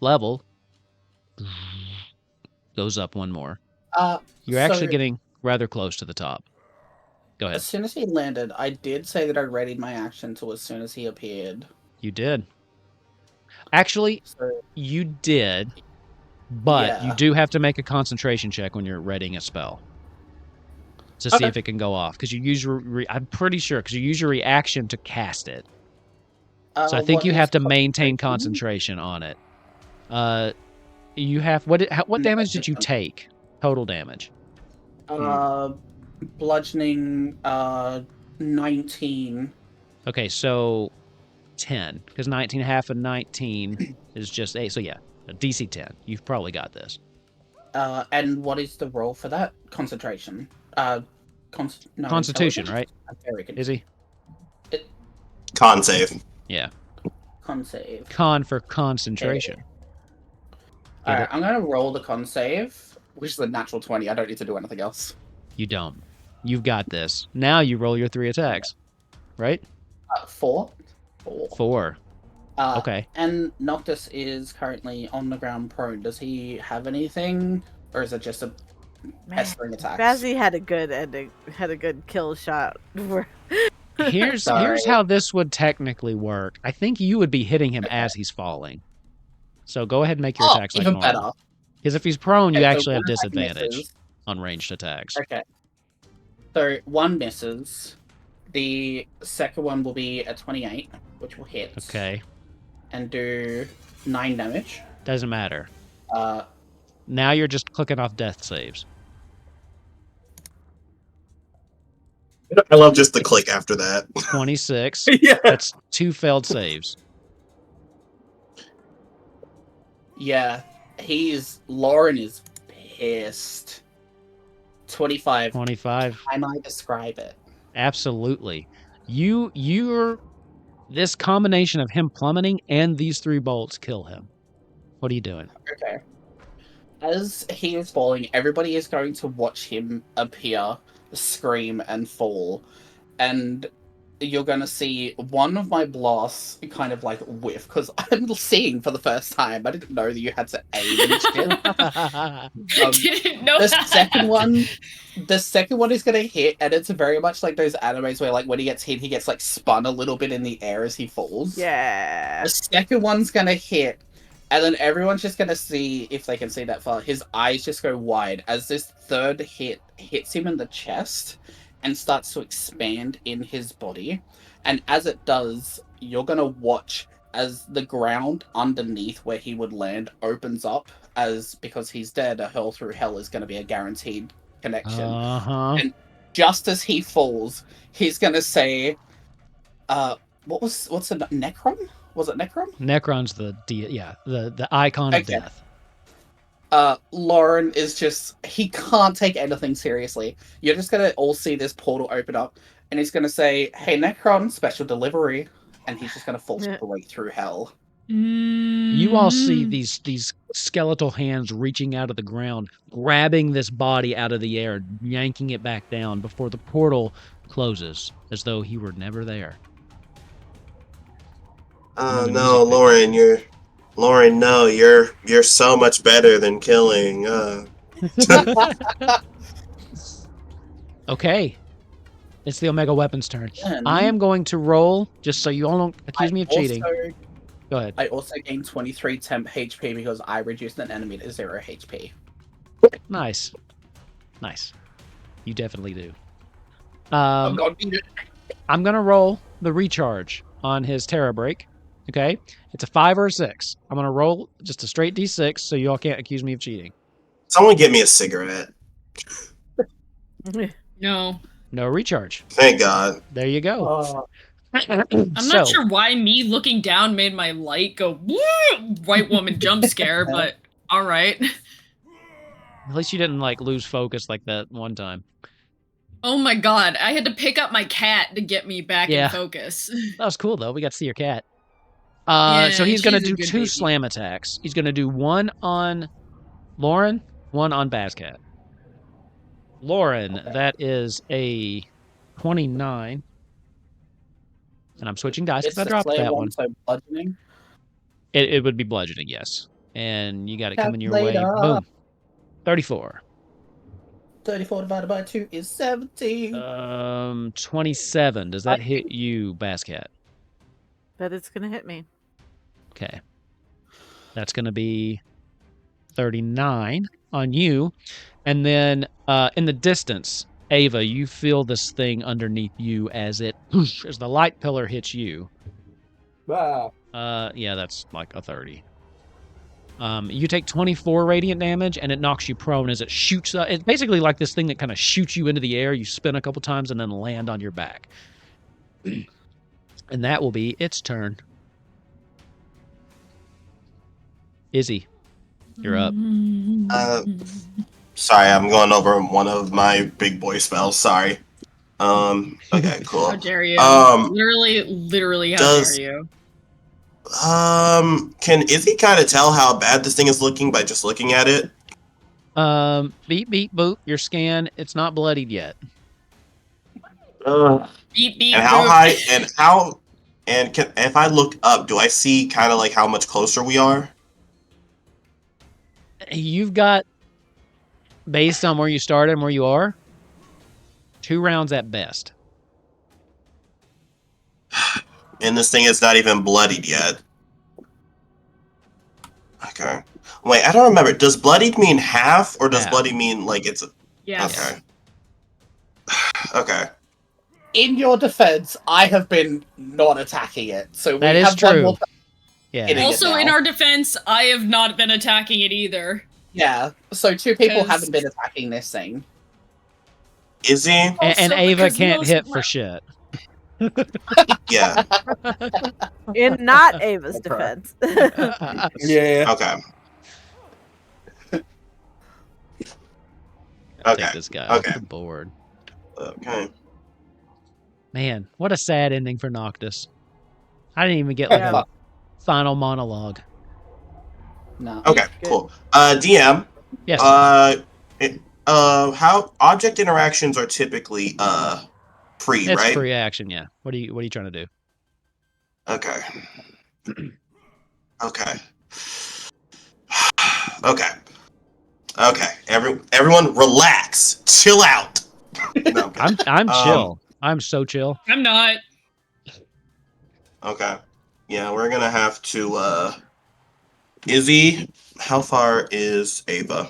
level goes up one more. You're actually getting rather close to the top. Go ahead. As soon as he landed, I did say that I readied my action to as soon as he appeared. You did. Actually, you did, but you do have to make a concentration check when you're readying a spell to see if it can go off. Because you use I'm pretty sure, because you use your reaction to cast it. So I think what you is have to maintain concentration? concentration on it. You have what damage did you take? Total damage. Bludgeoning 19. Okay, so 10, because 19 half of 19 is just 8. So yeah, a DC 10. You've probably got this. And what is the roll for that? Concentration. Constitution, right? Is he? Con save. Yeah. Con save. Con for concentration. Alright, I'm gonna roll the con save, which is a natural 20. I don't need to do anything else. You don't. You've got this. Now you roll your 3 attacks, right? 4. 4. Okay. And Noctis is currently on the ground prone. Does he have anything, or is it just a pestering attack? Bazzy had a good ending, had a good kill shot. Here's how this would technically work. I think you would be hitting him as he's falling. So go ahead and make your attacks like even normal. better. Because if he's prone, you Okay, so actually have one attack disadvantage misses. on ranged attacks. Okay. So 1 misses. The second one will be a 28, which will hit. Okay. And do 9 damage. Doesn't matter. Uh, Now you're just clicking off death saves. I love just the click after that. 26. Yeah. That's 2 failed saves. yeah, Lauren is pissed. 25. 25. Can I describe it? Absolutely. You're this combination of him plummeting and these 3 bolts kill him. What are you doing? Okay. As he is falling, everybody is going to watch him appear, scream, and fall. And you're going to see one of my blasts kind of like whiff, because I'm seeing for the first time. I didn't know that you had to aim and shit. I didn't know The that. second one is going to hit, and it's very much like those animes where like when he gets hit, he gets like spun a little bit in the air as he falls. Yeah. The second one's going to hit. And then everyone's just going to see, if they can see that far, his eyes just go wide as this third hit hits him in the chest and starts to expand in his body. And as it does, you're going to watch as the ground underneath where he would land opens up, as because he's dead, a hurl through hell is going to be a guaranteed connection. Uh-huh. And just as he falls, he's going to say, what's the Necron? Was it Necron? Necron's the icon of Okay. death. Lauren is just, he can't take anything seriously. You're just gonna all see this portal open up, and he's gonna say, "Hey Necron, special delivery," and he's just gonna fall straight through hell. You all see these skeletal hands reaching out of the ground, grabbing this body out of the air, yanking it back down before the portal closes, as though he were never there. Oh no, Lauren, no, you're so much better than killing. Okay. It's the Omega Weapons turn. Then, I am going to roll, just so you all don't accuse me of cheating. Go ahead. I also gain 23 temp HP because I reduced an enemy to 0 HP. Nice. Nice. You definitely do. I'm going to roll the recharge on his Terra Break. Okay? It's a 5 or a 6. I'm going to roll just a straight D6 so you all can't accuse me of cheating. Someone get me a cigarette. No. No recharge. Thank God. There you go. I'm not sure why me looking down made my light go woo! White woman jump scare, but all right. At least you didn't like lose focus like that one time. Oh my god, I had to pick up my cat to get me back in focus. That was cool though. We got to see your cat. Yeah, so he's going to she's a do good 2 baby. slam attacks. He's going to do one on Lauren, one on Bazcat. Lauren, that is a 29. And I'm switching dice because I dropped that one. So bludgeoning. It would be bludgeoning, yes. And you got it coming your way. Calculator. Boom. 34. 34 divided by 2 is 17. 27. Does that hit you, Bazcat? That it's gonna hit me. Okay. That's going to be 39 on you. And then in the distance, Ava, you feel this thing underneath you as the light pillar hits you. Yeah, that's like a 30. You take 24 radiant damage, and it knocks you prone as it shoots up. It's basically like this thing that kind of shoots you into the air. You spin a couple times and then land on your back. And that will be its turn. Izzy, you're up. Sorry, I'm going over one of my big boy spells. Sorry. Okay, cool. How dare you? Literally, how does- dare you? Can Izzy kind of tell how bad this thing is looking by just looking at it? Beep, beep, boop. Your scan. It's not bloodied yet. Beep, beep, And how boop. high? If I look up, do I see kind of like how much closer we are? You've got, based on where you started and where you are, 2 rounds at best. And this thing is not even bloodied yet. Okay. Wait, I don't remember. Does bloodied mean half, or does Half. bloody mean like it's? Yes. Okay. Okay. In your defense, I have been not attacking it, so we That is have one true. more. Yeah. It is. Also, in now. our defense, I have not been attacking it either. Yeah, so 2 people 'Cause- haven't been attacking this thing. Izzy? And Also, Ava because can't most hit of for my- shit. Yeah. In not Ava's defense. Yeah. Okay. Take Okay. this guy off Okay. the board. Okay. Man, what a sad ending for Noctis. I didn't even get like Yeah. a final monologue. No. Okay. Good. Cool. DM. Yes. How object interactions are typically free, It's right? free action, yeah. What are you trying to do? Okay. Okay. Okay. Okay. Everyone relax. Chill out. No, I'm kidding. I'm chill. I'm so chill. I'm not. Okay. Yeah, we're gonna have to Izzy, how far is Ava?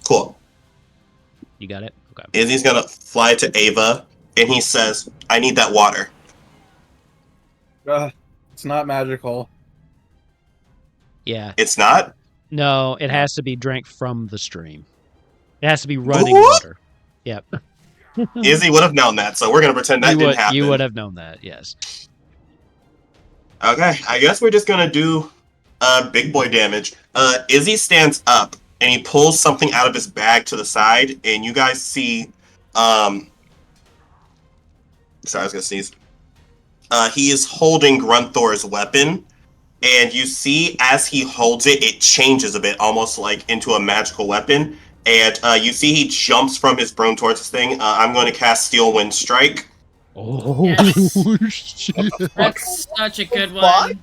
Cool. You got it? Okay. Izzy's gonna fly to Ava and he says, I need that water. It's not magical. Yeah. It's not? No, it has to be drank from the stream. It has to be running What? water. Yep. Izzy would have known that, so we're gonna pretend that didn't happen. You would have known that, yes. Okay, I guess we're just gonna do big boy damage. Izzy stands up and he pulls something out of his bag to the side, and you guys see sorry, I was gonna sneeze. He is holding Grunthor's weapon, and you see as he holds it, it changes a bit, almost like into a magical weapon. And you see he jumps from his broom towards this thing. I'm going to cast Steel Wind Strike. Oh, Yes. shit. That's such a good What? one.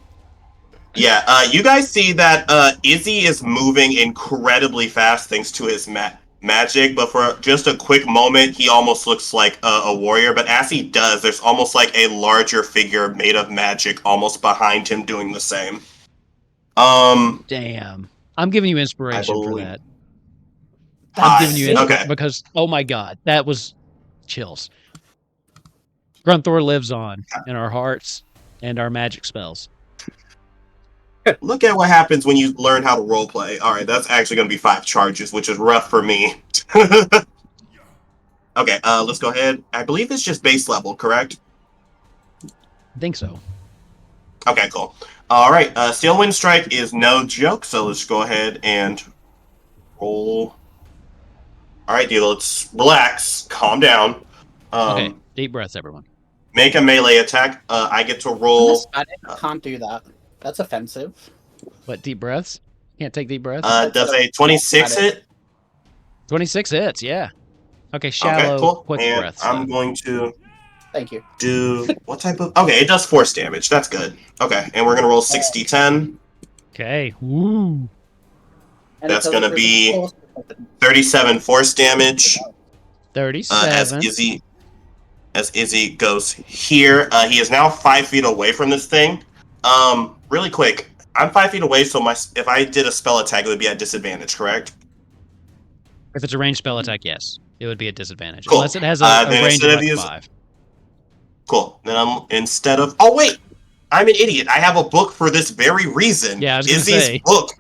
Yeah, you guys see that Izzy is moving incredibly fast thanks to his magic, but for just a quick moment, he almost looks like a warrior. But as he does, there's almost like a larger figure made of magic almost behind him doing the same. Damn. I'm giving you inspiration for believe- that. I'm giving you sick. inspiration because, oh my god, that was chills. Grunthor lives on in our hearts and our magic spells. Look at what happens when you learn how to roleplay. All right, that's actually going to be 5 charges, which is rough for me. Okay, let's go ahead. I believe it's just base level, correct? I think so. Okay, cool. All right, Steel Wind Strike is no joke, so let's go ahead and roll. All right, dude, let's relax, calm down. Okay, deep breaths, everyone. Make a melee attack. I get to roll. Hispanic can't do that. That's offensive. What, deep breaths? Can't take deep breaths? Does a 26 hit? 26 hits, yeah. Okay, shallow, Okay, cool. quick And breaths. I'm going to Thank you. do what type of? Okay, it does force damage. That's good. Okay, and we're gonna roll 60-10. Okay, woo. And That's it gonna doesn't be force- 37 force damage. 37. As Izzy goes here, he is now 5 feet away from this thing. Really quick, I'm 5 feet away, so if I did a spell attack, it would be at disadvantage, correct? If it's a ranged spell attack, yes. It would be a disadvantage. Cool. Unless it has a Then range instead of of like using- 5. Cool. Then I'm instead of. Oh wait, I'm an idiot. I have a book for this very reason. Yeah, I was gonna Izzy's say. book.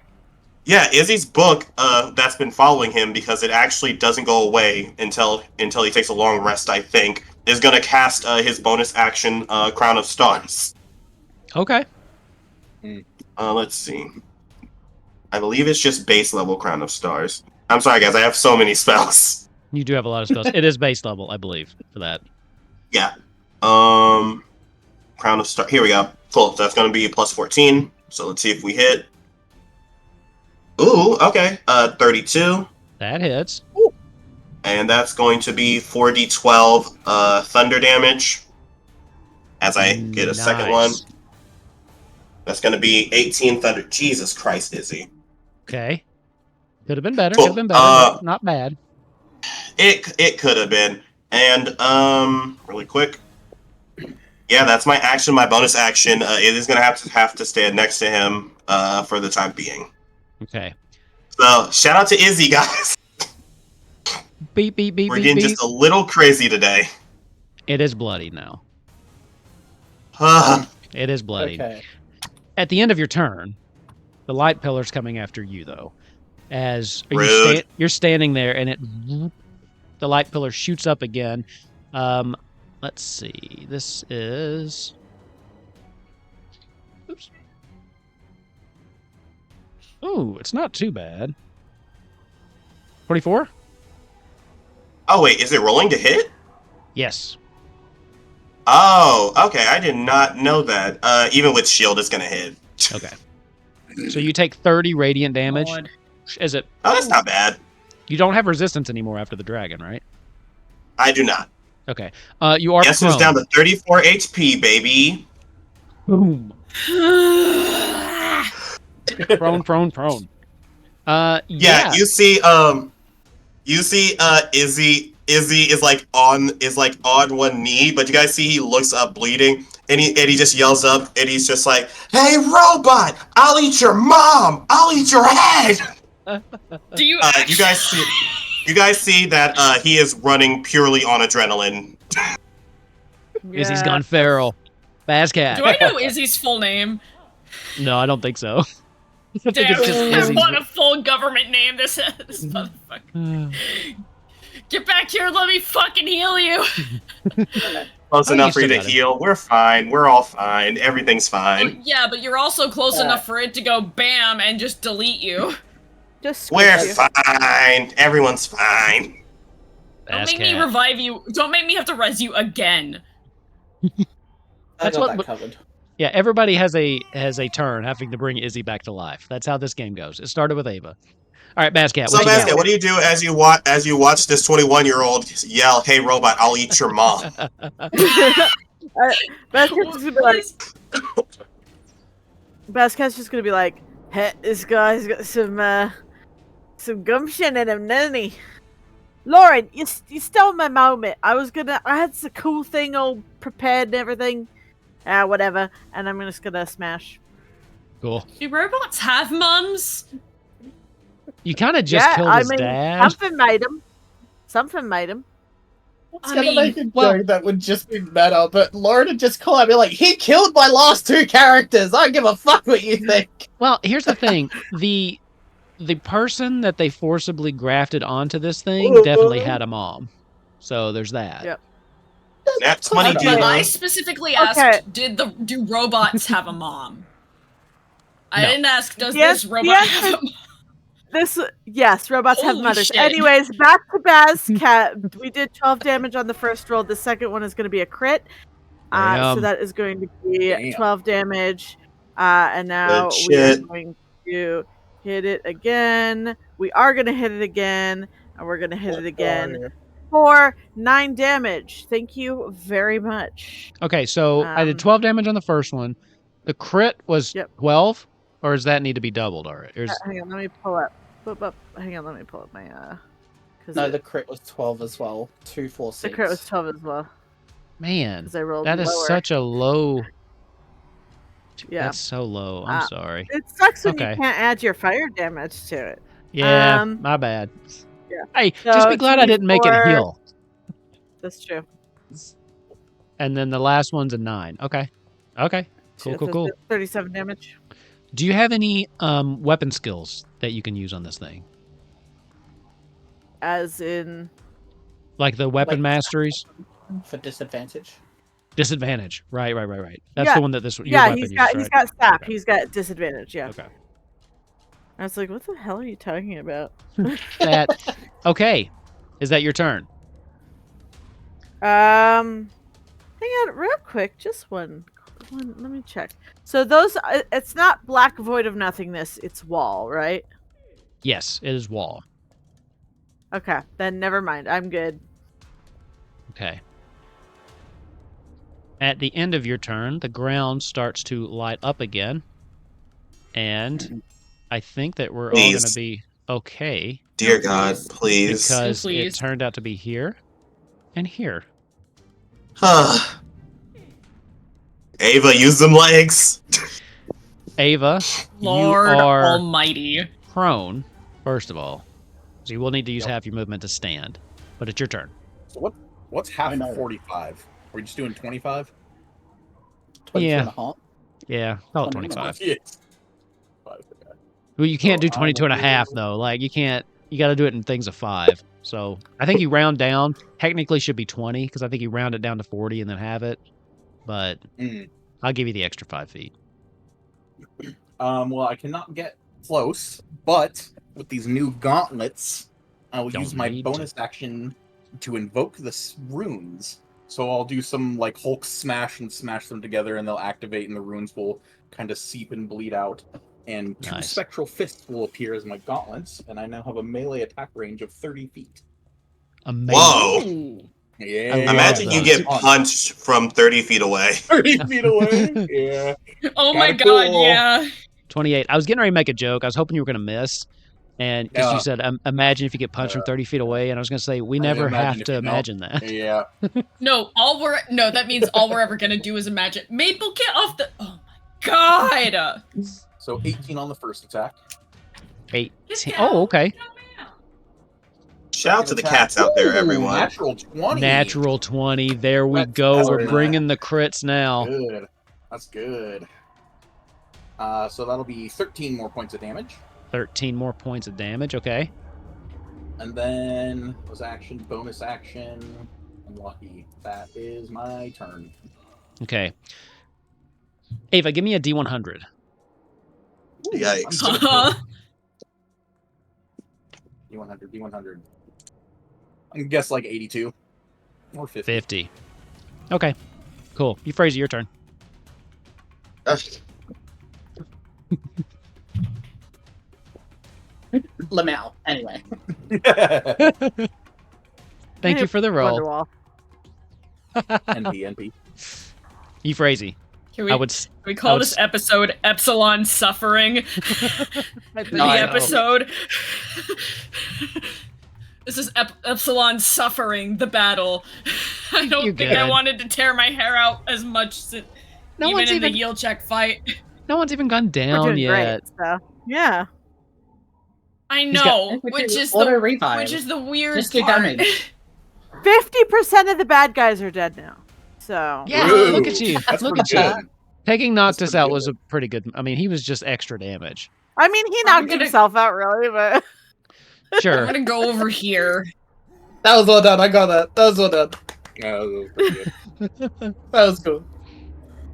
Yeah, Izzy's book. That's been following him because it actually doesn't go away until he takes a long rest. I think is gonna cast his bonus action Crown of Stars. Okay. Let's see. I believe it's just base level Crown of Stars. I'm sorry, guys. I have so many spells. You do have a lot of spells. It is base level, I believe, for that. Yeah. Crown of Stars. Here we go. Cool. That's going to be plus 14. So let's see if we hit. Ooh, okay. 32. That hits. And that's going to be 4d12 thunder damage. As I get a second one. That's going to be 18 thunder. Jesus Christ, Izzy. Okay. Could have been better. Cool. Could have been better. But not bad. It could have been. And really quick. Yeah, that's my action. My bonus action. It is going to have to stand next to him for the time being. Okay. So shout out to Izzy, guys. Beep beep beep. We're beep, getting beep. just a little crazy today. It is bloody now. It is bloody. Okay. At the end of your turn, the light pillar's coming after you, though. As Rude. you're standing there, and the light pillar shoots up again. Let's see. This is. Oops. Ooh, it's not too bad. 24? Oh wait, is it rolling to hit? Yes. Oh, okay. I did not know that. Even with shield, it's gonna hit. Okay. So you take 30 radiant damage. God. Is it? Oh, that's not bad. You don't have resistance anymore after the dragon, right? I do not. Okay. You are Guess prone. who's down to 34 HP, baby? Boom. Prone. Yeah, you see, Izzy is like on one knee, but you guys see he looks up bleeding, and he just yells up, and he's just like, "Hey, robot! I'll eat your mom! I'll eat your head!" Do you? You guys see that he is running purely on adrenaline. Izzy's gone feral. Bazcat. Do I know Izzy's full name? No, I don't think so. I think Damn, it's just I Izzy's. want a full government name. This motherfucker. Get back here. Let me fucking heal you. Close Oh, enough you for you still to got it. heal. We're fine. We're all fine. Everything's fine. Yeah, but you're also close enough for it to go bam and just delete you. Just We're squish you. fine. Everyone's fine. Don't make me Bazcat. revive you. Don't make me have to res you again. I That's got what- that covered. Yeah, everybody has a turn having to bring Izzy back to life. That's how this game goes. It started with Ava. All right, Bazcat. So, What you Basket, got? what do you do as you watch this 21-year-old yell, "Hey, robot, I'll eat your mom"? Basket's just gonna be like, Basket's just gonna be like, hey, this guy's got some gumption in him, doesn't he? Lauren, you stole my moment. I had some cool thing all prepared and everything. Whatever. And I'm just gonna smash. Cool. Do robots have mums? You kind of just killed his dad. Something made him. It's I gonna mean, make a well- joke that would just be meta, but Lauren would just call out and be like, he killed my last two characters! I don't give a fuck what you think! Well, here's the thing. The person that they forcibly grafted onto this thing definitely had a mom. So there's that. Yep. Nat 20, Okay. dude. But I specifically asked, Okay. do robots have a mom? I No. didn't ask, does Yes, this robot yes. have a mom? Yes, robots have Holy mothers. shit. Anyways, back to Bazcat. We did 12 damage on the first roll. The second one is going to be a crit. So Damn. that is going to be Damn. 12 damage. And now Good we are shit. going to hit it again. We are going to hit it again. And we're going to hit it again for 9 damage. Thank you very much. Okay, so I did 12 damage on the first one. The crit was Yep. 12, or does that need to be doubled? All right. Hang on, let me pull up. Hang on, let me pull up my 'cause No, the crit was 12 as well. 2, 4, 6. the crit was 12 as well. Man, Because I rolled that is lower. such a low. Yeah. That's so low. I'm Uh, sorry. It sucks when Okay. you can't add your fire damage to it. Yeah, um, my bad. yeah. Hey, So just be glad I didn't make it 24 heal. That's true. And then the last one's a 9. Okay. Okay. Cool, Yeah, cool, so cool. 37 damage. Do you have any weapon skills that you can use on this thing? As in, Like the weapon Like- masteries? For disadvantage. Disadvantage. Right. That's Yeah. the one that your yeah, weapon he's uses, got right? he's got staff. Okay. He's got disadvantage. Yeah. Okay. I was like, what the hell are you talking about? Okay. Is that your turn? Hang on, real quick, just one. Let me check. So those, it's not black void of nothingness. It's wall, right? Yes, it is wall. Okay, then never mind. I'm good. Okay. At the end of your turn, the ground starts to light up again. And I think that we're all going Please. to be okay Dear God, please. because it Please. turned out to be here and here. Ava, use them legs. Ava, Lord you are Almighty. prone, first of all. So you will need to use Yep. half your movement to stand. But it's your turn. So what's half I know. of 45? Are we just doing 25? 22 Yeah. and a half. Yeah, call it 20 25. Yes. 5, okay. Well, you can't do So I 22 and a will half, do- though. Like, you can't, you got to do it in things of 5. So I think you round down. Technically should be 20 because I think you round it down to 40 and then have it. But Mm. I'll give you the extra 5 feet. Well, I cannot get close, but with these new gauntlets, I will Don't use my need to. bonus action to invoke the runes. So I'll do some like Hulk smash and smash them together, and they'll activate, and the runes will kind of seep and bleed out. And 2 Nice. spectral fists will appear as my gauntlets, and I now have a melee attack range of 30 feet. Amazing. Whoa. Ooh. Yeah. I love Imagine you those. get punched from 30 feet away. 30 feet away. Yeah. Oh my Kinda god, cool. yeah. 28. I was getting ready to make a joke. I was hoping you were going to miss. And because you said, imagine if you get punched from 30 feet away. And I was going to say, we I never imagine have if to you don't. imagine that. Yeah. No, that means all we're ever gonna do is imagine. Maple, get off the. Oh my god. So 18 on the first attack. 18. Get Oh, down. okay. Shout out to the Attack. cats out there, Ooh, everyone. Natural 20. Natural 20. There we That's go. better We're than bringing the crits now. Good. That's good. So that'll be 13 more points of damage. 13 more points of damage. Okay. And then bonus action. Unlucky. That is my turn. Okay. Ava, give me a D100. Yikes. I'm good at D100, D100. I can guess like 82 or 50. 50. Okay. Cool. You phrase it, your turn. Lamau. Anyway. Thank you for the roll. Wonderwall. NP. You phrasey. Can we, I would. can we call this episode Epsilon Suffering? The No, I know. episode. This is Epsilon Suffering, the battle. I don't You're think I good. wanted to tear my hair out as much, No even one's in even. the heel check fight. No one's even gone We're down doing yet. great. So yeah. I got- know, which is the weird Just do part. damage. 50% of the bad guys are dead now. So Yeah. Ooh, Look at you. That's Look pretty at you. good. Taking Noctis pretty out good. was a pretty good. I mean, he was just extra damage. I mean, he I'm knocked gonna- himself out, really, but I'm Sure. gonna go over here. That was well done. I got that. That was well done. Yeah, that was pretty good. That was cool.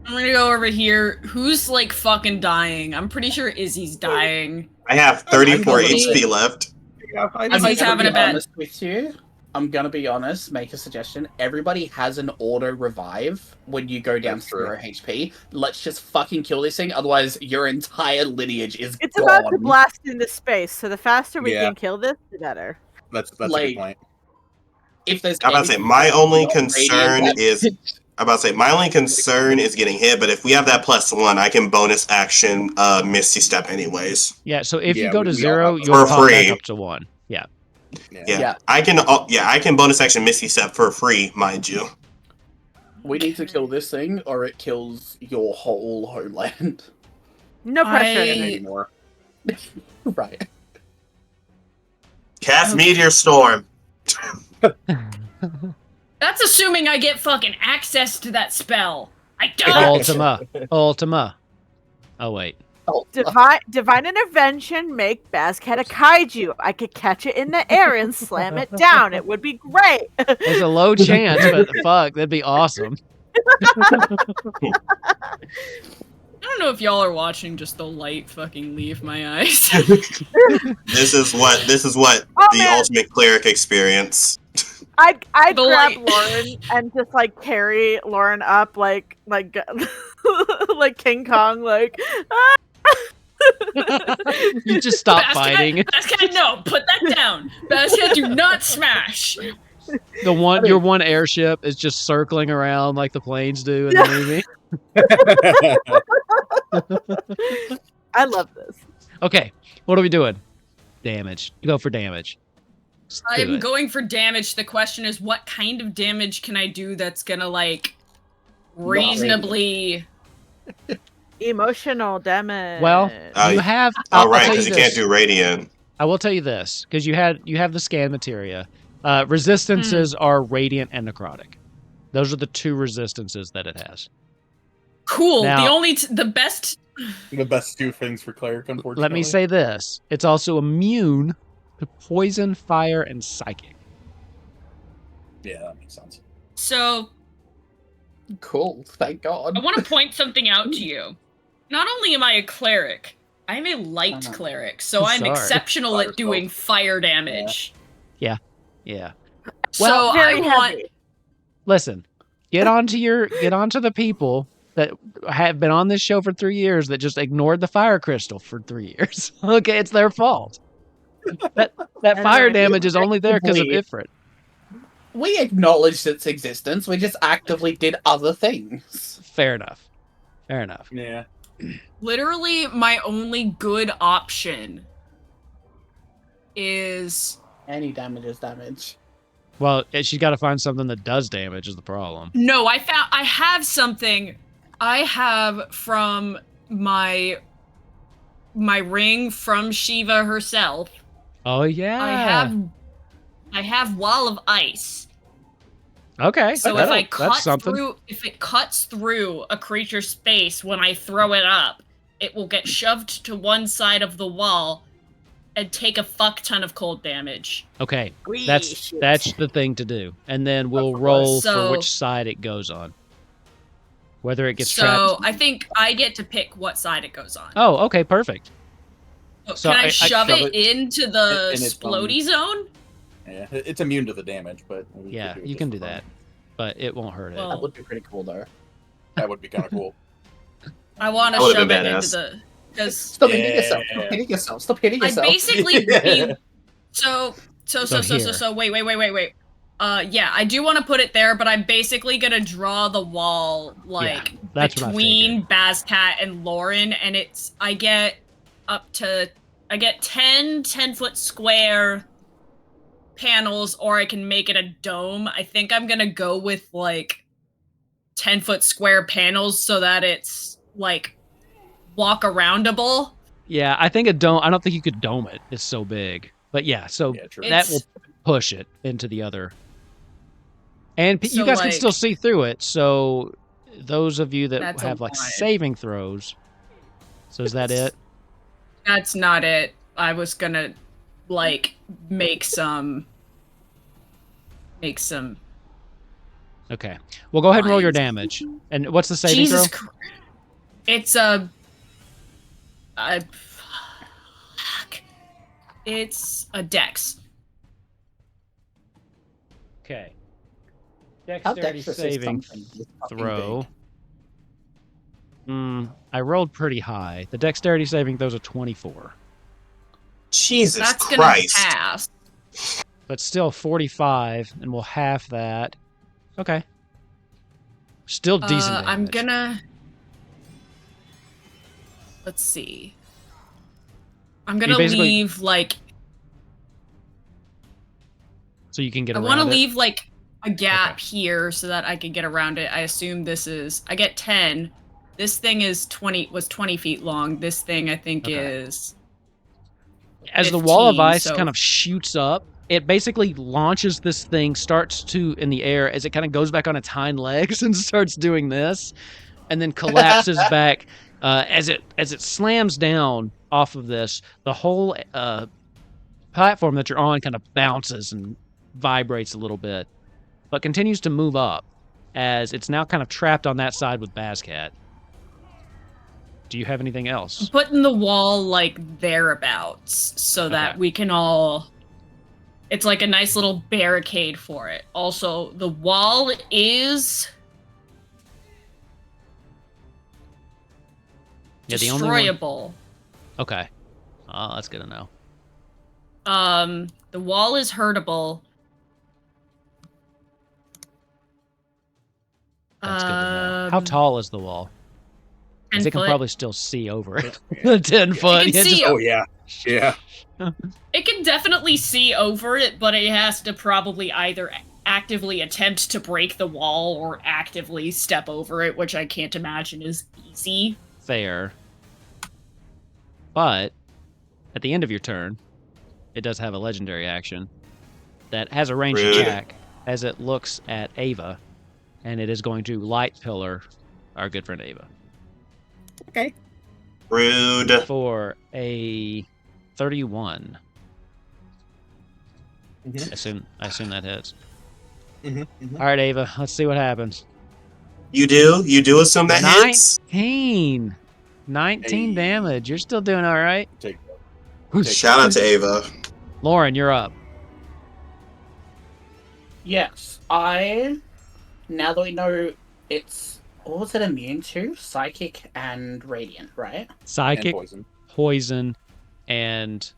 I'm gonna go over here. Who's like fucking dying? I'm pretty sure Izzy's dying. I have 34 I'm gonna- HP left. Yeah, Izzy's having a bad. honest with you. I'm gonna be honest, make a suggestion. Everybody has an auto revive when you go down That's true. 0 HP. Let's just fucking kill this thing, otherwise your entire lineage is it's gone. about to blast into space. So the faster we Yeah. can can kill this, the better. That's a Like, good point. If there's I'm about to say anything my only not concern radiant is getting hit, but if we have that +1, I can bonus action Misty Step anyways. Yeah. So if you Yeah, go we to all 0, have you'll For pop free. back up to 1. Yeah. Yeah. Yeah. I can bonus action Misty Step for free, mind you. we need to kill this thing, or it kills your whole homeland. No pressure. I- Anymore. Right. Cast Meteor Storm. That's assuming I get fucking access to that spell. I don't. Ultima. Oh wait. Divine intervention, make Basket a kaiju. I could catch it in the air and slam it down. It would be great. There's a low chance, but fuck, that'd be awesome. I don't know if y'all are watching just the light fucking leave my eyes. This is what the ultimate cleric experience. I'd grab light. Lauren and just like carry Lauren up like like King Kong, like You just stop Basket, fighting. Basket, no, put that down. Basket, do not smash. Your one airship is just circling around like the planes do in the movie. I love this. Okay, what are we doing? Damage. Go for damage. I'm going for damage. The question is, what kind of damage can I do that's gonna like reasonably Emotional damage. Well, you have. Oh, right, because you can't do radiant. I will tell you this, because you have the scan materia. Resistances are radiant and necrotic. Those are the two resistances that it has. Cool. Now, The best two things for cleric, unfortunately. Let me say this: it's also immune to poison, fire, and psychic. Yeah, that makes sense. So Cool. Thank God. I want to point something out to you. Not only am I a cleric, I'm a light cleric, so I'm Sorry. exceptional at doing fire damage. Yeah. So I want. Listen, get onto the people that have been on this show for 3 years that just ignored the fire crystal for 3 years. Okay, it's their fault. That fire damage is only there because of Ifrit. We acknowledged its existence. We just actively did other things. Fair enough. Yeah. Literally, my only good option is Any damage is damage. Well, she's got to find something that does damage is the problem. no. I have something. I have from my ring from Shiva herself. Oh yeah. I have Wall of Ice. Okay. So that's if it cuts through a creature's space when I throw it up, it will get shoved to one side of the wall and take a fuck ton of cold damage. Okay. That's the thing to do. And then we'll roll for which side it goes on. Whether it gets trapped. So I think I get to pick what side it goes on. Oh, okay, perfect. So can I shove it into the in its splody zone? Yeah, it's immune to the damage, but Yeah, you can do that. But it won't hurt Well, That would be pretty cool, though. That would be kind of cool. I want to That would've shove been it into badass. the because Stop hitting yourself. Stop hitting yourself. Stop hitting I yourself. basically Yeah. so wait. Yeah, I do want to put it there, but I'm basically gonna draw the wall like that's what I between Bazcat and Lauren, and I get 10-foot square panels, or I can make it a dome. I think I'm gonna go with like 10-foot square panels so that it's like walk aroundable. Yeah, I think I don't think you could dome it. It's so big. But yeah, so true. that will push it into the other. And you So, guys can like- still see through it. So those of you that That's a have like lie. saving throws. So is that it? That's not it. I was gonna like make some. Okay. Well, go ahead and roll your Lines. damage. And what's the saving Jesus throw? Christ. It's fuck. It's a dex. Okay. How Dexterity dexterous is saving something this fucking throw. I rolled pretty high. The dexterity saving throw's a 24. Jesus That's gonna Christ. pass. But still 45, and we'll half that. Okay. Still decent I'm damage. gonna. Let's see. I'm gonna basically- leave like. So you can get I around want to it. leave like a gap Okay. here so that I can get around it. I assume this is. I get 10. This thing is 20 feet long. This thing I think Okay. is. As the wall of 15, ice so- kind of shoots up it basically launches this thing, starts to in the air as it kind of goes back on its hind legs and starts doing this, and then collapses back as it slams down off of this. The whole platform that you're on kind of bounces and vibrates a little bit, but continues to move up as it's now kind of trapped on that side with Bazcat. Do you have anything else? Putting the wall like thereabouts so that we can all. It's like a nice little barricade for it. Also, the wall is destroyable. Okay. Oh, that's good to know. The wall is hurtable. That's good to know. How tall is the wall? 10 Because it can foot. probably still see over it. 10 foot. It can see. Oh yeah. Yeah. It can definitely see over it, but it has to probably either actively attempt to break the wall or actively step over it, which I can't imagine is easy. Fair. But at the end of your turn, it does have a legendary action that has a ranged attack as it looks at Ava, and it is going to light pillar our good friend Ava. Okay. Rude. For a 31. Mm-hmm. I assume that hits. Mm-hmm. Mm-hmm. All right, Ava, let's see what happens. You do assume that hits? 19 Hey. damage. You're still doing all right. Take Shout out to Ava. Lauren, you're up. Yes, now that we know it's, what was it immune to? Psychic and Radiant, right? Psychic, and poison, and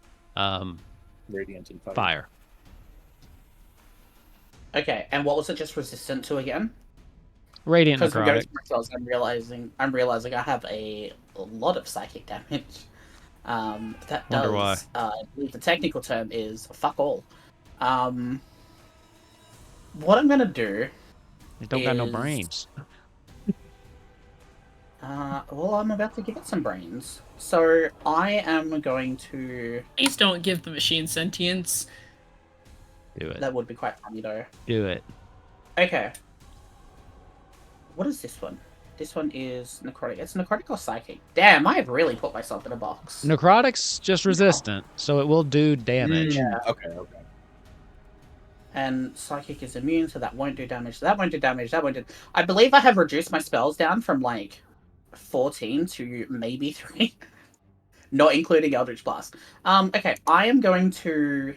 radiant and fire. Okay, and what was it just resistant to again? Radiant Because we're going necrotic. through myself, I'm realizing I have a lot of psychic damage. That Wonder does. I believe the technical term is fuck all. What I'm gonna do. You don't got no is- brains. Well, I'm about to give it some brains. So I am going to. Please don't give the machine sentience. Do it. That would be quite funny though. Do it. Okay. What is this one? This one is necrotic. It's necrotic or psychic? Damn, I have really put myself in a box. Necrotic's just resistant, so it will do damage. Yeah. Okay. And psychic is immune, so that won't do damage. That won't do damage. That won't do. I believe I have reduced my spells down from like 14 to maybe 3, not including Eldritch Blast. Okay, I am going to.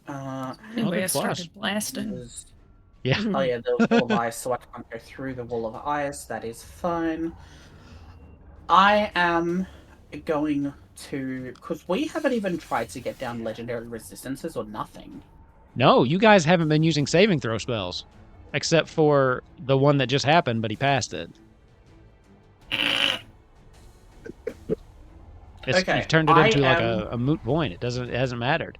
Anyway, I good started blasting. Yeah. Oh yeah, the wall of ice, so I can't go through the wall of ice. That is fine. I am going to, because we haven't even tried to get down legendary resistances or nothing. No, you guys haven't been using saving throw spells. Except for the one that just happened, but he passed it. Okay, You've turned it I into like am- a moot point. It hasn't mattered.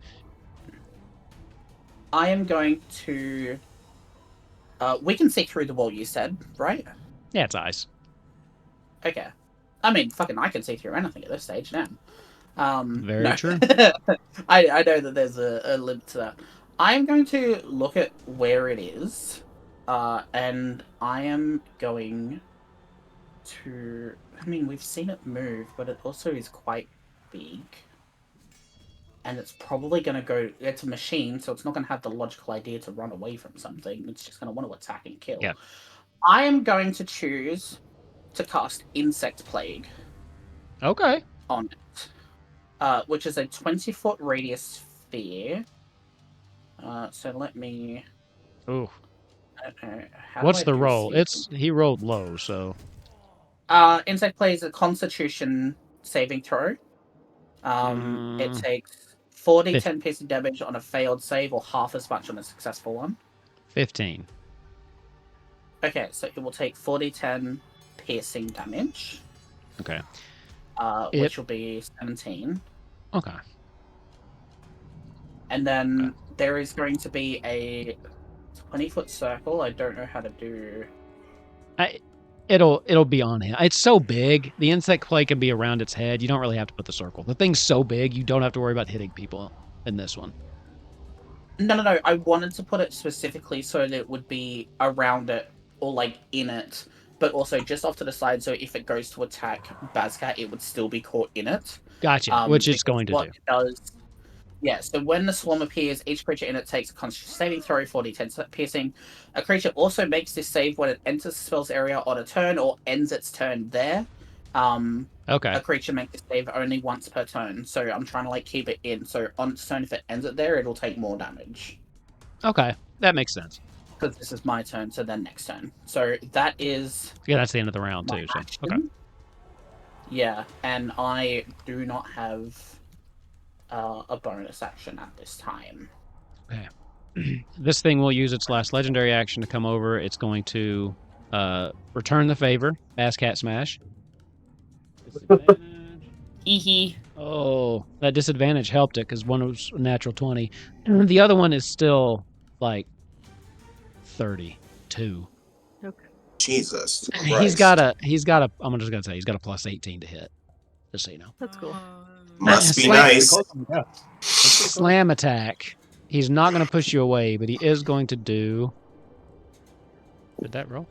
I am going to. We can see through the wall, you said, right? Yeah, it's ice. Okay. I mean, fucking, I can see through anything at this stage now. Very no. true. I know that there's a limit to that. I am going to look at where it is, and I am going to. I mean, we've seen it move, but it also is quite big. And it's probably going to go. It's a machine, so it's not going to have the logical idea to run away from something. It's just going to want to attack and kill. Yeah. I am going to choose to cast Insect Plague Okay. on it, which is a 20-foot radius sphere. So let me. Ooh. I don't know, how What's do I the roll? proceed? He rolled low, so Insect Plague is a Constitution saving throw. It takes 4d10 piercing damage on a failed save, or half as much on a successful one. 15. Okay, so it will take 4d10 piercing damage, Okay. which will be 17. Okay. And then there is going to be a 20-foot circle. I don't know how to do. It'll be on him. It's so big. The insect play can be around its head. You don't really have to put the circle. The thing's so big, you don't have to worry about hitting people in this one. No. I wanted to put it specifically so that it would be around it or like in it, but also just off to the side. So if it goes to attack Bazcat, it would still be caught in it. Gotcha. Which it's Because going to what do. it does. Yeah, so when the swarm appears, each creature in it takes a Constitution saving throw, 4d10 piercing. A creature also makes this save when it enters the spell's area on a turn or ends its turn there. Okay. A creature makes this save only once per turn, so I'm trying to like keep it in. So on its turn, if it ends it there, it'll take more damage. Okay. That makes sense. Because this is my turn, so then next turn. So that is Yeah, that's the end of the round, my too. So, action. okay. Yeah, and I do not have a bonus action at this time. Okay. This thing will use its last legendary action to come over. It's going to return the favor. Bazcat Smash. Disadvantage. Hee. Oh, that disadvantage helped it because one was a natural 20. And the other one is still like 32. Okay. Jesus Christ. He's got a I'm just gonna say he's got a plus 18 to hit. Just so you know. That's cool. Must be Slam- nice. Yeah. Slam attack. He's not gonna push you away, but he is going to do. Did that roll?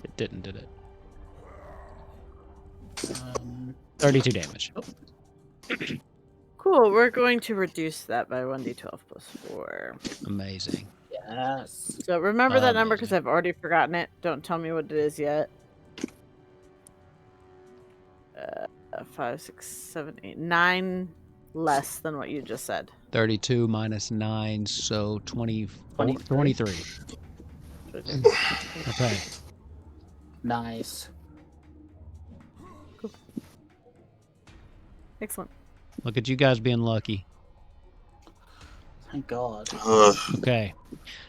It didn't, did it? 32 damage. Cool. We're going to reduce that by 1d12 plus 4. Amazing. Yes. So remember that number because Amazing. I've already forgotten it. Don't tell me what it is yet. 5, 6, 7, 8, 9 less than what you just said. 32 minus 9, so 23. Okay. Nice. Excellent. Look at you guys being lucky. Thank God. Okay.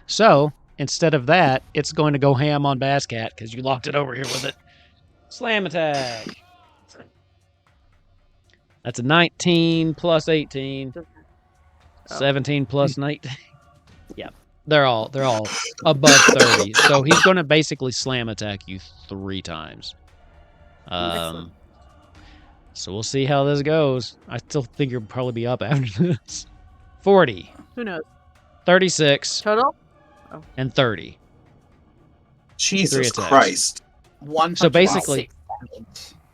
So, instead of that, it's going to go ham on Bazcat because you locked it over here with it. Slam attack. That's a 19 plus 18. 17 plus 19. Yeah. They're all above 30. So he's going to basically slam attack you 3 times. Excellent. So we'll see how this goes. I still think you'll probably be up after this. 40, Who knows? 36, Total? and 30. Jesus attacks. Christ. So basically-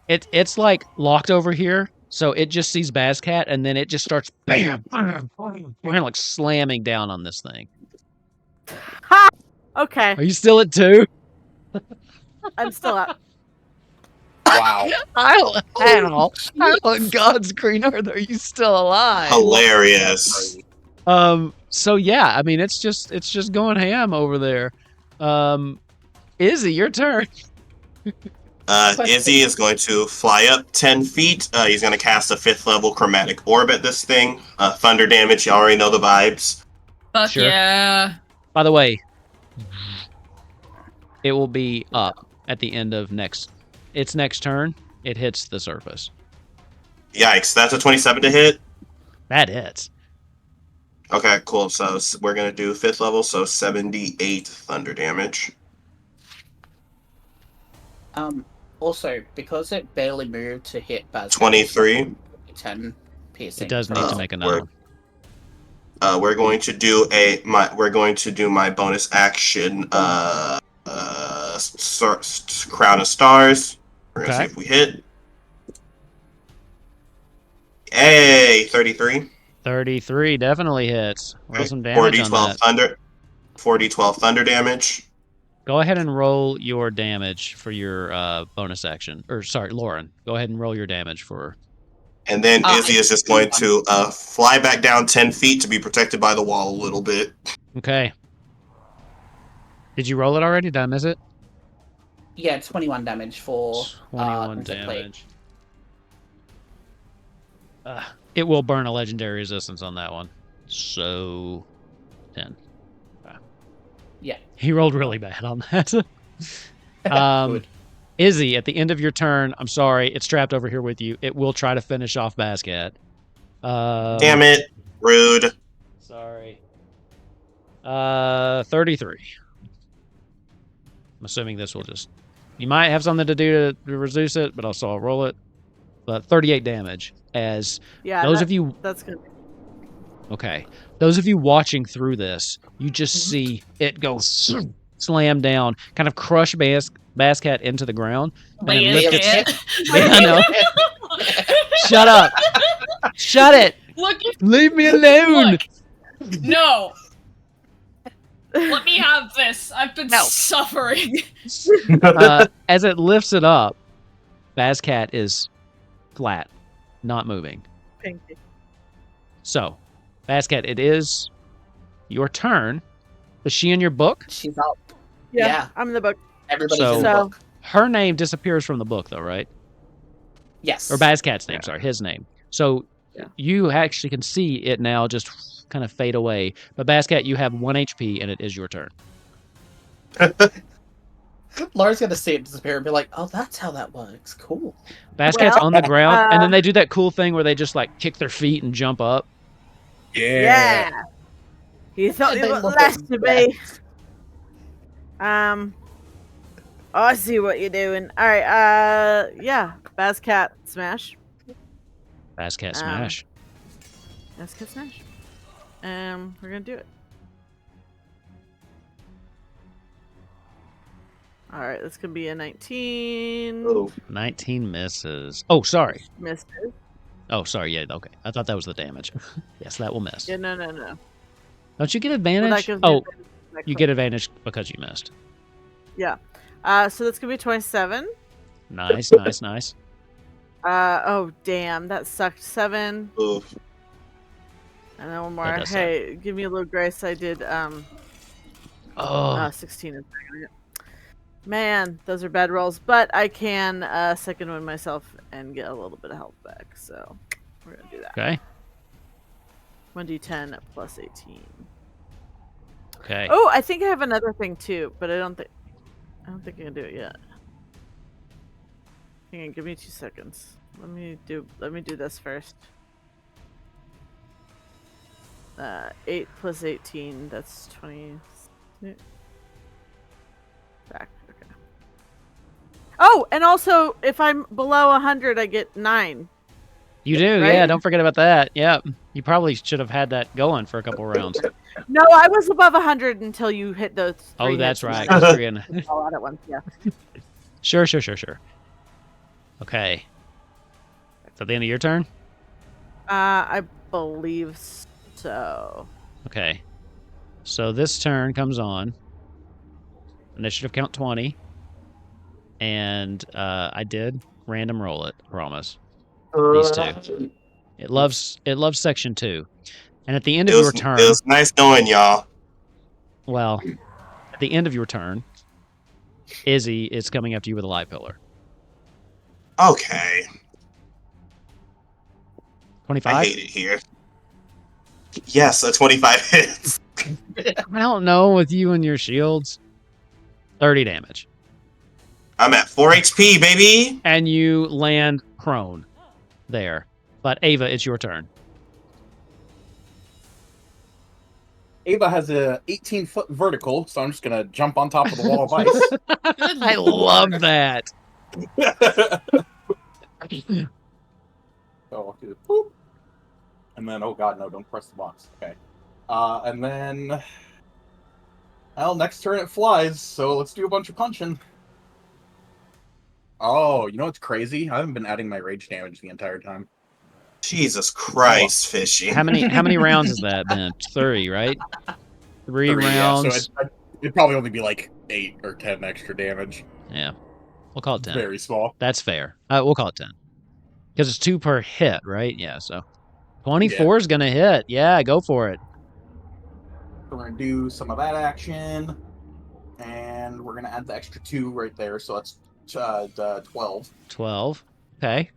106 It's like locked over here, so it just sees Bazcat, and then it just starts bam, bam, bam, bam, like slamming down on this thing. Ha! Okay. Are you still at 2? I'm still up. Wow. How on God's green earth are you still alive? Hilarious. So yeah, I mean it's just going ham over there. Izzy, your turn. Izzy is going to fly up 10 feet. He's going to cast a 5th level chromatic orb at this thing. Thunder damage, you already know the vibes. Fuck Sure. yeah. By the way, it will be up at the end of its next turn. It hits the surface. Yikes, that's a 27 to hit. That hits. Okay, cool. So we're going to do 5th level, so 78 thunder damage. Also, because it barely moved to hit Baz. 23. 10 piercing. It does need to make another one. We're going to do my bonus action. Crown of Stars. We're gonna see if we hit. Hey, 33. 33 definitely hits. Roll some damage on that. 4d12 thunder damage. Go ahead and roll your damage for your bonus action. Or sorry, Lauren. Go ahead and roll your damage for. And then Izzy is just going to fly back down 10 feet to be protected by the wall a little bit. Okay. Did you roll it already? Did I miss it? Yeah, 21 damage for 21 damage. It will burn a legendary resistance on that one. So 10. Yeah. He rolled really bad on that. Good. Izzy, at the end of your turn, I'm sorry, it's trapped over here with you. It will try to finish off Bazcat. Damn it. Rude. Sorry. 33. I'm assuming this will just... You might have something to do to reduce it, but I'll roll it. But 38 damage. As Yeah, those of you... That's good. Okay. Those of you watching through this, you just see it go slam down, kind of crush Bascat into the ground, and then lift its... I know. Shut up. Shut it. Look, Leave me alone. look. No. Let me have this. I've been suffering. As it lifts it up, Bascat is flat, not moving. Thank you. So, Bascat, it is your turn. Is she in your book? She's up. Yeah, I'm in the book. Everybody's in the So- book. Her name disappears from the book, though, right? Yes. Or Bascat's name, sorry, his name. So you actually can see it now just kind of fade away. But Bascat, you have 1 HP, and it is your turn. Laura's gonna see it disappear and be like, "Oh, that's how that works. Cool." Bascat's Well, on the ground, and then they do that cool thing where they just like kick their feet and jump up. Yeah. You thought you They were look less at to me. I see what you're doing. All right. Yeah. Bascat smash. Bascat smash. Bascat smash. We're gonna do it. All right. That's gonna be a 19. Oh. 19 misses. Oh, sorry. Misses. Oh, sorry. Yeah, okay. I thought that was the damage. Yes, that will miss. Yeah. No. Don't you get Well, advantage? that gives me Oh, advantage to that you clip. get advantage because you missed. Yeah. So that's gonna be 27. Nice. Oh damn, that sucked. 7. Oof. And then one That more. does suck. Hey, give me a little grace. I did 16 is second. Man, those are bad rolls, but I can second win myself and get a little bit of health back. So we're gonna do that. Okay. 1d10 plus 18. Okay. Oh, I think I have another thing too, but I don't think I can do it yet. Hang on, give me 2 seconds. Let me do this first. 8 plus 18, that's 20. Back, okay. Oh, and also if I'm below 100, I get 9. You do, Right? yeah. Don't forget about that. Yeah. You probably should have had that going for a couple rounds. No, I was above 100 until you hit those. Oh, 3 that's hits. right. 'cause three and- All out at once, yeah. Sure. Okay. Is that the end of your turn? I believe so. Okay. So this turn comes on. Initiative count 20. And I did random roll it, I promise. These two. It loves section 2. And at the end of your turn, It was nice knowing y'all. well, at the end of your turn, Izzy is coming after you with a light pillar. Okay. 25? I hate it here. Yes, a 25 hits. I don't know with you and your shields. 30 damage. I'm at 4 HP, baby. And you land prone there. But Ava, it's your turn. Ava has a 18-foot vertical, so I'm just gonna jump on top of the wall of ice. I love that. So I'll do boop. And then, oh god, no, don't press the box. Okay. And then, well, next turn it flies, so let's do a bunch of punching. Oh, you know what's crazy? I haven't been adding my rage damage the entire time. Jesus Christ, Fishy. How many rounds has that been? 3, right? 3 rounds. Yeah, so it'd probably only be like 8 or 10 extra damage. Yeah. We'll call it 10. Very small. That's fair. We'll call it 10. Because it's 2 per hit, right? Yeah, so 24 is going to hit. Yeah, go for it. We're going to do some of that action. And we're going to add the extra 2 right there. So that's 12. 12. Okay.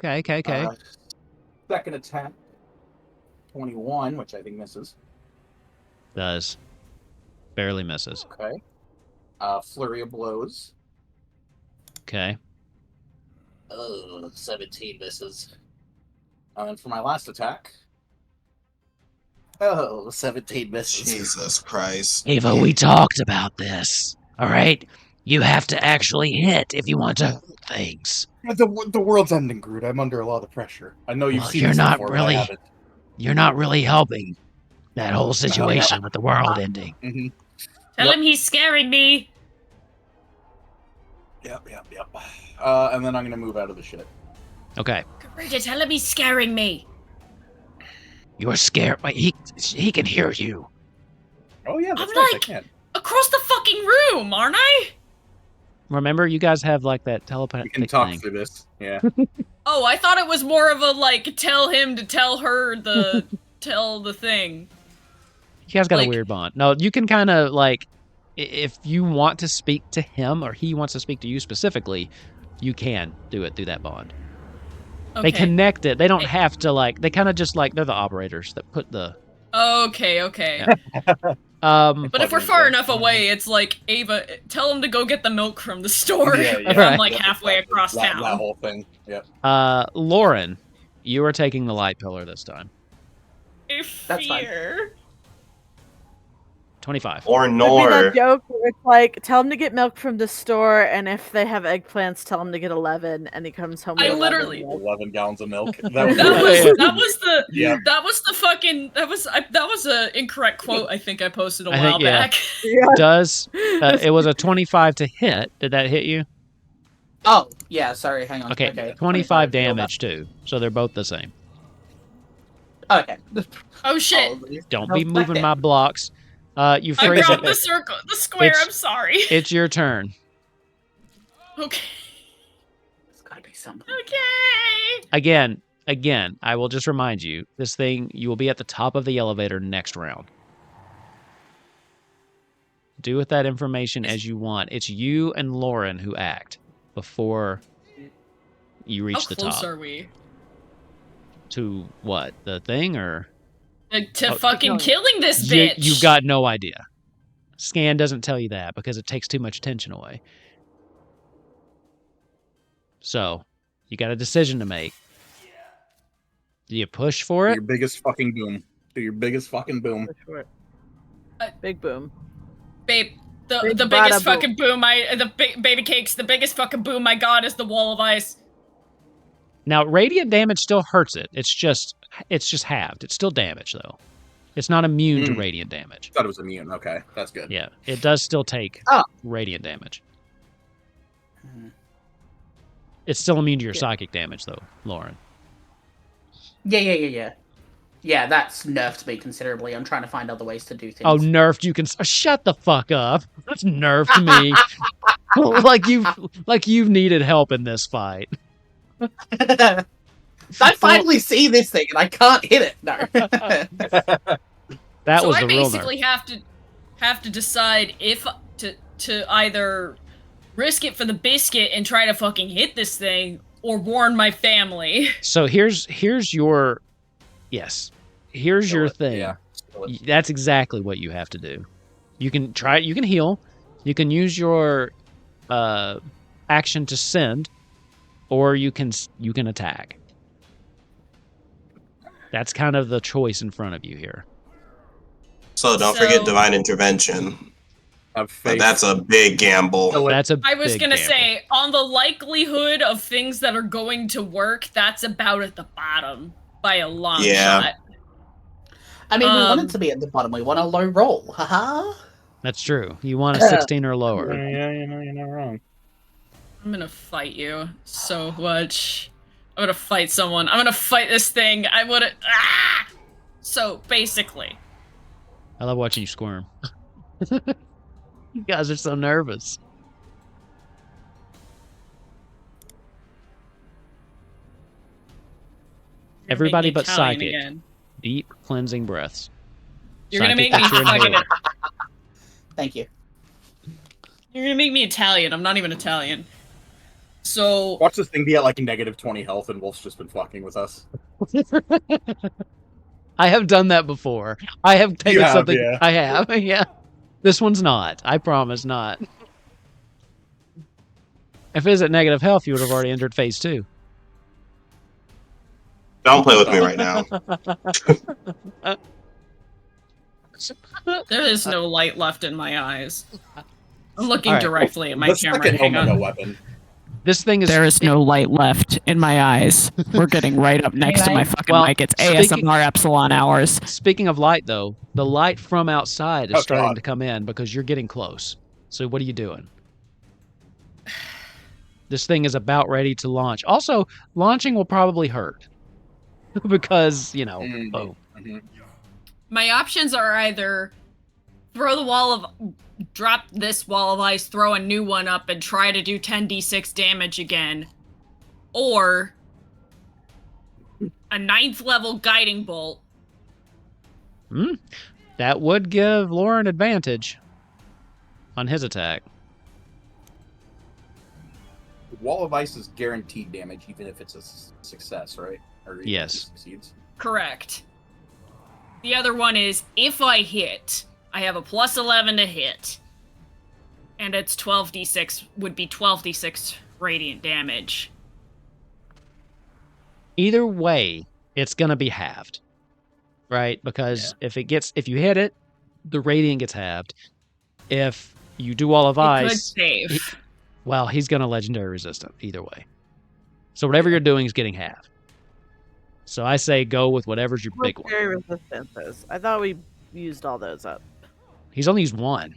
Second attack. 21, which I think misses. Does. Barely misses. Okay. Flurry of blows. Okay. Oh, 17 misses. And for my last attack. Oh, 17 misses. Jesus Christ. Ava, we talked about this. All right? You have to actually hit if you want to hurt things. The world's ending, Groot. I'm under a lot of pressure. I know you've Well, seen you're this not before, but I really- haven't. You're not really helping. That whole situation with the world ending. Mm-hmm. Tell him he's scaring me. Yep. And then I'm gonna move out of the shit. Okay. Rita, tell him he's scaring me. You're scared. Wait, he can hear you. Oh yeah, that's I'm right. like- I can. Across the fucking room, aren't I? Remember, you guys have like that telepathic You can talk thing. through this. Yeah. Oh, I thought it was more of a like tell him to tell her the tell the thing. You guys got like- a weird bond. No, you can kind of like, if you want to speak to him or he wants to speak to you specifically, you can do it through that bond. Okay. They connect it. They don't have to like. They kind of just like they're the operators that put the. Okay. Yeah. But if we're far enough away, it's like Ava, tell him to go get the milk from the store. Yeah, If Right. I'm like halfway across that town. whole thing. Yep. Lauren, you are taking the light pillar this time. That's fine. Fear. 25. Or Could be nor. that joke where it's like, tell him to get milk from the store, and if they have eggplants, tell him to get 11, and he comes home with I 11 literally- milk. 11 gallons of milk. That was the Yeah. that was the fucking that was a incorrect quote I think I posted a I while think, yeah. back. Yeah. Does it was a 25 to hit? Did that hit you? Oh, yeah, sorry, hang on. Okay, 25 damage too. So they're both the same. Okay. Oh shit! Don't No, be fuck moving it. my blocks. You I freeze grabbed the it. circle, the square. It's- I'm sorry. It's your turn. Okay. There's gotta be something. Okay. Again, I will just remind you, this thing, you will be at the top of the elevator next round. Do with that information as you want. It's you and Lauren who act before you reach How the close top. are we To what? The thing or? to Oh, fucking killing this bitch? You've got no idea. Scan doesn't tell you that because it takes too much tension away. So, you got a decision to make. Do you push for Do it? your biggest fucking boom. Do your biggest fucking boom. Big boom. babe. The Big biggest bada boom. fucking boom baby cakes. The biggest fucking boom I got is the wall of ice. Now, radiant damage still hurts it. It's just halved. It's still damage though. It's not immune to Mm. radiant damage. Thought it was immune. Okay, that's good. Yeah, it does still take Oh. radiant damage. Mhm. It's still immune to your Yeah. psychic damage though, Lauren. Yeah. Yeah, that's nerfed me considerably. I'm trying to find other ways to do things. Oh, nerfed! You can shut the fuck up. That's nerfed me. like you've needed help in this fight. I finally see this thing and I can't hit it. No. That so was I the real nerf. basically have to decide if to either risk it for the biscuit and try to fucking hit this thing or warn my family. So here's your Kill it. thing. Yeah. Kill it. That's exactly what you have to do. You can try. You can heal. You can use your action to send, or you can attack. That's kind of the choice in front of you here. So don't forget divine intervention. Have But faith. that's a big gamble. Kill it. That's a. I was big gonna gamble. say, on the likelihood of things that are going to work, that's about at the bottom by a long Yeah. shot. I mean, we want it to be at the bottom. We want a low roll. Haha. That's true. You want a 16 or lower. Yeah, you're not wrong. I'm gonna fight you so much. I'm gonna fight someone. I'm gonna fight this thing. I would. Ah! So basically, I love watching you squirm. You guys are so nervous. Everybody Make me but Italian psychic. again. Deep cleansing breaths. You're gonna Psychic, make me get your fucking. inhaler. Thank you. You're gonna make me Italian. I'm not even Italian. So Watch this thing be at like negative 20 health, and Wolf's just been fucking with us. I have done that before. I have taken You have, something. yeah. I have, yeah. This one's not. I promise not. If it was at negative health, you would have already entered phase 2. Don't play with me right now. there is no light left in my eyes. I'm looking Alright. directly at my The camera. second Hang Omega on. weapon. This thing is. There is no light left in my eyes. We're getting right up next to my fucking mic. It's ASMR Epsilon hours. Speaking of light, though, the light from outside is starting God. to come in because you're getting close. So what are you doing? This thing is about ready to launch. Also, launching will probably hurt because, boom. My options are either drop this wall of ice, throw a new one up, and try to do 10d6 damage again, or a 9th level guiding bolt. That would give Lauren advantage on his attack. Wall of Ice is guaranteed damage, even if it's a success, right? Or even Yes. if he succeeds. Correct. The other one is, if I hit, I have a plus 11 to hit, and it's 12d6, would be 12d6 radiant damage. Either way, it's going to be halved, right? Because if you hit it, the radiant gets halved. If you do Wall of It could Ice, save. he's going to legendary resistant either way. So whatever you're doing is getting halved. So I say go with whatever's your big one. Very resistant is. I thought we used all those up. He's only used one.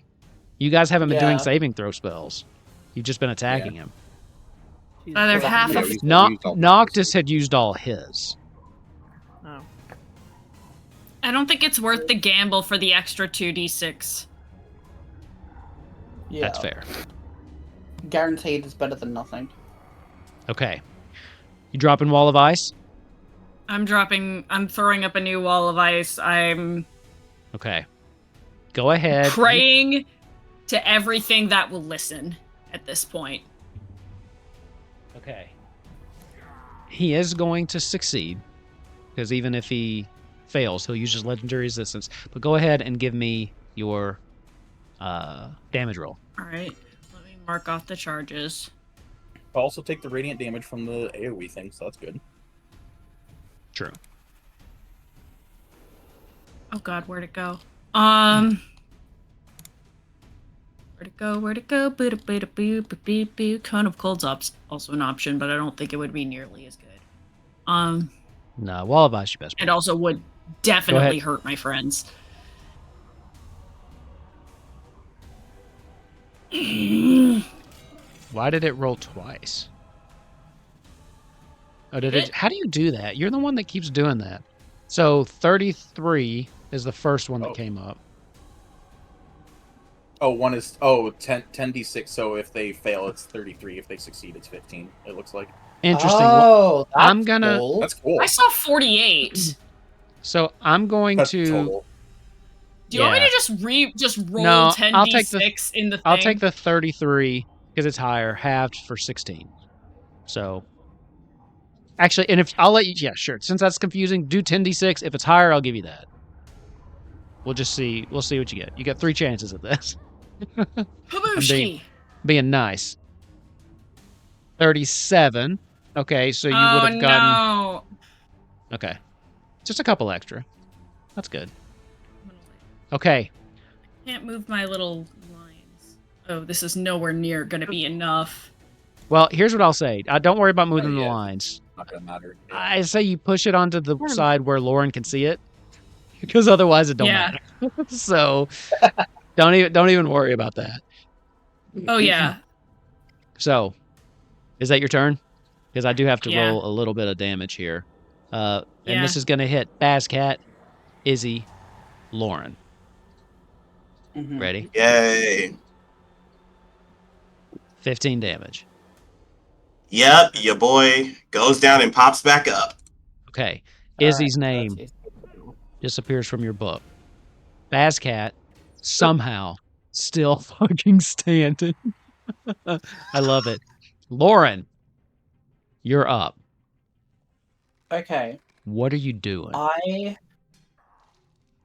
You guys haven't been Yeah. doing saving throw spells. You've just been attacking him. There's half Yeah, of he's No- used all the Noctis had used all his. Oh. I don't think it's worth the gamble for the extra 2d6. Yeah. That's fair. Guaranteed is better than nothing. Okay. You dropping Wall of Ice? I'm throwing up a new wall of ice. I'm Okay. Go ahead. praying to everything that will listen at this point. Okay. He is going to succeed, because even if he fails, he'll use his legendary resistance. But go ahead and give me your damage roll. Alright, let me mark off the charges. I'll also take the radiant damage from the AoE thing, so that's good. True. Oh god, where'd it go? Where'd it go? Cone of Cold's also an option, but I don't think it would be nearly as good. No, Wall of Ice, your best. It also would definitely hurt my friends. Why did it roll twice? Oh, did it? How do you do that? You're the one that keeps doing that. So 33 is the first one that came up. Oh, one is 10d6. So if they fail, it's 33. If they succeed, it's 15. It looks like. Interesting. Oh, that's I'm gonna- cool. That's cool. I saw 48. So I'm going That's to. total. Do you want me to just roll No, 10d6 I'll take the- in the thing? I'll take the 33 because it's higher, halved for 16. So. Actually, and if I'll let you, yeah, sure. Since that's confusing, do 10d6. If it's higher, I'll give you that. We'll just see. We'll see what you get. You got 3 chances at this. Habooshki. Being nice. 37. Okay, so you would Oh have gotten. no. Okay, just a couple extra. That's good. Okay, Can't move my little lines. Oh, this is nowhere near gonna be enough. well, here's what I'll say. Don't worry about moving the yeah. lines. Not gonna matter. I say you push it onto the side where Lauren can see it, because otherwise it don't Yeah. matter. So don't even worry about that. Oh yeah. So, is that your turn? Because I do have to Yeah. roll a little bit of damage here. And Yeah. this is going to hit Bazcat, Izzy, Lauren. Mhm. Ready? Yay. 15 damage. Yep, your boy goes down and pops back up. Okay. All Izzy's right, name that's disappears from your book. Bazcat, somehow, still fucking standing. I love it. Lauren, you're up. Okay. What are you doing?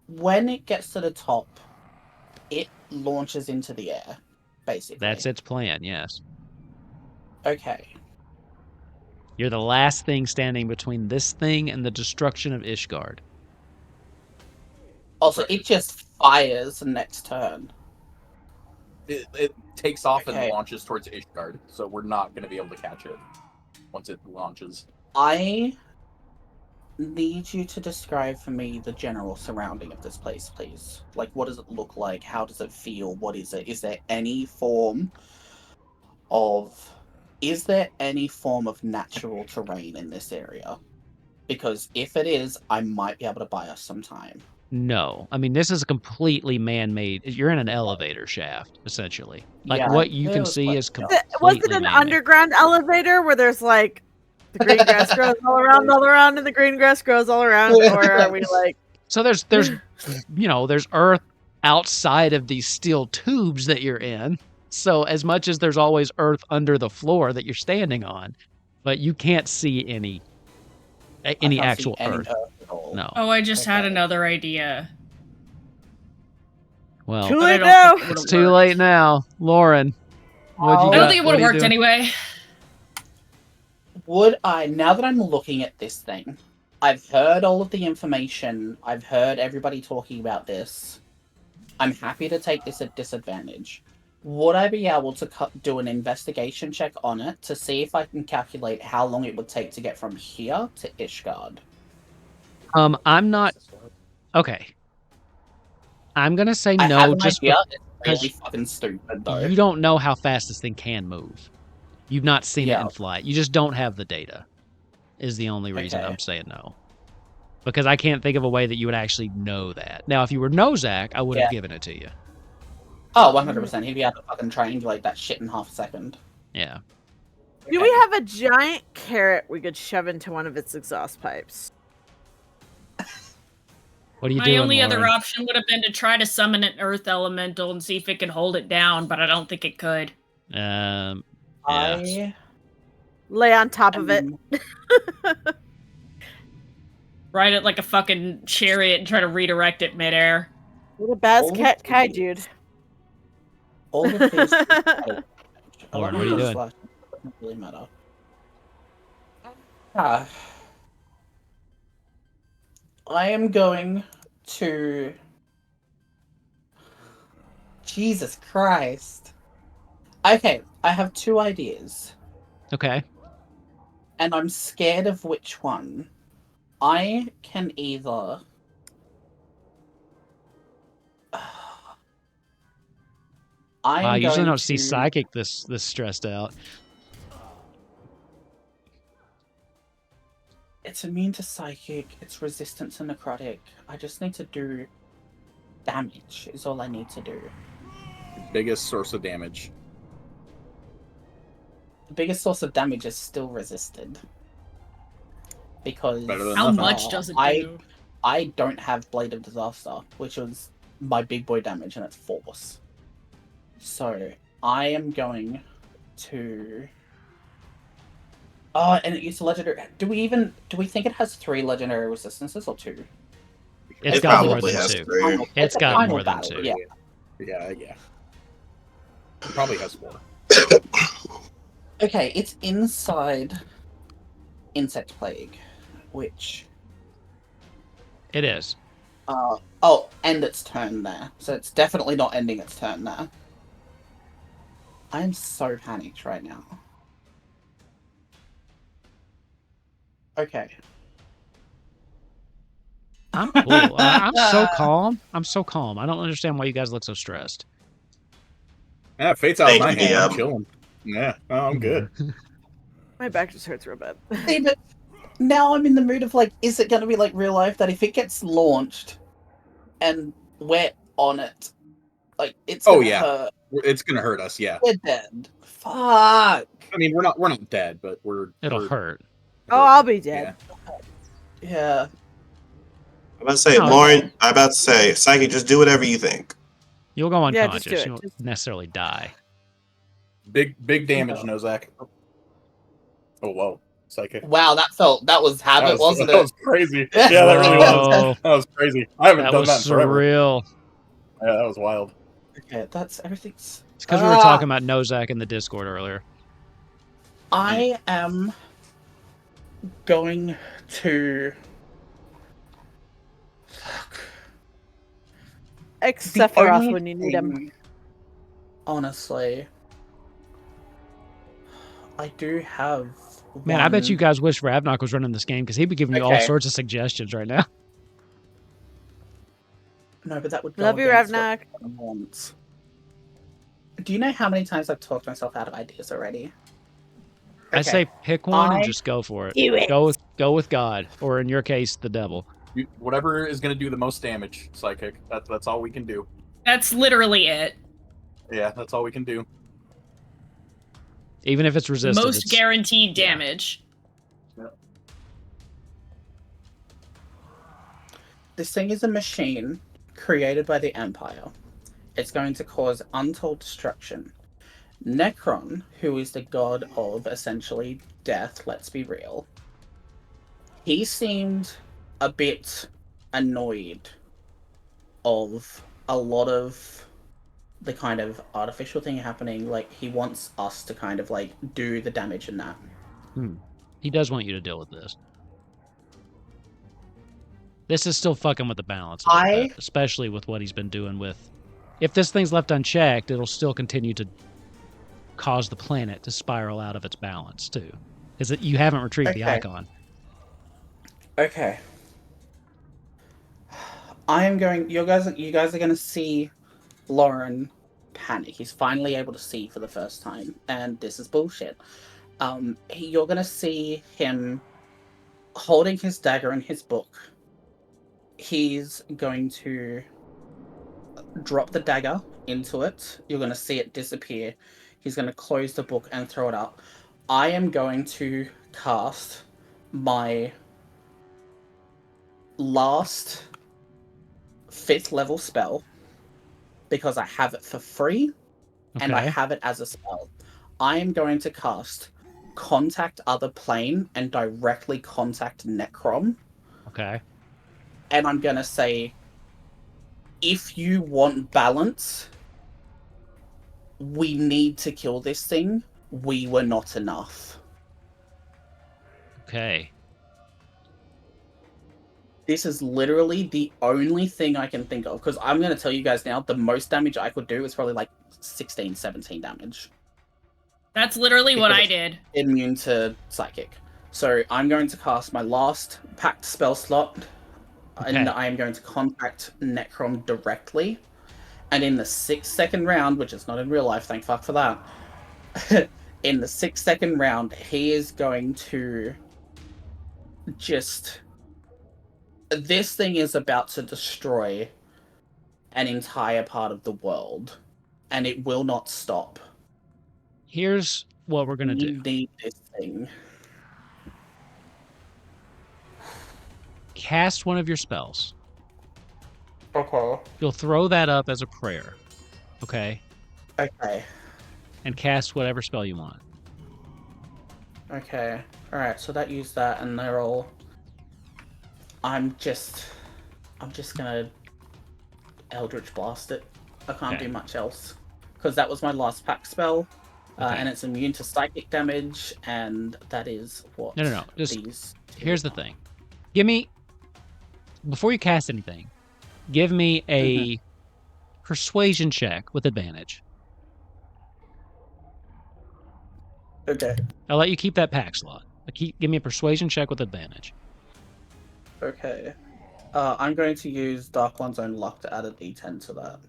When it gets to the top, it launches into the air, basically. That's its plan, yes. Okay. You're the last thing standing between this thing and the destruction of Ishgard. Also, it just fires the next turn. it takes off Okay. and launches towards Ishgard, so we're not going to be able to catch it once it launches. I need you to describe for me the general surrounding of this place, please. Like, what does it look like? How does it feel? What is it? Is there any form of natural terrain in this area? Because if it is, I might be able to buy us some time. No, I mean, this is a completely man-made. You're in an elevator shaft, essentially. Like Yeah, what you it can was see like- is Was completely it an man-made. underground elevator where there's like the green grass grows all around, and the green grass grows all around, or are we like? So there's there's earth outside of these steel tubes that you're in. So as much as there's always earth under the floor that you're standing on, but you can't see any I can't see actual any earth. at all. No. Oh, I just had Okay. another idea. Well, Too But I late don't now. think it would've it's too worked. late now, Lauren. What you I got? don't think it would What have are you worked doing? anyway. Would I, now that I'm looking at this thing, I've heard all of the information, I've heard everybody talking about this. I'm happy to take this at disadvantage. Would I be able to do an investigation check on it to see if I can calculate how long it would take to get from here to Ishgard? I'm not. Okay. I'm gonna say I have no, an just idea. It's because really fucking stupid, though. you don't know how fast this thing can move. You've not seen it Yeah. in flight. You just don't have the data. Is the only reason Okay. I'm saying no. Because I can't think of a way that you would actually know that. Now, if you were Nozak, I would have given it to you. Oh, 100%. He'd be able to fucking triangulate that shit in half a second. Yeah. Do we have a giant carrot we could shove into one of its exhaust pipes? What are you My doing, only other Lauren? option would have been to try to summon an earth elemental and see if it could hold it down, but I don't think it could. Yeah. I Lay on top of it. Ride it like a fucking chariot and try to redirect it midair. What a Baz All Cat of Kai, these- dude. All of these. Lauren, what are you doing? Doesn't really matter. Ah. I am going to. Jesus Christ. Okay, I have two ideas, Okay. and I'm scared of which one. I can either. I Wow, am you usually going don't see to- Psychic this stressed out. It's immune to psychic, it's resistant to necrotic. I just need to do damage, is all I need to do. Biggest source of damage. The biggest source of damage is still resisted. Because Better than How nothing. much does it I do? I don't have Blade of Disaster, which was my big boy damage, and it's force. So I am going to. Oh, and it's a legendary. Do we think it has 3 legendary resistances or 2? It's It got more probably than has 2. 3. It's a got final more than battle, 2. Yeah. Yeah. It probably has 4. Okay, it's inside Insect Plague, which It is. end its turn there. So it's definitely not ending its turn there. I am so panicked right now. Okay. I'm cool. I'm so calm. I'm so calm. I don't understand why you guys look so stressed. Yeah, fate's out of Thank my you, hand. I'm DM. chilling. Yeah, I'm good. My back just hurts real bad. See, but now I'm in the mood of like, is it going to be like real life that if it gets launched and we're on it, like it's Oh, gonna yeah. hurt. It's gonna hurt us. Yeah. We're dead. Fuck. I mean, we're not dead, but It'll we're hurt. Oh, I'll be dead. Yeah. I'm about to say, No, Lauren, I'm about to say, Psychic, just do whatever you think. You'll go Yeah, just unconscious. do it. You won't Just- necessarily die. Big damage, Nozak. Oh whoa, psychic. Wow, that was habit, wasn't that it? was crazy. Yeah, that really was. Whoa. That was crazy. I haven't That done was that in forever. surreal. Yeah, that was wild. Okay, that's everything's. It's because we were talking about Nozak in the Discord earlier. I am going to. Fuck. Except The for us only when you need him. thing- honestly, I do have. Man, I bet you one- guys wish Ravnok was running this game because he'd be giving you all Okay. sorts of suggestions right now. No, but that would go Love you, against what Ravnak. I want. Do you know how many times I've talked myself out of ideas already? I say pick one and I just go for it. do it. Go with God, or in your case, the devil. Whatever is going to do the most damage, psychic. That's all we can do. That's literally it. Yeah, that's all we can do. Even if it's resistant. Most guaranteed damage. This thing is a machine created by the Empire. It's going to cause untold destruction. Necron, who is the god of essentially death, let's be real, he seemed a bit annoyed of a lot of the kind of artificial thing happening. Like, he wants us to kind of like do the damage in that. He does want you to deal with this. This is still fucking with the balance, bit, especially with what he's been doing with. If this thing's left unchecked, it'll still continue to cause the planet to spiral out of its balance too. Is it you haven't retrieved the icon? Okay. I am going. You guys are going to see Lauren panic. He's finally able to see for the first time, and this is bullshit. You're going to see him holding his dagger and his book. He's going to drop the dagger into it. You're going to see it disappear. He's going to close the book and throw it up. I am going to cast my last 5th level spell because I have it for free and I have it as a spell. I am going to cast Contact Other Plane and directly contact Necrom. Okay. And I'm going to say, if you want balance, we need to kill this thing. We were not enough. Okay. This is literally the only thing I can think of. Because I'm going to tell you guys now, the most damage I could do is probably like 16, 17 damage. That's literally what I did. Immune to psychic. So I'm going to cast my last packed spell slot. And I am going to contact Necrom directly. And in the 6-second round, which is not in real life, thank fuck for that. In the 6-second round, he is going to just... This thing is about to destroy an entire part of the world. And it will not stop. Here's what we're going to do. We need this thing. Cast one of your spells. Okay. You'll throw that up as a prayer. Okay? Okay. And cast whatever spell you want. Okay. Alright, so that used that and they're all... I'm just gonna Eldritch Blast it. I can't do much else. Because that was my last pack spell. And it's immune to psychic damage, and that is what No. Just, these... here's the thing. Give me... Before you cast anything, give me a persuasion check with advantage. Okay. I'll let you keep that pack slot. Give me a persuasion check with advantage. Okay. I'm going to use Dark One's Own Luck to add a d10 to that.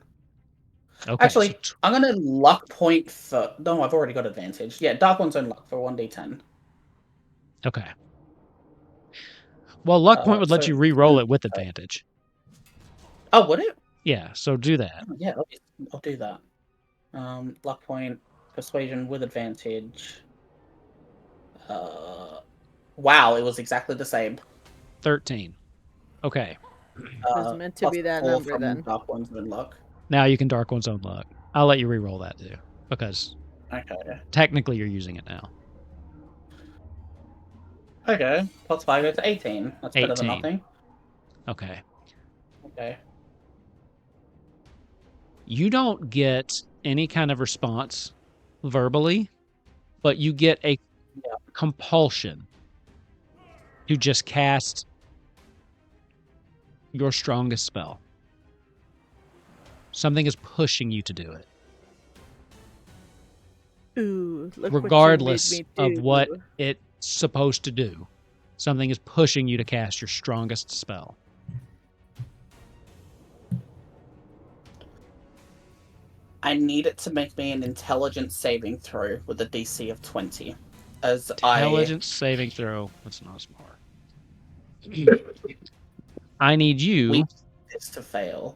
Okay. Actually, I'm going to luck point for... No, I've already got advantage. Yeah, Dark One's Own Luck for 1d10. Okay. Well, luck point would let you re-roll it with advantage. Oh, would it? Yeah, so do that. Oh, yeah, I'll do that. Luck point, persuasion with advantage. Wow, it was exactly the same. 13. Okay. It was meant to be that number then. Dark One's Own Luck. Now you can Dark One's Own Luck. I'll let you re-roll that too, because technically you're using it now. Okay, plus 5 goes to 18. That's better than 18. nothing. Okay. Okay. You don't get any kind of response verbally, but you get a compulsion to just cast your strongest spell. Something is pushing you to do it. Ooh, look regardless what you of made me what do. it's supposed to do. Something is pushing you to cast your strongest spell. I need it to make me an intelligence saving throw with a DC of 20. As Intelligence saving throw. That's not smart. I need you this to fail.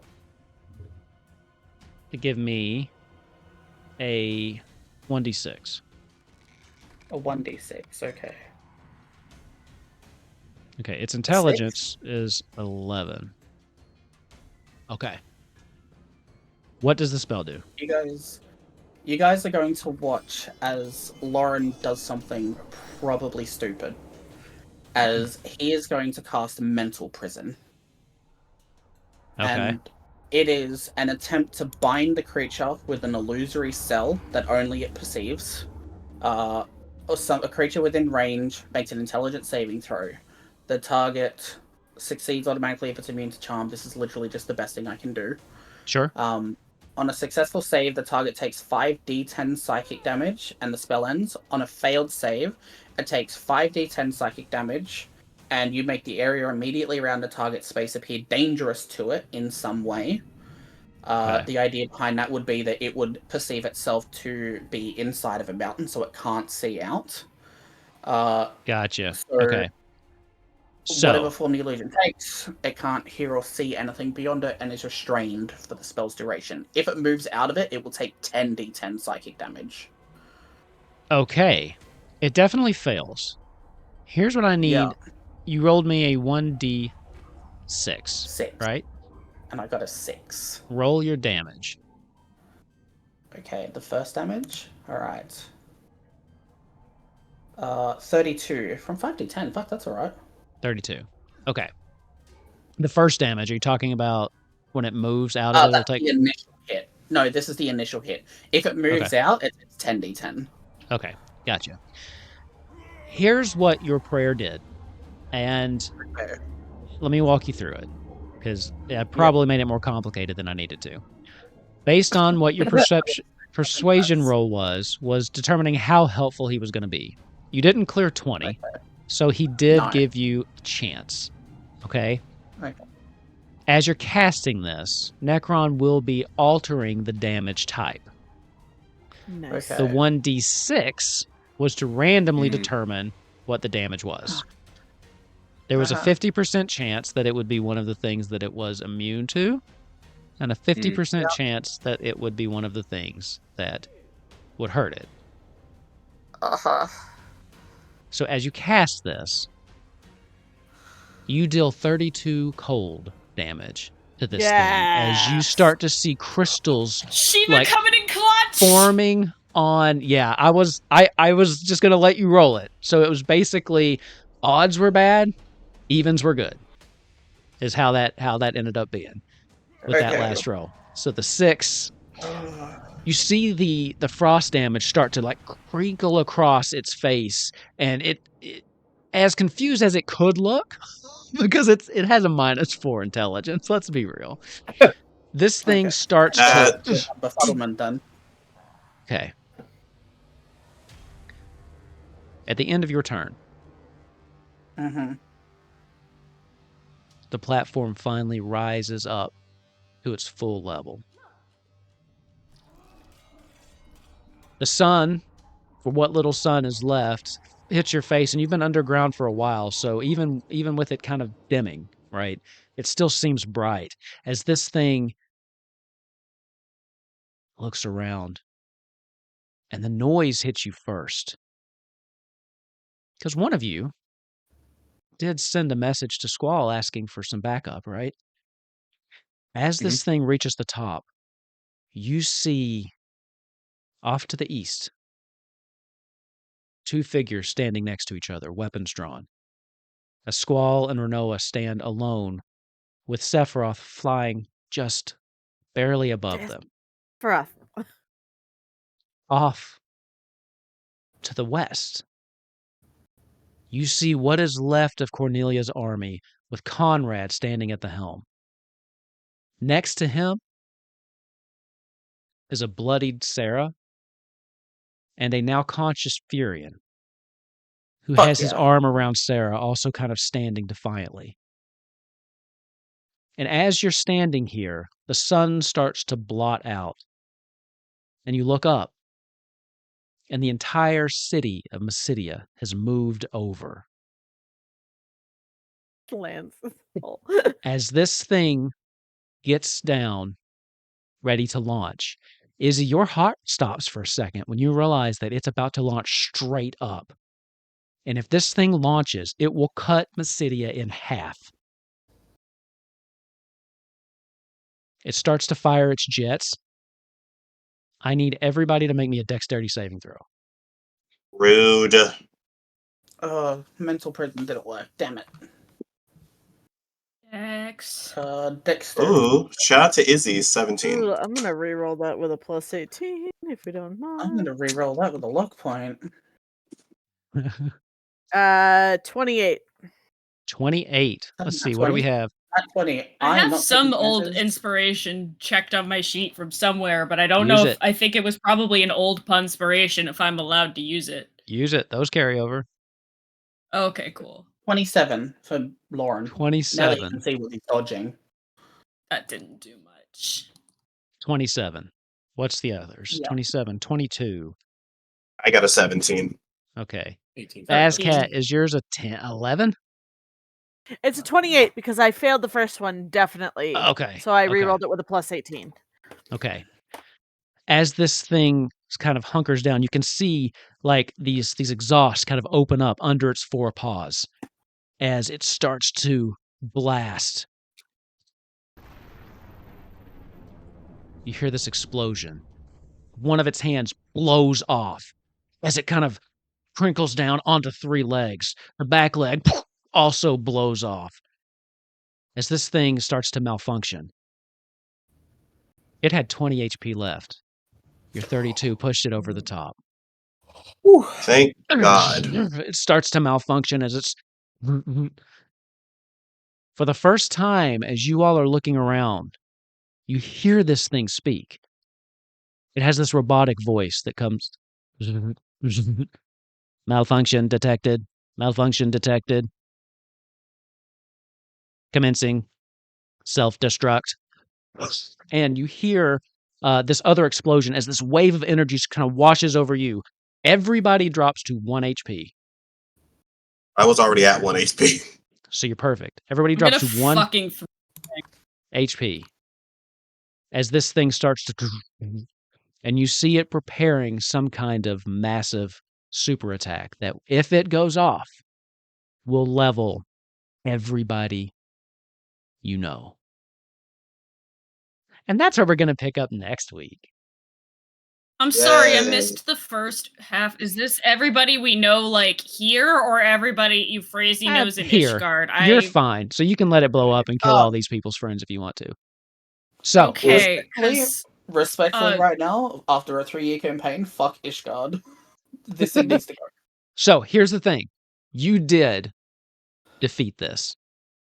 to give me a 1d6. A 1d6, okay. Okay, its intelligence is 11. Okay. What does the spell do? You guys are going to watch as Lauren does something probably stupid. As he is going to cast Mental Prison. Okay. And it is an attempt to bind the creature with an illusory cell that only it perceives. A creature within range makes an intelligence saving throw. The target succeeds automatically if it's immune to charm. This is literally just the best thing I can do. Sure. On a successful save, the target takes 5d10 psychic damage, and the spell ends. On a failed save, it takes 5d10 psychic damage, and you make the area immediately around the target space appear dangerous to it in some way. The idea behind that would be that it would perceive itself to be inside of a mountain, so it can't see out. Gotcha. So Okay. So, whatever form the illusion takes, it can't hear or see anything beyond it and is restrained for the spell's duration. If it moves out of it, it will take 10d10 psychic damage. okay. It definitely fails. Here's what I need. Yeah. You rolled me a 1d6. 6. Right? And I got a 6. Roll your damage. Okay, the first damage. Alright. 32 from 5d10. Fuck, that's alright. 32. Okay. The first damage, are you talking about when it moves out of it? It'll take the initial hit. No, this is the initial hit. If it moves out, it's 10d10. Okay, gotcha. Here's what your prayer did. And let me walk you through it, because I probably made it more complicated than I needed to. Based on what your persuasion roll was determining how helpful he was going to be. You didn't clear 20, so he did give you a chance. Okay? As you're casting this, Necron will be altering the damage type. Nice. The 1d6 was to randomly determine what the damage was. There was a 50% chance that it would be one of the things that it was immune to, and a 50% chance that it would be one of the things that would hurt it. So as you cast this, you deal 32 cold damage to this thing as you start to see crystals Shiva coming in clutch forming on. Yeah, I was just gonna let you roll it. So it was basically odds were bad, evens were good. Is how that ended up being with that last roll. So the 6, you see the frost damage start to like crinkle across its face, and it as confused as it could look, because it has a -4 intelligence. Let's be real. This thing starts to befuddlement done. Okay. At the end of your turn, the platform finally rises up to its full level. The sun, for what little sun is left, hits your face, and you've been underground for a while, so even with it kind of dimming, right, it still seems bright as this thing looks around, and the noise hits you first. Because one of you did send a message to Squall asking for some backup, right? As this thing reaches the top, you see off to the east 2 figures standing next to each other, weapons drawn. A Squall and Renoa stand alone, with Sephiroth flying just barely above them. Sephiroth. Off to the west, you see what is left of Cornelia's army, with Conrad standing at the helm. Next to him is a bloodied Sarah and a now conscious Furion, who Fuck has his yeah. arm around Sarah, also kind of standing defiantly. And as you're standing here, the sun starts to blot out, and you look up, and the entire city of Mysidia has moved over. Lance. As this thing gets down, ready to launch, Izzy, your heart stops for a second when you realize that it's about to launch straight up. And if this thing launches, it will cut Mysidia in half. It starts to fire its jets. I need everybody to make me a dexterity saving throw. Rude. Mental prison didn't work. Damn it. X. Dexter. Ooh, shout out to Izzy, 17. Ooh, I'm gonna reroll that with a plus 18 if we don't mind. I'm gonna reroll that with a luck point. 28. 28. Let's see, what do we have? At 20. I have not some taking old chances. inspiration checked on my sheet from somewhere, but I don't Use know it. if I think it was probably an old punspiration if I'm allowed to use it. Use it. Those carry over. Okay, cool. 27 for Lauren. Now that you 27. can see what he's dodging. That didn't do much. 27. What's the others? Yeah. 27, 22. I got a 17. Okay. 18. Bazcat, is yours a 10, 11? It's a 28 because I failed the first one, definitely. Okay. So I okay. rerolled it with a plus 18. Okay. As this thing kind of hunkers down, you can see like these exhausts kind of open up under its four paws as it starts to blast. You hear this explosion. One of its hands blows off as it kind of crinkles down onto three legs. The back leg also blows off as this thing starts to malfunction. It had 20 HP left. Your 32 pushed it over the top. Thank God. It starts to malfunction as it's... For the first time, as you all are looking around, you hear this thing speak. It has this robotic voice that comes... Malfunction detected. Malfunction detected. Commencing. Self-destruct. And you hear this other explosion as this wave of energy kind of washes over you. Everybody drops to 1 HP. I was already at 1 HP. So you're perfect. Everybody I'm drops gonna to 1 fucking HP. As this thing starts to... And you see it preparing some kind of massive super attack that, if it goes off, will level everybody you know. And that's where we're going to pick up next week. I'm sorry, I Yay. missed the first half. Is this everybody we know, like, here, or everybody Euphrasia knows in Here. Ishgard? You're fine. So you can let it blow up and kill all these people's friends if you want to. So, Okay, 'cause, Respectfully, right now, after a 3-year campaign, fuck Ishgard. This thing needs to go. So here's the thing. You did defeat this.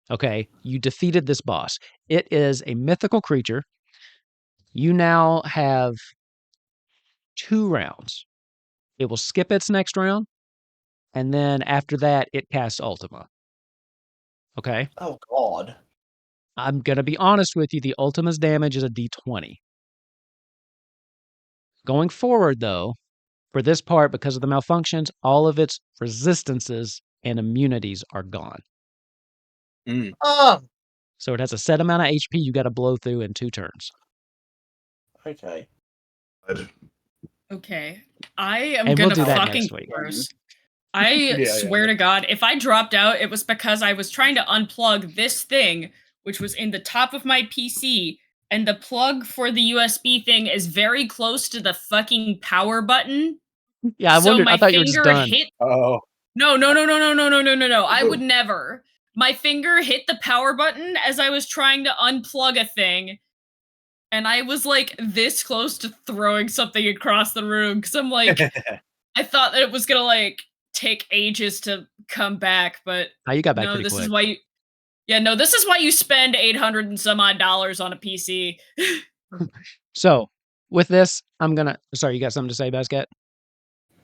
Okay? You defeated this boss. It is a mythical creature. You now have 2 rounds. It will skip its next round, and then after that, it casts Ultima. Okay? Oh, God. I'm going to be honest with you. The Ultima's damage is a d20. Going forward, though, for this part, because of the malfunctions, all of its resistances and immunities are gone. Oh! So it has a set amount of HP you got to blow through in 2 turns. Okay. Okay. I am And we'll gonna do that fucking next week. curse. I swear to God, if I dropped out, it was because I was trying to unplug this thing, which was in the top of my PC, and the plug for the USB thing is very close to the fucking power button. Yeah, I So wondered. my I thought you were just finger done. hit. Oh. No. I would never. My finger hit the power button as I was trying to unplug a thing. And I was like this close to throwing something across the room because I'm like, I thought that it was gonna like take ages to come back, but Oh, you got back no, pretty this quick. is why you. Yeah, no, this is why you spend $800 and some odd on a PC. So with this, I'm gonna. Sorry, you got something to say, Basket?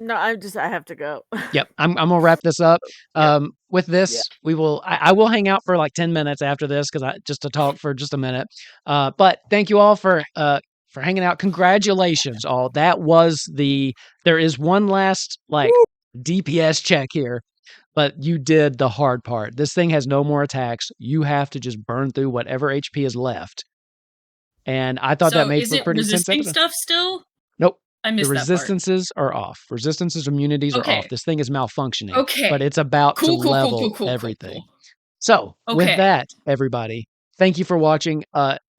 No, I have to go. Yep, I'm gonna wrap this up. With this, we will. I will hang out for like 10 minutes after this just to talk for just a minute. But thank you all for hanging out. Congratulations, all. That was there is one last like DPS check here, but you did the hard part. This thing has no more attacks. You have to just burn through whatever HP is left. And I thought that made for a pretty intense episode. Is it resisting stuff still? Nope. I missed the that part. resistances are off. Resistances, immunities are off. This thing is malfunctioning. Okay. But it's about to level everything. Cool. So, with that, everybody, thank you for watching.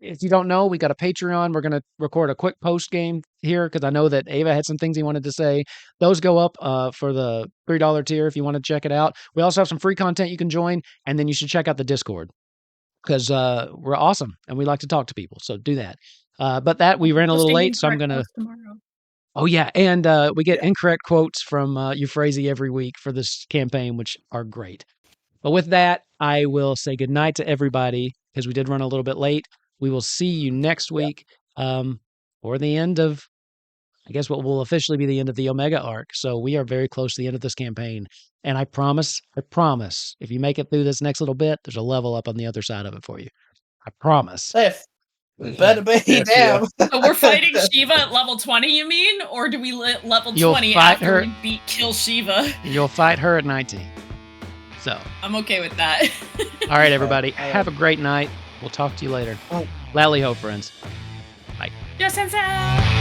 If you don't know, we got a Patreon. We're going to record a quick post game here because I know that Ava had some things he wanted to say. Those go up for the $3 tier if you want to check it out. We also have some free content you can join, and then you should check out the Discord because we're awesome and we like to talk to people. So do that. But we ran a little late, so I'm going to... Oh, yeah. And we get incorrect quotes from Euphrasia every week for this campaign, which are great. But with that, I will say goodnight to everybody because we did run a little bit late. We will see you next week or the end of, I guess, what will officially be the end of the Omega arc. So we are very close to the end of this campaign. And I promise, if you make it through this next little bit, there's a level up on the other side of it for you. I promise. Better be damn. So we're fighting Shiva at level 20, you mean? Or do we level 20 after we kill Shiva? You'll fight her at 19. So I'm okay with that. All right, everybody. Have a great night. We'll talk to you later. Lally ho, friends. Bye. JMZebb!